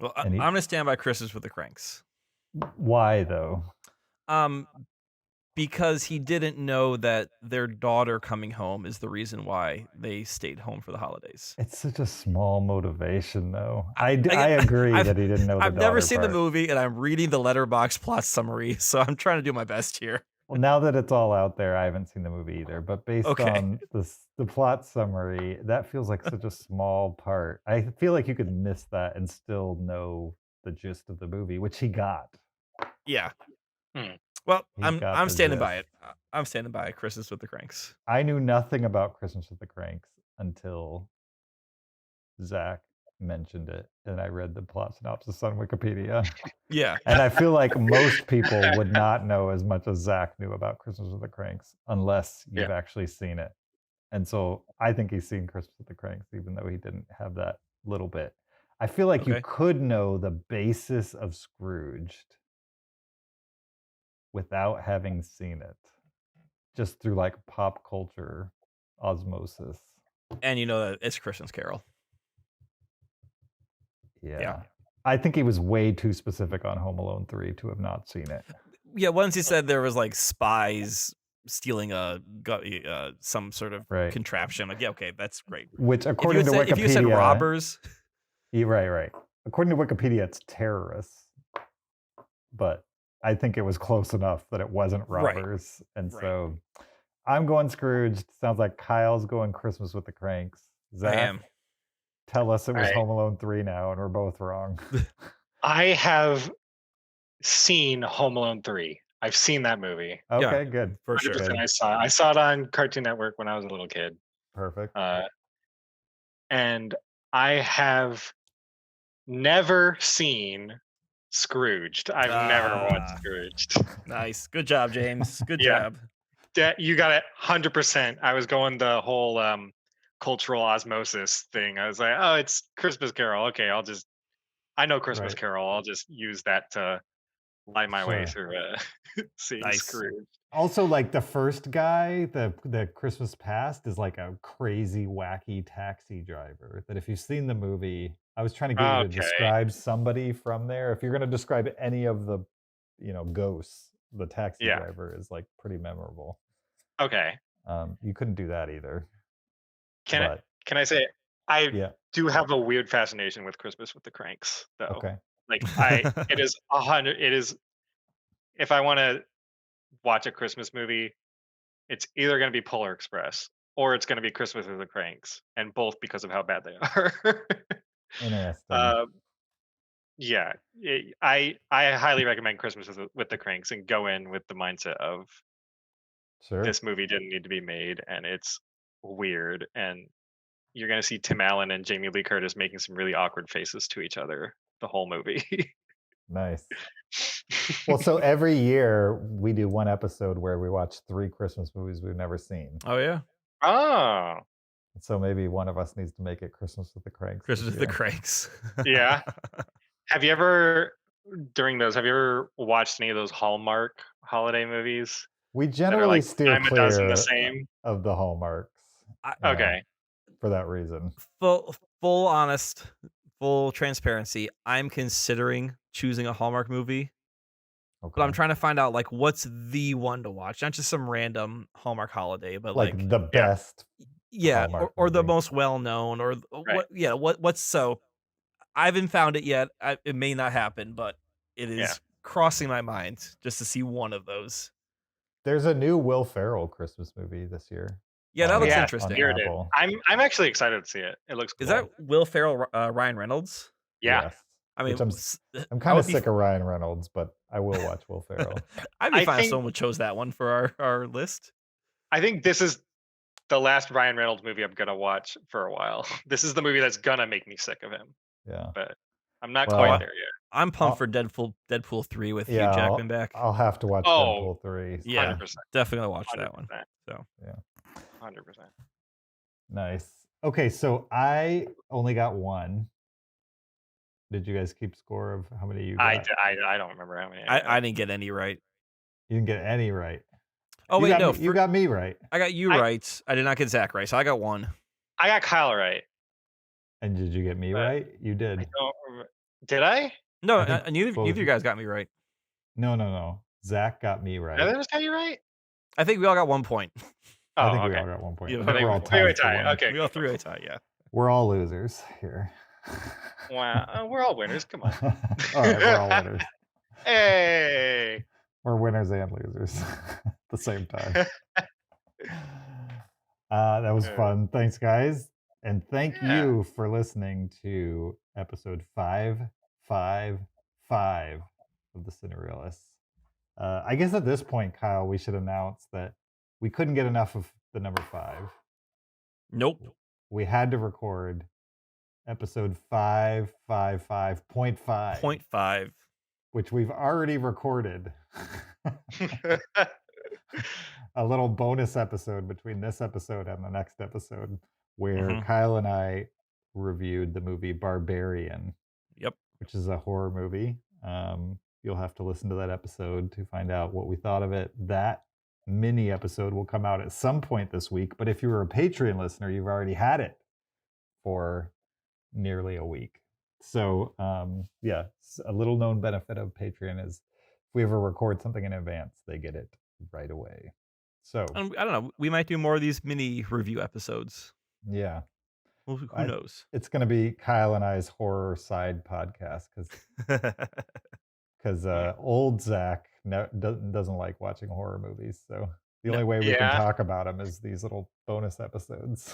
Well,
And
I'm gonna stand by Christmas with the Cranks.
Why though?
Because he didn't know that their daughter coming home is the reason why they stayed home for the holidays.
It's such a small motivation, though. I agree that he didn't know the
I've never
daughter
seen the
part.
movie, and I'm reading the Letterboxd plot summary, so I'm trying to do my best here.
Well, now that it's all out there, I haven't seen the movie either. But based on the plot summary, that feels like such a small part. I feel like you could miss that and still know the gist of the movie, which he got.
Yeah. Well,
He got
I'm
the
standing by
gist.
it. I'm standing by Christmas with the Cranks.
I knew nothing about Christmas with the Cranks until Zach mentioned it, and I read the plot synopsis on Wikipedia.
Yeah.
And I feel like most people would not know as much as Zach knew about Christmas with the Cranks unless you've actually seen it. And so I think he's seen Christmas with the Cranks, even though he didn't have that little bit. I feel like you could know the basis of Scrooged without having seen it, just through like pop culture osmosis.
And you know that it's Christmas Carol.
Yeah. I think he was way too specific on Home Alone 3 to have not seen it.
Yeah, once he said there was like spies stealing some sort of contraption, like, yeah, okay, that's great.
Which according to Wikipedia,
if you said robbers,
right. According to Wikipedia, it's terrorists. But I think it was close enough that it wasn't robbers. And so I'm going Scrooged. Sounds like Kyle's going Christmas with the Cranks. Zach,
I am.
Tell us it was Home Alone 3 now, and we're both wrong.
I have seen Home Alone 3. I've seen that movie.
Okay, good.
For sure.
I saw it on Cartoon Network when I was a little kid.
Perfect.
And I have never seen Scrooged. I've never watched Scrooged.
Nice. Good job, James. Good job.
You got it 100%. I was going the whole cultural osmosis thing. I was like, oh, it's Christmas Carol. Okay, I know Christmas Carol. I'll just use that to lie my way through seeing Scrooge.
Also, like the first guy, the Christmas Past is like a crazy, wacky taxi driver that if you've seen the movie, I was trying to get you to describe somebody from there. If you're going to describe any of the, ghosts, the taxi driver is like pretty memorable.
Okay.
You couldn't do that either.
Can I say I do have a weird fascination with Christmas with the Cranks, though.
Okay.
Like it is 100. It is. If I want to watch a Christmas movie, it's either going to be Polar Express or it's going to be Christmas with the Cranks, and both because of how bad they are.
Interesting.
I highly recommend Christmas with the Cranks and go in with the mindset of this movie didn't need to be made, and it's weird, and you're going to see Tim Allen and Jamie Lee Curtis making some really awkward faces to each other the whole movie.
Nice. Well, so every year we do one episode where we watch 3 Christmas movies we've never seen.
Oh, yeah.
Oh.
So maybe one of us needs to make it Christmas with the Cranks.
Christmas with the Cranks.
Yeah. Have you ever watched any of those Hallmark holiday movies?
We generally steer clear
the same?
of the Hallmarks.
Okay.
For that reason.
Full transparency. I'm considering choosing a Hallmark movie. Okay. But I'm trying to find out like what's the one to watch, not just some random Hallmark holiday, but like
the best.
Yeah, or the most well known, or what's so. I haven't found it yet. It may not happen, but it is crossing my mind just to see one of those.
There's a new Will Ferrell Christmas movie this year.
Yeah, that looks interesting.
I'm actually excited to see it. It looks cool.
Is that Will Ferrell, Ryan Reynolds?
Yeah.
Yes.
I mean,
I'm kind of sick of Ryan Reynolds, but I will watch Will Ferrell.
I'd be fine if someone chose that one for our list.
I think this is the last Ryan Reynolds movie I'm gonna watch for a while. This is the movie that's gonna make me sick of him.
Yeah.
But I'm not quite there yet.
I'm pumped for Deadpool 3 with Hugh Jackman back.
I'll have to watch Deadpool 3.
Yeah,
100%.
definitely gonna watch that one. So
100%.
Nice. Okay, so I only got one. Did you guys keep score of how many you got?
I don't remember how many.
I didn't get any right.
You didn't get any right.
Oh, wait, no.
You got me right.
I got you right. I did not get Zach right, so I got one.
I got Kyle right.
And did you get me right? You did.
Did I?
No, neither of you guys got me right.
No. Zach got me right.
Did I just got you right?
I think we all got 1 point.
I think
okay.
we all got 1 point.
Yeah,
I
I
think
think
we're all
three-way
tied for
tie.
one.
Okay.
We all three-way tie, yeah.
We're all losers here.
Wow. We're all winners. Come on.
All right, we're all winners.
Hey.
We're winners and losers at the same time. That was fun. Thanks, guys. And thank you for listening to episode 555 of the Cinereelists. I guess at this point, Kyle, we should announce that we couldn't get enough of the number 5.
Nope.
We had to record episode 555.5,
0.5.
which we've already recorded. A little bonus episode between this episode and the next episode where Kyle and I reviewed the movie Barbarian.
Yep.
Which is a horror movie. You'll have to listen to that episode to find out what we thought of it. That mini episode will come out at some point this week, but if you were a Patreon listener, you've already had it for nearly a week. So yeah, a little known benefit of Patreon is if we ever record something in advance, they get it right away. So
I don't know. We might do more of these mini review episodes.
yeah.
Well, who knows?
It's going to be Kyle and I's horror side podcast because old Zach doesn't like watching horror movies. So the only way we can talk about them is these little bonus episodes.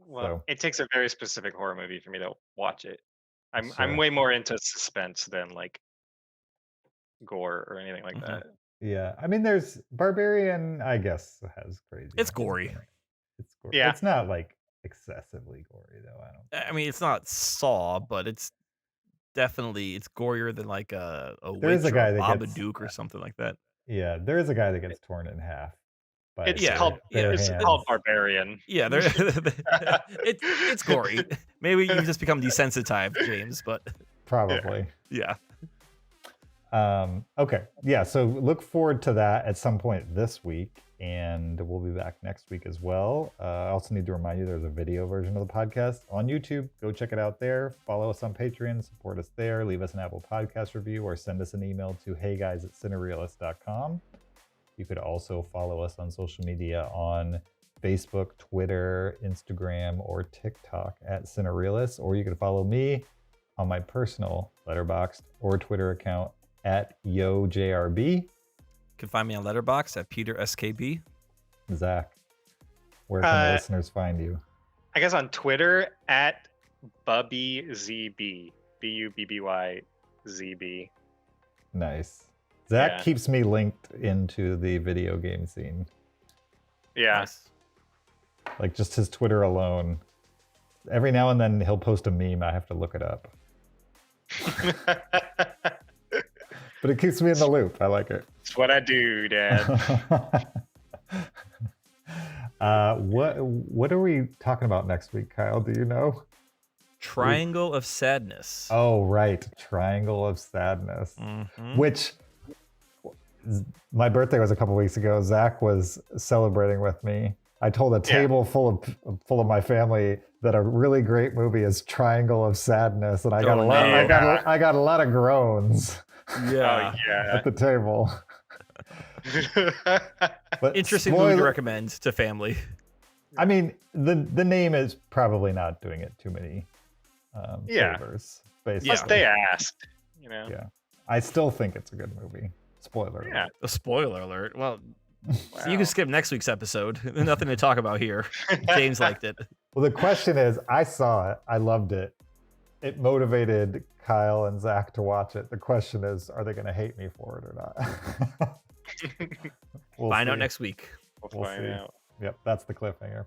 Well, it takes a very specific horror movie for me to watch it. I'm way more into suspense than like gore or anything like that.
Yeah, I mean, there's Barbarian. I guess has crazy.
It's gory.
It's gory.
Yeah,
it's not like excessively gory though.
I mean, it's not Saw, but it's definitely it's gorier than like a
There is
Witch
a guy
or
that gets
Babadook or something like that.
Yeah, there is a guy that gets torn in half. By
it's
their
called
hands.
Barbarian.
Yeah, it's gory. Maybe you've just become desensitized, James, but
Probably.
yeah.
Okay. Yeah. So look forward to that at some point this week, and we'll be back next week as well. I also need to remind you there's a video version of the podcast on YouTube. Go check it out there. Follow us on Patreon. Support us there. Leave us an Apple Podcast review or send us an email to heyguys@cinereelists.com. You could also follow us on social media on Facebook, Twitter, Instagram, or TikTok @Cinereelists, or you can follow me on my personal Letterboxd or Twitter account @YoJRB.
You can find me on Letterboxd at PeterSKB.
Zach, where can the listeners find you?
I guess on Twitter @BubbyZB. BUBBYZB.
Nice. Zach
Yeah.
keeps me linked into the video game scene.
Yeah.
Nice.
Like just his Twitter alone. Every now and then he'll post a meme. I have to look it up. But it keeps me in the loop. I like it.
It's what I do, Dad.
What are we talking about next week, Kyle? Do you know?
Triangle of Sadness.
Oh, right. Triangle of Sadness.
Mhm.
Which my birthday was a couple weeks ago. Zach was celebrating with me. I told a table full of my family that a really great movie is Triangle of Sadness, and I got I got a lot of groans.
Yeah.
At the table. But
Interesting movie to recommend to family.
I mean, the name is probably not doing it too many favors. Basically.
Plus they asked, you know.
Yeah. I still think it's a good movie. Spoiler alert.
Yeah.
A spoiler alert. Well, so you can skip next week's episode. Nothing to talk about here. James liked it.
Well, the question is, I saw it. I loved it. It motivated Kyle and Zach to watch it. The question is, are they going to hate me for it or not? We'll
Find
see.
out next week.
We'll find out.
Yep, that's the cliffhanger.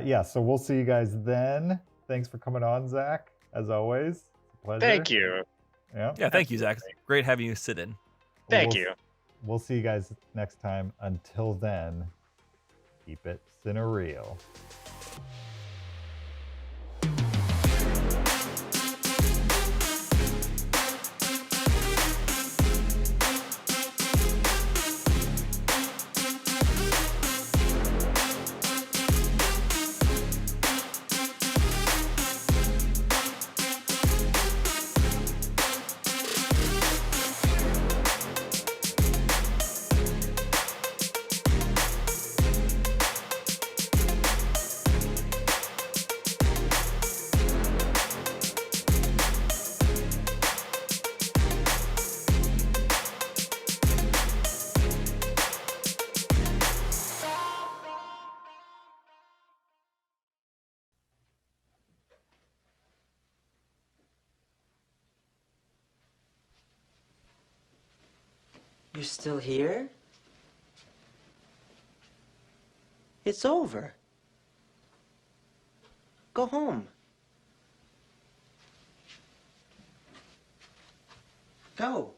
Yeah, so we'll see you guys then. Thanks for coming on, Zach. As always, it's a pleasure.
Thank you.
Yeah, thank you, Zach. Great having you sit in.
Thank you.
We'll see you guys next time. Until then, keep it cinereal.
You're still here? It's over. Go home. Go.